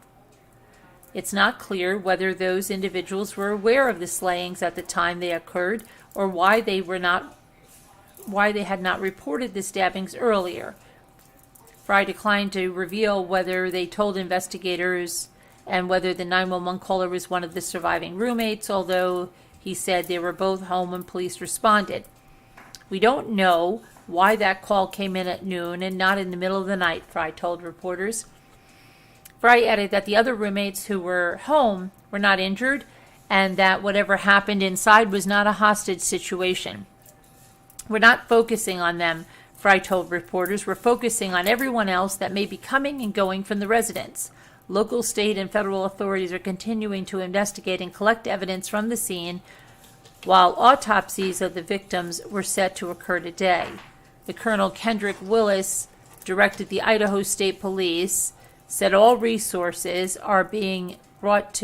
It's not clear whether those individuals were aware of the slayings at the time they occurred or why they had not reported the stabbings earlier. Fry declined to reveal whether they told investigators and whether the 911 caller was one of the surviving roommates, although he said they were both home when police responded. We don't know why that call came in at noon and not in the middle of the night, Fry told reporters. Fry added that the other roommates who were home were not injured and that whatever happened inside was not a hostage situation. We're not focusing on them, Fry told reporters. We're focusing on everyone else that may be coming and going from the residence. Local, state, and federal authorities are continuing to investigate and collect evidence from the scene, while autopsies of the victims were set to occur today. The Colonel Kendrick Willis directed the Idaho State Police, said all resources are being brought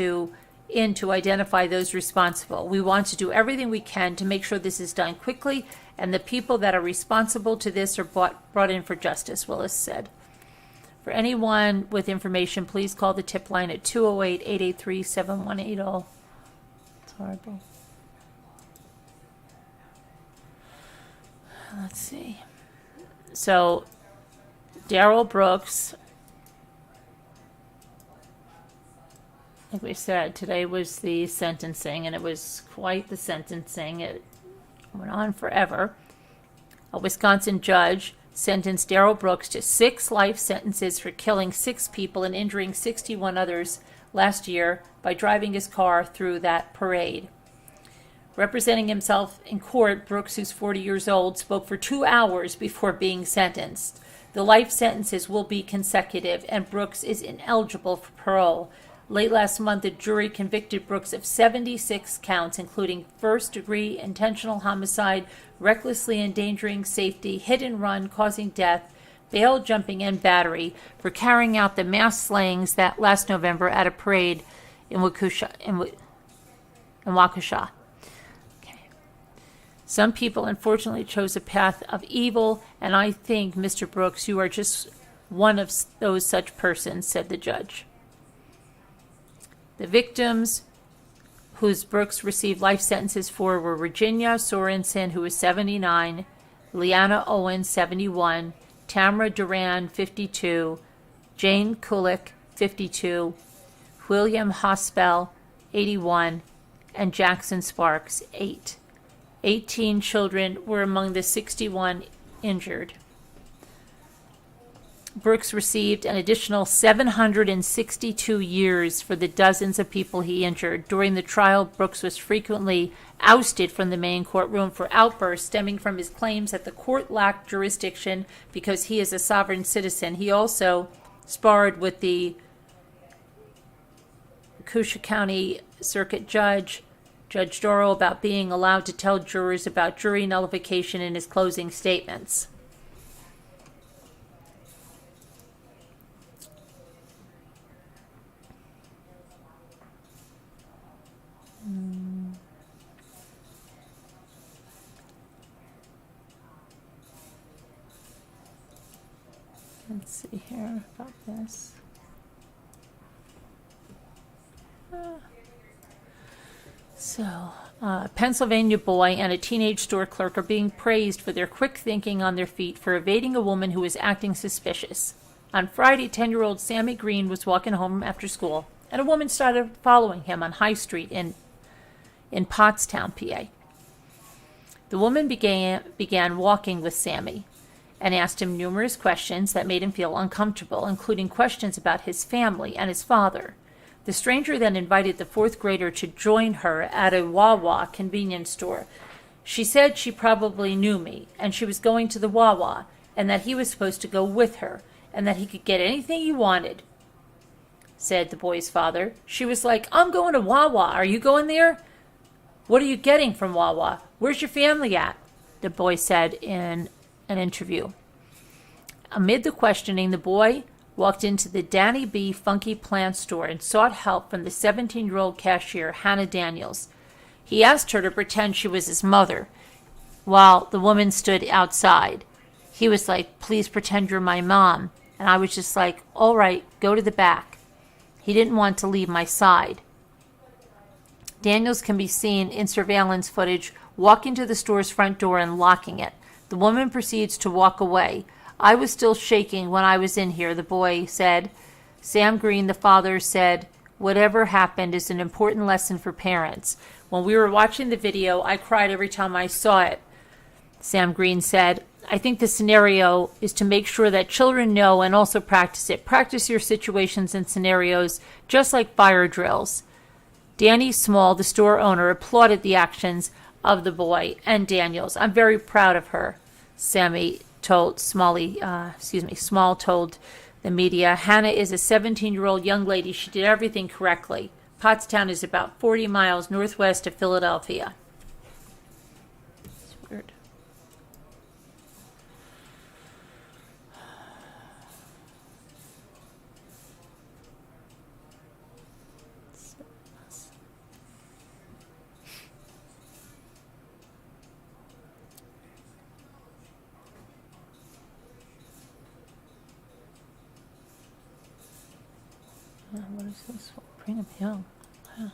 in to identify those responsible. We want to do everything we can to make sure this is done quickly, and the people that are responsible to this are brought in for justice, Willis said. For anyone with information, please call the tip line at 208-883-7180. It's horrible. Let's see. So, Darrell Brooks, like we said, today was the sentencing, and it was quite the sentencing. It went on forever. A Wisconsin judge sentenced Darrell Brooks to 6 life sentences for killing 6 people and injuring 61 others last year by driving his car through that parade. Representing himself in court, Brooks, who's 40 years old, spoke for 2 hours before being sentenced. The life sentences will be consecutive, and Brooks is ineligible for parole. Late last month, a jury convicted Brooks of 76 counts, including first-degree intentional homicide, recklessly endangering safety, hit and run, causing death, bail jumping, and battery for carrying out the mass slayings that last November at a parade in Waukesha. Some people, unfortunately, chose a path of evil, and I think, Mr. Brooks, you are just one of those such persons, said the judge. The victims whose Brooks received life sentences for were Virginia Sorensen, who was 79, Leanna Owen, 71, Tamara Duran, 52, Jane Kulik, 52, William Hospel, 81, and Jackson Sparks, 8. 18 children were among the 61 injured. Brooks received an additional 762 years for the dozens of people he injured. During the trial, Brooks was frequently ousted from the main courtroom for outbursts stemming from his claims that the court lacked jurisdiction because he is a sovereign citizen. He also sparred with the Cusha County Circuit Judge, Judge Doro, about being allowed to tell jurors about jury nullification in his closing statements. Let's see here about this. Pennsylvania boy and a teenage store clerk are being praised for their quick thinking on their feet for evading a woman who was acting suspicious. On Friday, 10-year-old Sammy Green was walking home after school, and a woman started following him on High Street in Pottstown, PA. The woman began walking with Sammy and asked him numerous questions that made him feel uncomfortable, including questions about his family and his father. The stranger then invited the fourth grader to join her at a Wawa convenience store. She said she probably knew me, and she was going to the Wawa, and that he was supposed to go with her, and that he could get anything he wanted, said the boy's father. She was like, "I'm going to Wawa. Are you going there? What are you getting from Wawa? Where's your family at?" the boy said in an interview. Amid the questioning, the boy walked into the Danny B. Funky Plant store and sought help from the 17-year-old cashier, Hannah Daniels. He asked her to pretend she was his mother while the woman stood outside. He was like, "Please pretend you're my mom." And I was just like, "All right, go to the back." He didn't want to leave my side. Daniels can be seen in surveillance footage walking to the store's front door and locking it. The woman proceeds to walk away. "I was still shaking when I was in here," the boy said. Sam Green, the father, said, "Whatever happened is an important lesson for parents. When we were watching the video, I cried every time I saw it," Sam Green said. "I think the scenario is to make sure that children know and also practice it. Practice your situations and scenarios just like fire drills." Danny Small, the store owner, applauded the actions of the boy and Daniels. "I'm very proud of her," Small told the media. "Hannah is a 17-year-old young lady. She did everything correctly." Pottstown is about 40 miles northwest of Philadelphia. It's weird. What is this? Brigham Hill. Wow.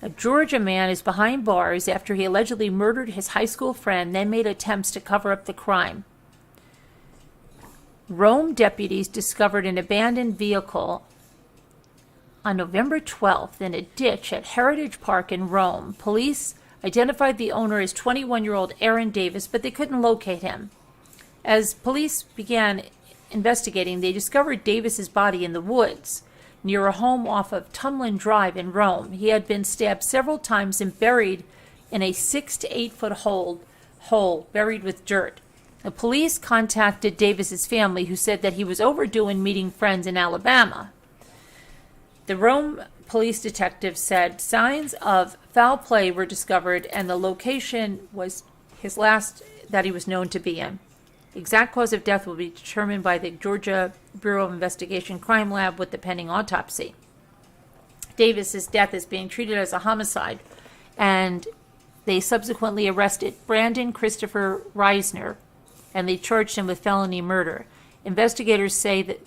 A Georgia man is behind bars after he allegedly murdered his high school friend, then made attempts to cover up the crime. Rome deputies discovered an abandoned vehicle on November 12th in a ditch at Heritage Park in Rome. Police identified the owner as 21-year-old Aaron Davis, but they couldn't locate him. As police began investigating, they discovered Davis's body in the woods near a home off of Tumlin Drive in Rome. He had been stabbed several times and buried in a 6 to 8 foot hole buried with dirt. The police contacted Davis's family, who said that he was overdue in meeting friends in Alabama. The Rome police detective said signs of foul play were discovered, and the location was his last that he was known to be in. The exact cause of death will be determined by the Georgia Bureau of Investigation Crime Lab with the pending autopsy. Davis's death is being treated as a homicide, and they subsequently arrested Brandon Christopher Reisner, and they charged him with felony murder. Investigators say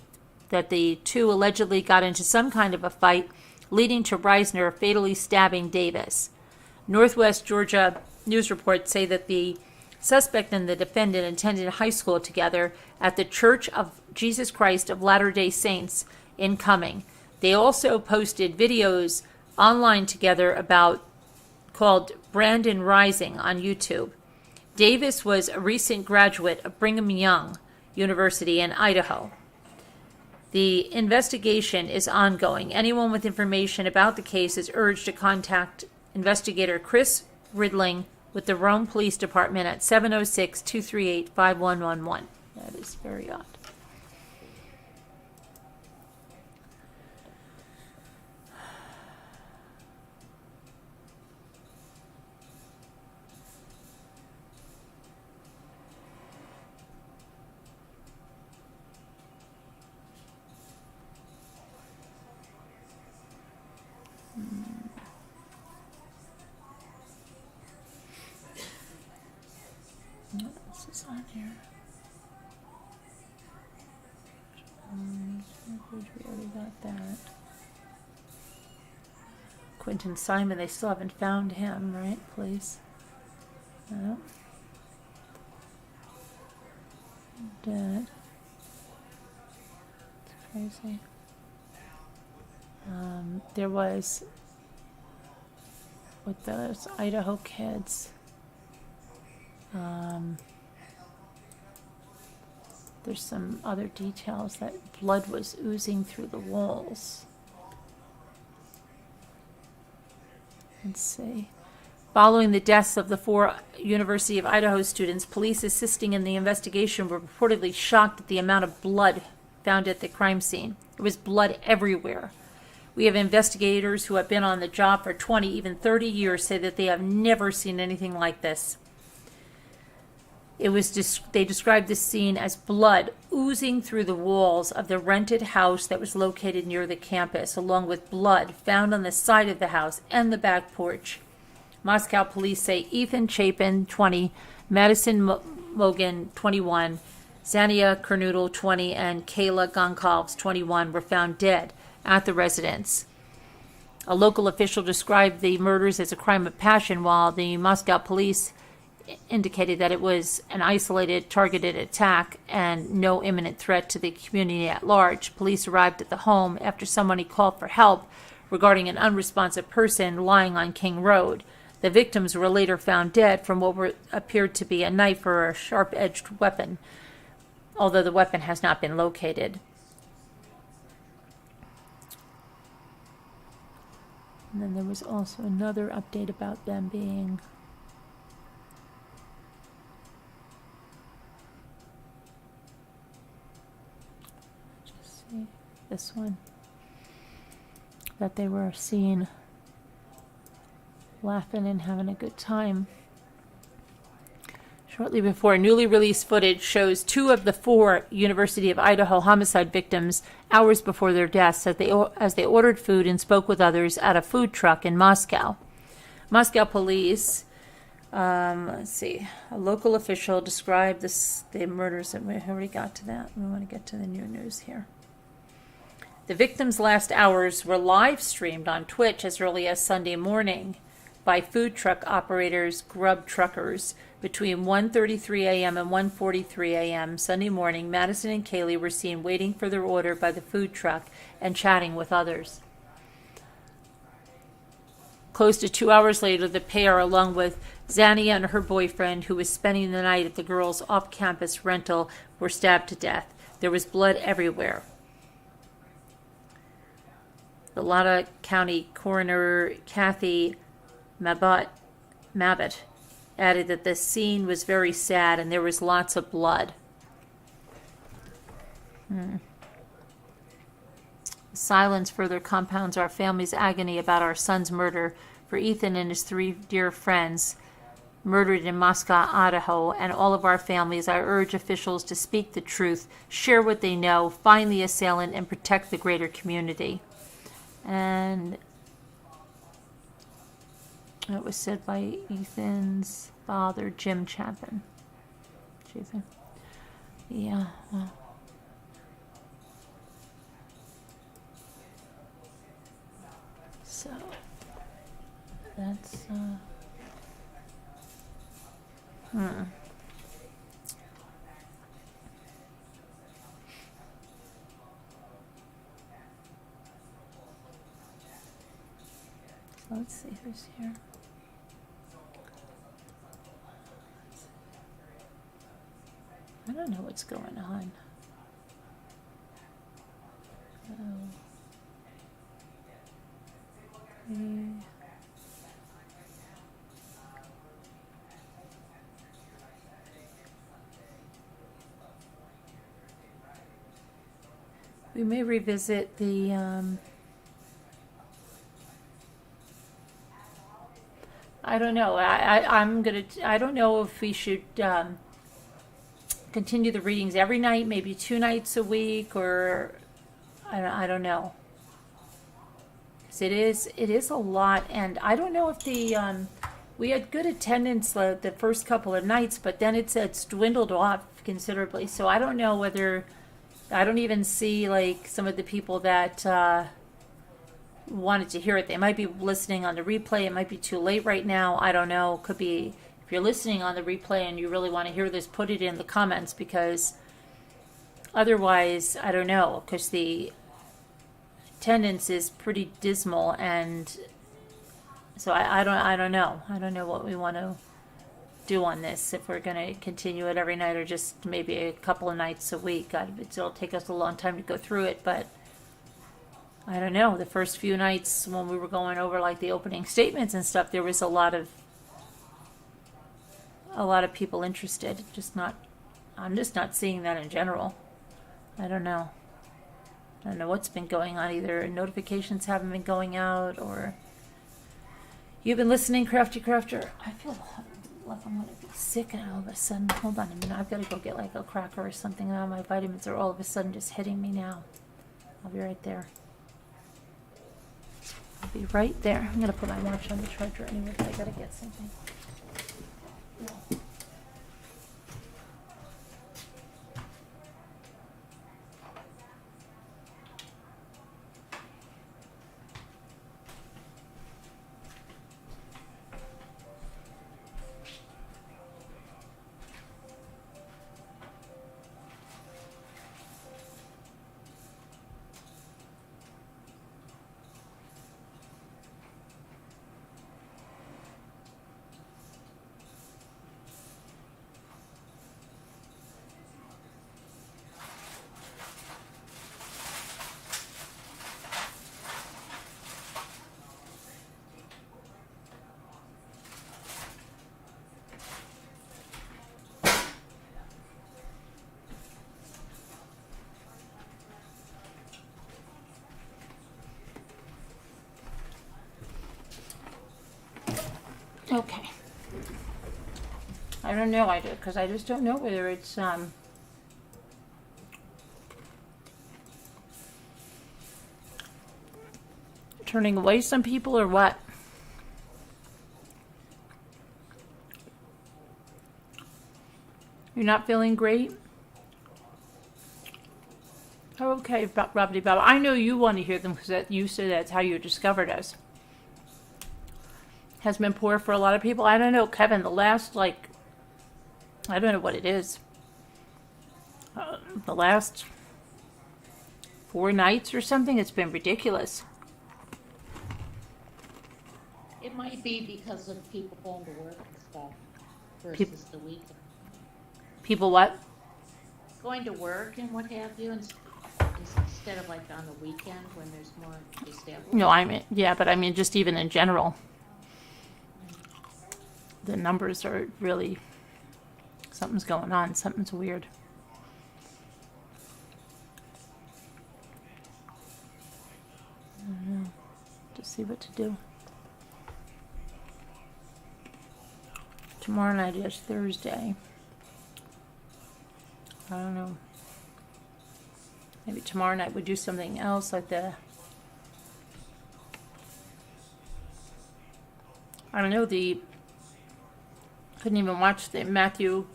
that the two allegedly got into some kind of a fight, leading to Reisner fatally stabbing Davis. Northwest Georgia news reports say that the suspect and the defendant attended high school together at the Church of Jesus Christ of Latter-day Saints in Cumming. They also posted videos online together called Brandon Rising on YouTube. Davis was a recent graduate of Brigham Young University in Idaho. The investigation is ongoing. Anyone with information about the case is urged to contact investigator Chris Ridling with the Rome Police Department at 706-238-5111. That is very odd. What else is on here? We already got that. Quentin Simon, they still haven't found him, right? Please. No. Dead. It's crazy. There was, with those Idaho kids, there's some other details that blood was oozing through the walls. Let's see. Following the deaths of the 4 University of Idaho students, police assisting in the investigation were reportedly shocked at the amount of blood found at the crime scene. There was blood everywhere. We have investigators who have been on the job for 20, even 30 years say that they have never seen anything like this. They described this scene as blood oozing through the walls of the rented house that was located near the campus, along with blood found on the side of the house and the back porch. Moscow police say Ethan Chapin, 20, Madison Mogan, 21, Zania Kernoodle, 20, and Kayla Gonkalves, 21, were found dead at the residence. A local official described the murders as a crime of passion, while the Moscow police indicated that it was an isolated, targeted attack and no imminent threat to the community at large. Police arrived at the home after somebody called for help regarding an unresponsive person lying on King Road. The victims were later found dead from what appeared to be a knife or a sharp-edged weapon, although the weapon has not been located. And then there was also another update about them being this one, that they were seen laughing and having a good time. Shortly before, newly released footage shows 2 of the 4 University of Idaho homicide victims hours before their deaths as they ordered food and spoke with others at a food truck in Moscow. Moscow police, let's see, a local official described the murders, and we already got to that. We want to get to the new news here. The victims' last hours were live streamed on Twitch as early as Sunday morning by food truck operators, Grub Truckers. Between 1:33 a.m. and 1:43 a.m. Sunday morning, Madison and Kaylee were seen waiting for their order by the food truck and chatting with others. Close to 2 hours later, the pair, along with Zania and her boyfriend, who was spending the night at the girls' off-campus rental, were stabbed to death. There was blood everywhere. The Latah County Coroner Kathy Mabott added that the scene was very sad and there was lots of blood. Silence further compounds our family's agony about our son's murder. For Ethan and his 3 dear friends murdered in Moscow, Idaho, and all of our families, I urge officials to speak the truth, share what they know, find the assailant, and protect the greater community. And it was said by Ethan's father, Jim Chapin. Yeah, well. So, that's, So let's see who's here. I don't know what's going on. Oh. We may revisit the I don't know. I don't know if we should continue the readings every night, maybe 2 nights a week, or I don't know. 'Cause it is a lot, and I don't know if the we had good attendance the first couple of nights, but then it's dwindled off considerably. So I don't know whether I don't even see like some of the people that wanted to hear it. They might be listening on the replay. It might be too late right now. I don't know. Could be if you're listening on the replay and you really want to hear this, put it in the comments, because otherwise, I don't know, because the attendance is pretty dismal, and so I don't know. I don't know what we want to do on this, if we're going to continue it every night or just maybe a couple of nights a week. It'll take us a long time to go through it, but I don't know. The first few nights when we were going over like the opening statements and stuff, there was a lot of people interested. I'm just not seeing that in general. I don't know. I don't know what's been going on. Either notifications haven't been going out, or you've been listening, Crafty Crafter. I feel like I'm going to be sick and all of a sudden. Hold on a minute. I've got to go get like a cracker or something. Now my vitamins are all of a sudden just hitting me now. I'll be right there. I'll be right there. I'm going to put my watch on the charger anyway, but I got to get something. Yeah. Okay. I don't know, because I just don't know whether it's turning away some people or what. You're not feeling great? Oh, okay, Robbity Bob. I know you want to hear them because you said that's how you discovered us. Has been poor for a lot of people. I don't know, Kevin, the last, I don't know what it is. The last 4 nights or something, it's been ridiculous. It might be because of people going to work and stuff versus the weekend. People what? Going to work and what have you, instead of like on the weekend when there's more established. No, but I mean just even in general. The numbers are really, something's going on, something's weird. I don't know, just see what to do. Tomorrow night is Thursday. I don't know. Maybe tomorrow night we do something else like I don't know, couldn't even watch the Matthew,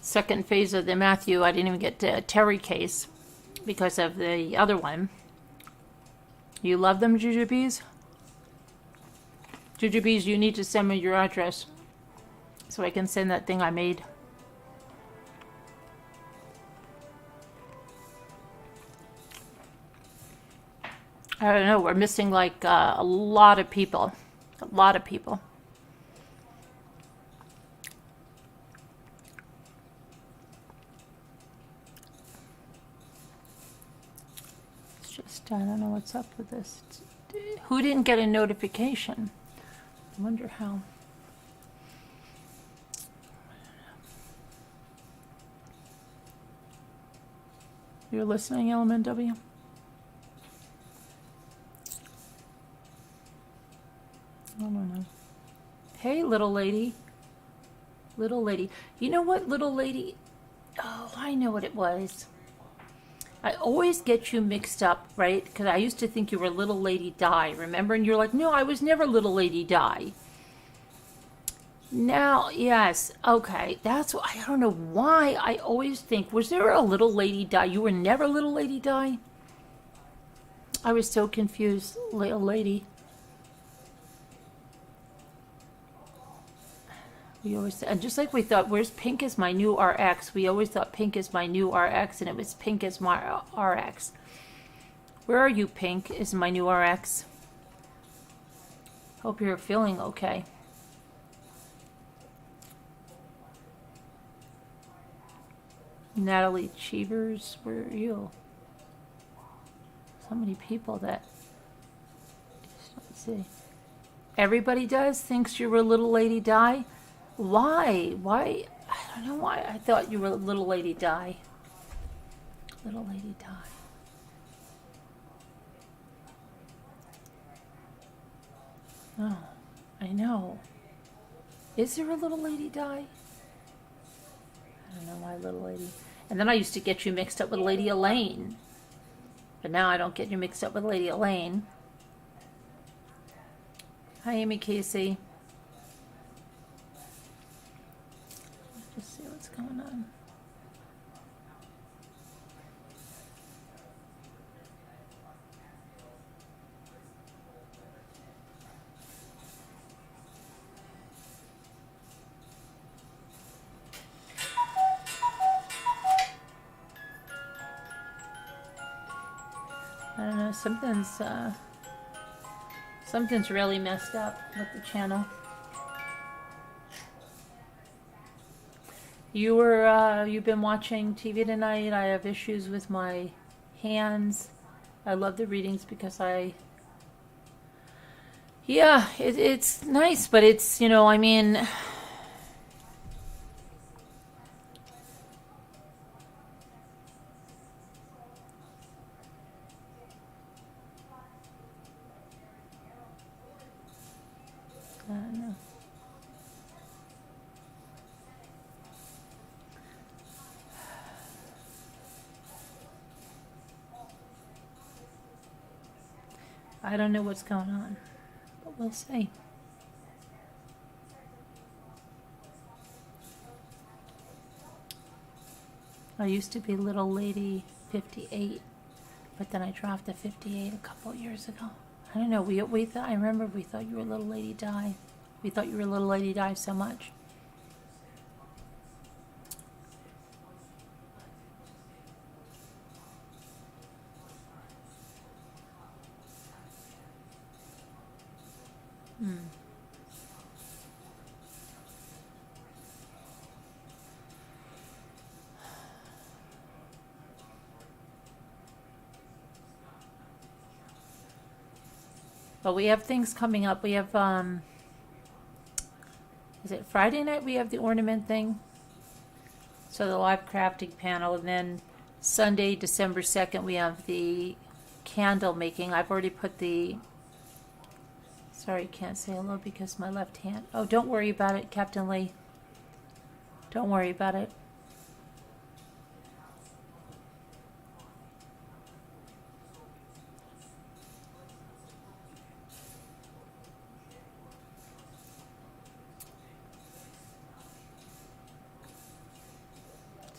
second phase of the Matthew. I didn't even get to Terry case because of the other one. You love them, Jujubes? Jujubes, you need to send me your address so I can send that thing I made. I don't know, we're missing like a lot of people. A lot of people. just, I don't know what's up with this. Who didn't get a notification? I wonder how. You're listening, LMNW? I don't know. Hey, little lady. Little lady. You know what, little lady? Oh, I know what it was. I always get you mixed up, right? Because I used to think you were Little Lady Di, remember? And you're like, no, I was never Little Lady Di. Now, yes, okay. That's what, I don't know why I always think, was there a Little Lady Di? You were never Little Lady Di? I was so confused, little lady. We always, and just like we thought, where's Pink is my new RX? We always thought Pink is my new RX, and it was Pink is my RX. Where are you, Pink is my new RX? Hope you're feeling okay. Natalie Cheevers, where are you? So many people that, let's see. Everybody thinks you're a Little Lady Di. Why? Why? I don't know why. I thought you were Little Lady Di. Little Lady Di. Oh, I know. Is there a Little Lady Di? I don't know why, Little Lady. And then I used to get you mixed up with Lady Elaine. But now I don't get you mixed up with Lady Elaine. Hi, Amy Casey. Let's see what's going on. I don't know, something's really messed up with the channel. You've been watching TV tonight. I have issues with my hands. I love the readings because it's nice, but it's, I mean, I don't know. I don't know what's going on, but we'll see. I used to be Little Lady 58, but then I dropped to 58 a couple years ago. I don't know. We thought, I remember we thought you were Little Lady Di. We thought you were Little Lady Di so much. But we have things coming up. We have, is it Friday night we have the ornament thing? So the live crafting panel, and then Sunday, December 2nd, we have the candle making. I've already put the, sorry, can't say hello because my left hand. Oh, don't worry about it, Captain Lee. Don't worry about it.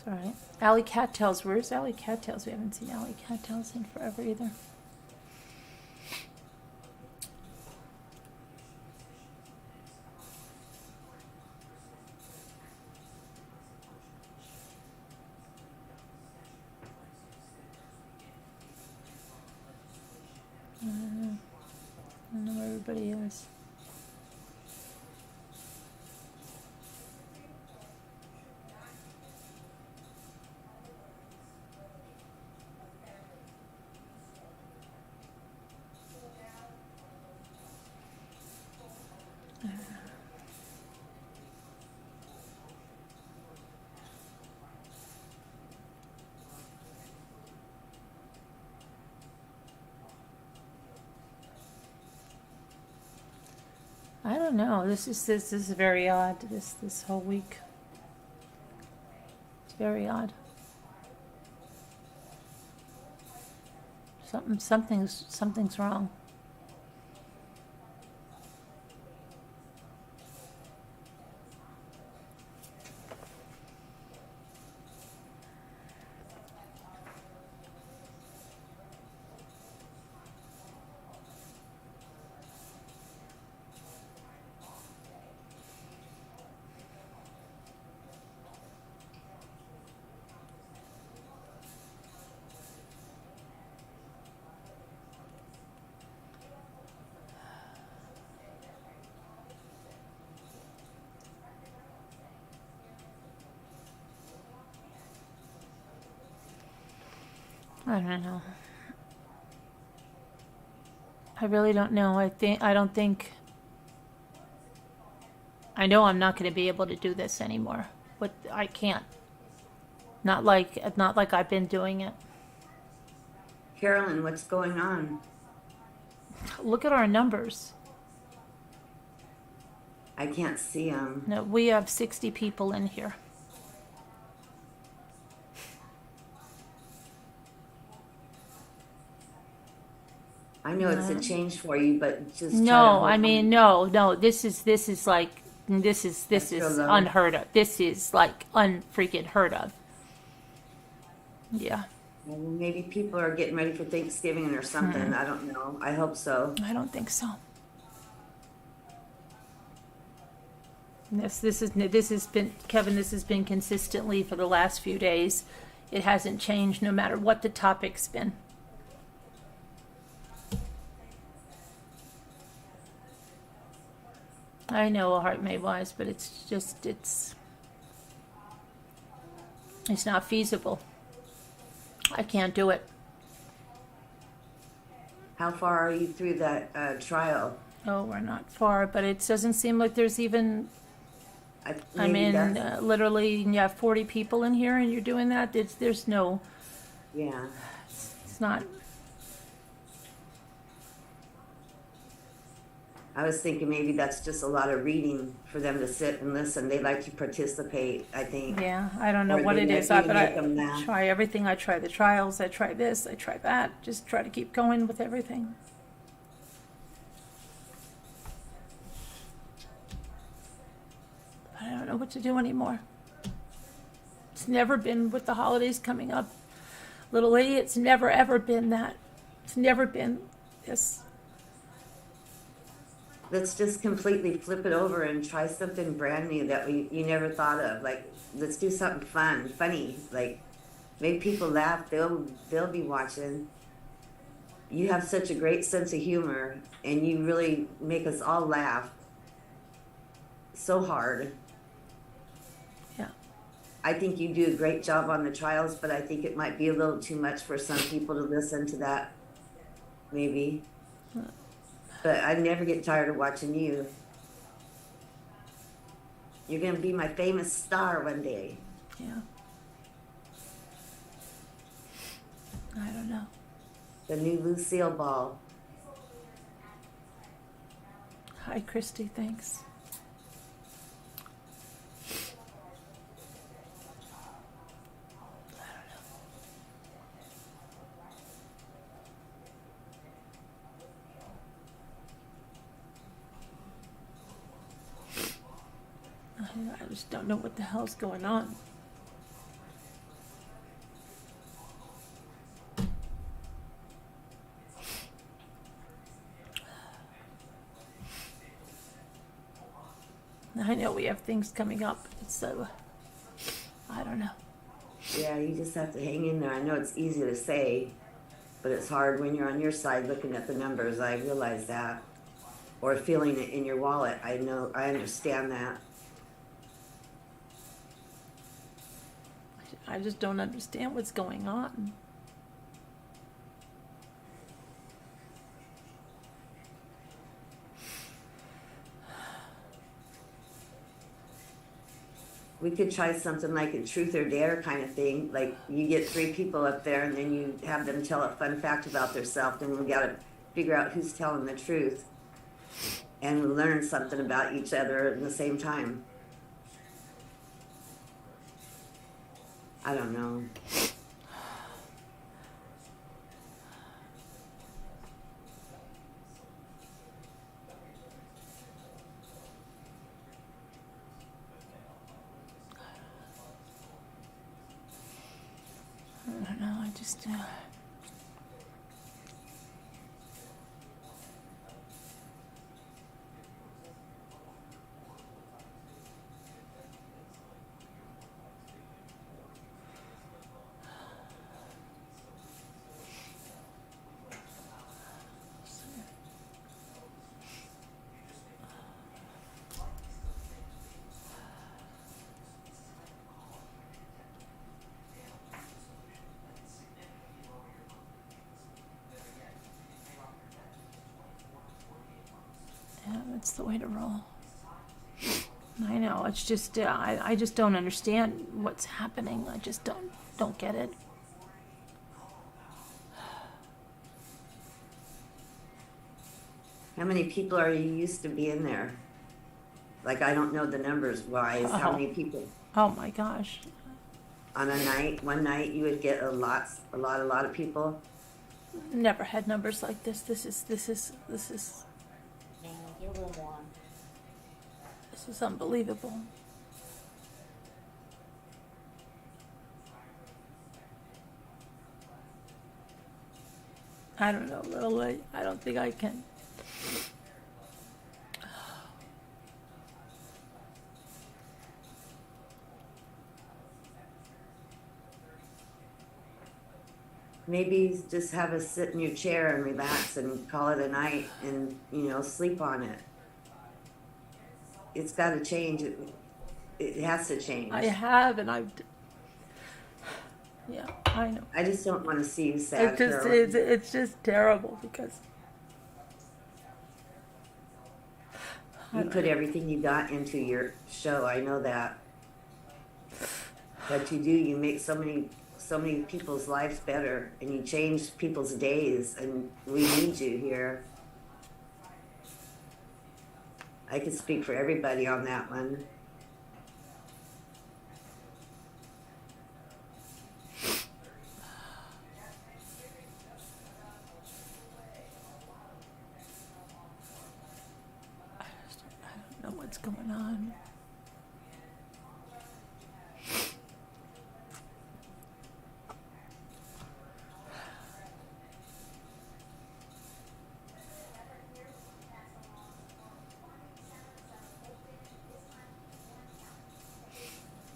All right. Alley Cattails. Where's Alley Cattails? We haven't seen Alley Cattails in forever either. I don't know where everybody is. I don't know. This is very odd. This whole week. It's very odd. Something's wrong. I don't know. I really don't know. I don't think. I know I'm not going to be able to do this anymore. But I can't. Not like I've been doing it. Carolyn, what's going on? Look at our numbers. I can't see them. No, we have 60 people in here. I know it's a change for you, but just try to No, hold I on. mean no. This is like this is Extra low. unheard of. This is like unfreaking heard of. Yeah, Well, maybe people are getting ready for Thanksgiving or something. I don't know. I hope so. I don't think so. This has been Kevin. This has been consistently for the last few days. It hasn't changed no matter what the topic's been. I know a heart made wise, but it's not feasible. I can't do it. How far are you through that trial? Oh, we're not far, but it doesn't seem like there's even. I Maybe mean, that's- literally, you have 40 people in here, and you're doing that. There's no. yeah. It's not. I was thinking maybe that's just a lot of reading for them to sit and listen. They like to participate, I think. Yeah, I don't know Or what they it might is. even But make I them laugh. try everything. I try the trials. I try this. I try that. Just try to keep going with everything. I don't know what to do anymore. It's never been with the holidays coming up. Little lady, it's never ever been that. It's never been this. Let's just completely flip it over and try something brand new that you never thought of. Like, let's do something fun, funny. Like, make people laugh. They'll be watching. You have such a great sense of humor, and you really make us all laugh so hard. Yeah. I think you do a great job on the trials, but I think it might be a little too much for some people to listen to that, maybe. But I never get tired of watching you. You're going to be my famous star one day. Yeah. I don't know. The new Lucille Ball. Hi, Christy. Thanks. I just don't know what the hell's going on. I know we have things coming up, so I don't know. Yeah, you just have to hang in there. I know it's easy to say, but it's hard when you're on your side looking at the numbers. I realize that. Or feeling it in your wallet. I know, I understand that. I just don't understand what's going on. We could try something like a truth or dare kind of thing. Like you get 3 people up there and then you have them tell a fun fact about themselves, and we got to figure out who's telling the truth. and we learn something about each other at the same time. I don't know. I don't know. I just. Yeah, that's the way to roll. I know. It's just I just don't understand what's happening. I just don't get it. How many people are you used to be in there? Like, I don't know the numbers wise. How Oh. many people Oh my gosh. on a night? One night you would get a lot of people. Never had numbers like this. This is Yeah, there were more. this is unbelievable. I don't know, little lady. I don't think I can. Maybe just have us sit in your chair and relax and call it a night and, sleep on it. It's got to change. It has to change. I have, and I've. Yeah, I know. I just don't want to see you sad, It's just Carol. it's just terrible because You put everything you got into your show. I know that. But you do. You make so many people's lives better, and you change people's days, and we need you here. I can speak for everybody on that one. I don't know what's going on.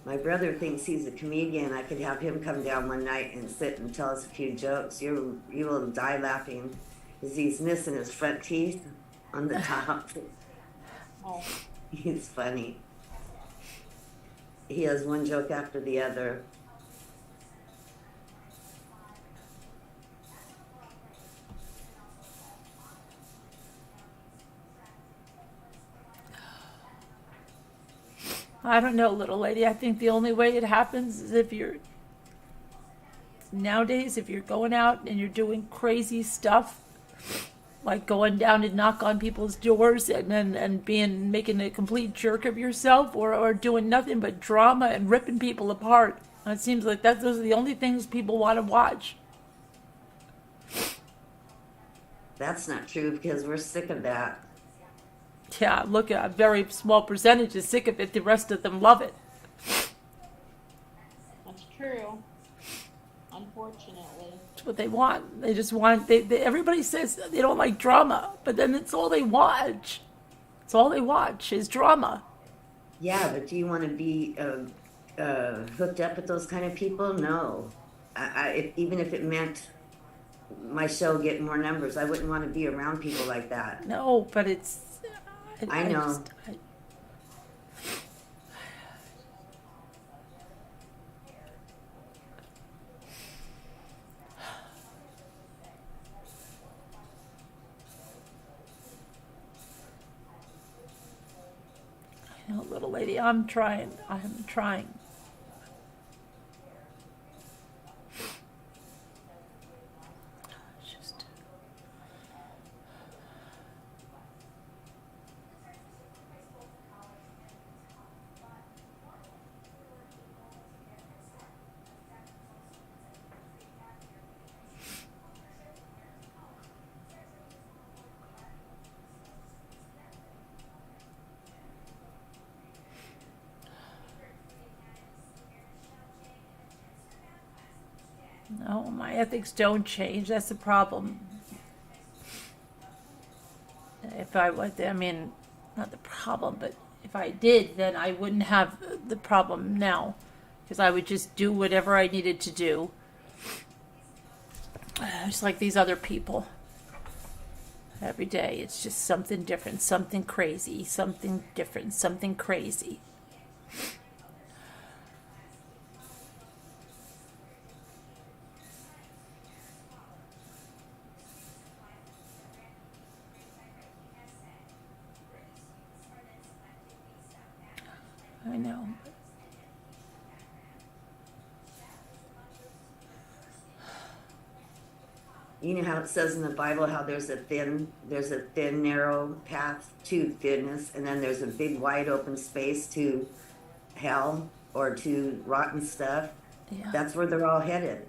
My brother thinks he's a comedian. I could have him come down one night and sit and tell us a few jokes. You will die laughing, because he's missing his front teeth on the top. Oh, He's funny. He has one joke after the other. I don't know, little lady. I think the only way it happens is if you're nowadays, if you're going out and you're doing crazy stuff, like going down to knock on people's doors and making a complete jerk of yourself, or doing nothing but drama and ripping people apart. It seems like those are the only things people want to watch. That's not true, because we're sick of that. Yeah, look, a very small percentage is sick of it. The rest of them love it. that's true. Unfortunately. It's what they want. They just want. Everybody says they don't like drama, but then it's all they watch. It's all they watch is drama. Yeah, but do you want to be hooked up with those kind of people? No. Even if it meant my show getting more numbers, I wouldn't want to be around people like that. No, but it's. I know. I know, little lady. I'm trying. I'm trying. Just. No, my ethics don't change. That's the problem. If I was, I mean, not the problem, but if I did, then I wouldn't have the problem now, because I would just do whatever I needed to do, just like these other people. Every day, it's just something different, something crazy, something different, something crazy. I know. You know how it says in the Bible how there's a thin, narrow path to goodness, and then there's a big, wide open space to hell or to rotten stuff. Yeah. That's where they're all headed.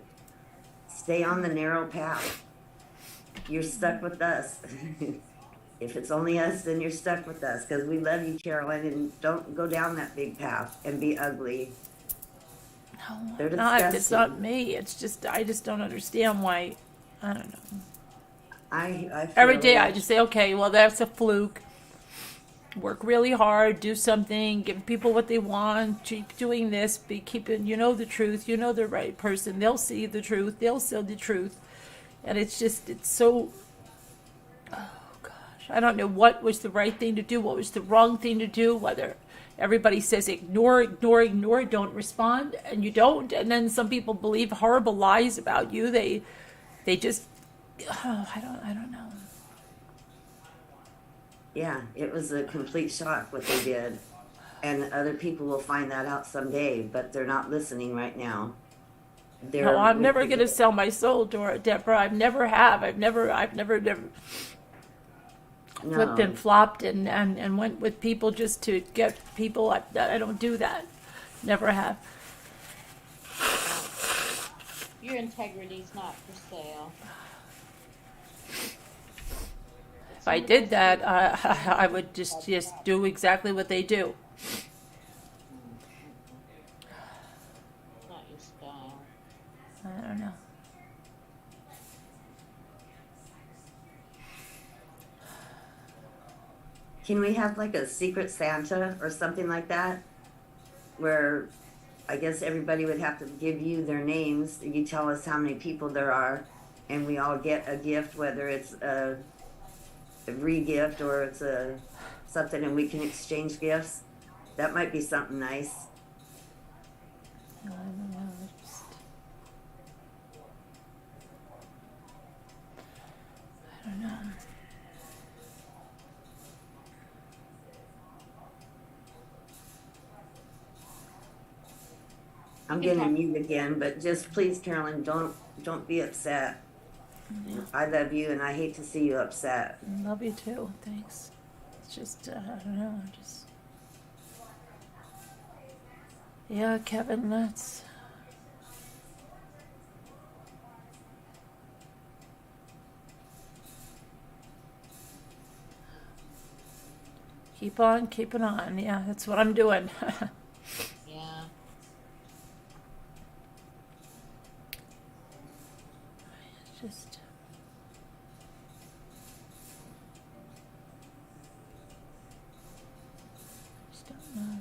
Stay on the narrow path. You're stuck with us. If it's only us, then you're stuck with us, because we love you, Carolyn, and don't go down that big path and be ugly. No, They're it's not disgusting. me. It's just, I just don't understand why. I don't know. I feel Every day it. I just say, okay, well, that's a fluke. Work really hard, do something, give people what they want, keep doing this, be keeping, you know the truth, you know the right person, they'll see the truth, they'll see the truth. And it's just, it's so, oh gosh, I don't know what was the right thing to do, what was the wrong thing to do, whether everybody says ignore, don't respond, and you don't, and then some people believe horrible lies about you, they just, oh, I don't know. Yeah, it was a complete shock what they did. And other people will find that out someday, but they're not listening right now. No, I'm never going to sell my soul, Deborah. I've never flipped and flopped and went with people just to get people. I don't do that. Never have. Your integrity's not for sale. If I did that, I would just do exactly what they do. Not your style. I don't know. Can we have like a secret Santa or something like that? Where I guess everybody would have to give you their names. You tell us how many people there are, and we all get a gift, whether it's a re-gift or it's a something, and we can exchange gifts. That might be something nice. I don't know. I don't know. I'm getting mute again, but just please, Carolyn, don't be upset. Yeah. I love you, and I hate to see you upset. Love you too. Thanks. It's just, I don't know. Just. Yeah, Kevin, that's. Keep on keeping on. Yeah, that's what I'm doing. Yeah. Just. Just don't know.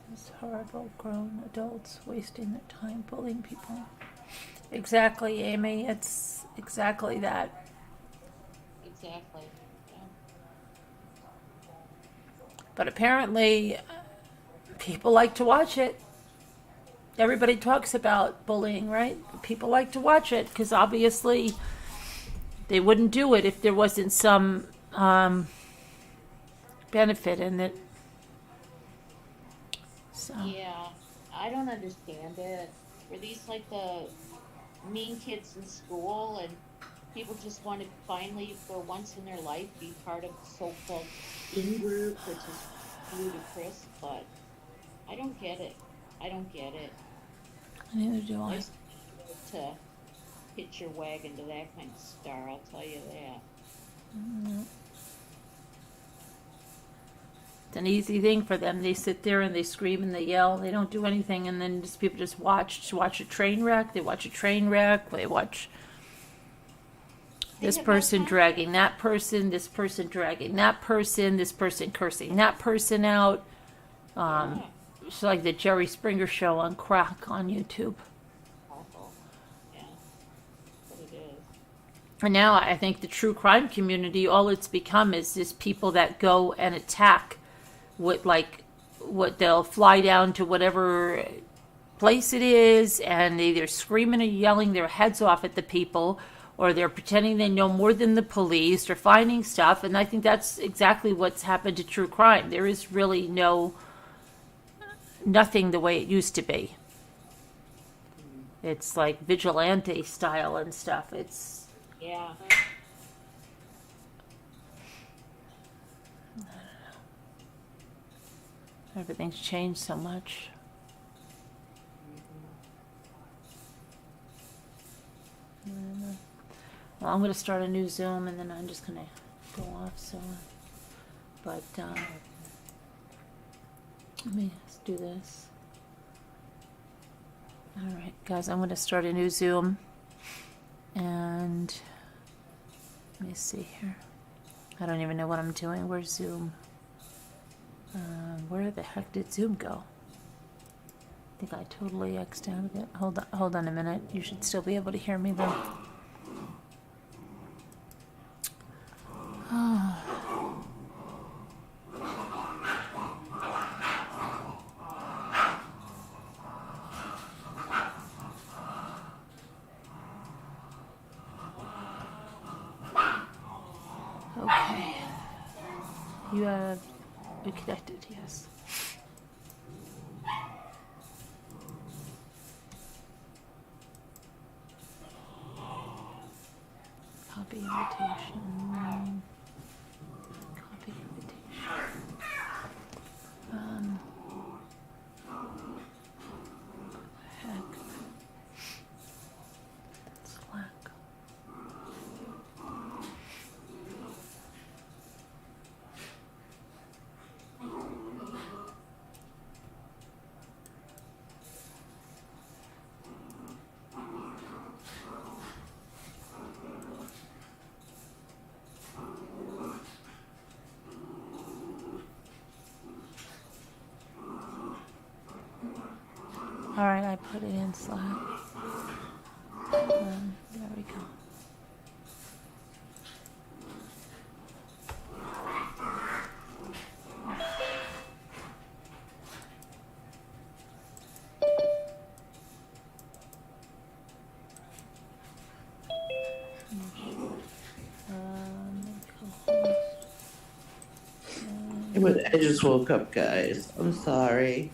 These horrible grown adults wasting their time bullying people. Exactly, Amy. It's exactly that. Exactly. Yeah. But apparently, people like to watch it. Everybody talks about bullying, right? People like to watch it because obviously they wouldn't do it if there wasn't some benefit in it. So. Yeah. I don't understand it. Were these like the mean kids in school, and people just want to finally, for once in their life, be part of the so-called in-group, which is ludicrous, but I don't get it. I don't get it. Neither do I. Life's to hitch your wagon to that kind of star, I'll tell you that. It's an easy thing for them. They sit there and they scream and they yell. They don't do anything, and then just people just watch a train wreck. They watch a train wreck. They watch this have no person time. dragging that person, this person dragging that person, this person cursing that person out. Yeah, It's like the Jerry Springer show on crack on YouTube. awful. Yeah, that's what it is. And now I think the true crime community, all it's become is just people that go and attack what they'll fly down to whatever place it is, and they're either screaming or yelling their heads off at the people, or they're pretending they know more than the police, or finding stuff. And I think that's exactly what's happened to true crime. There is really nothing the way it used to be. It's like vigilante style and stuff. It's Yeah. everything's changed so much. Well, I'm going to start a new Zoom, and then I'm just going to go off. So, but let me just do this. All right, guys, I'm going to start a new Zoom, and let me see here. I don't even know what I'm doing. Where's Zoom? Where the heck did Zoom go? I think I totally X'd out of it. Hold on a minute. You should still be able to hear me though. Okay. You have connected, yes. Copy invitation. Copy invitation. Heck. Slack. All right, I put it in Slack. There we go. I just woke up, guys. I'm sorry.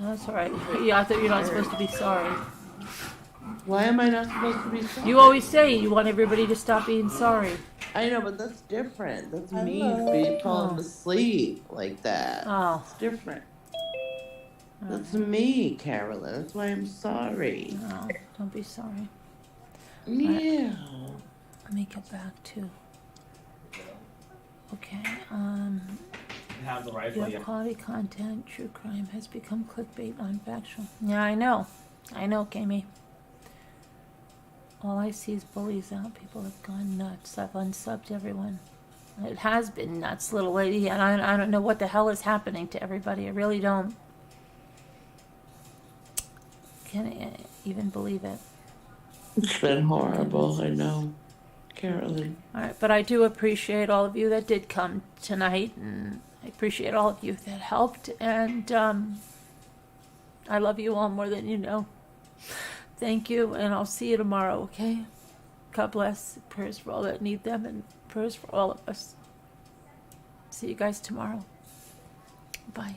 That's all right. Yeah, I thought you're not supposed to be sorry. Why am I not supposed to be sorry? You always say you want everybody to stop being sorry. I know, but that's different. That's me be falling asleep like that. Oh. It's different. That's me, Carolyn. That's why I'm sorry. No, don't be sorry. Yeah. Let me get back to. Okay. Have the rifle Your yet. quality content, true crime has become clickbait, non-factual. Yeah, I know, Kami. All I see is bullies out. People have gone nuts. I've unsubbed everyone. It has been nuts, little lady, and I don't know what the hell is happening to everybody. I really don't. Can't even believe it. It's been horrible, I know. Carolyn. All right, but I do appreciate all of you that did come tonight, and I appreciate all of you that helped, and I love you all more than you know. Thank you, and I'll see you tomorrow, okay? God bless. Prayers for all that need them, and prayers for all of us. See you guys tomorrow. Bye.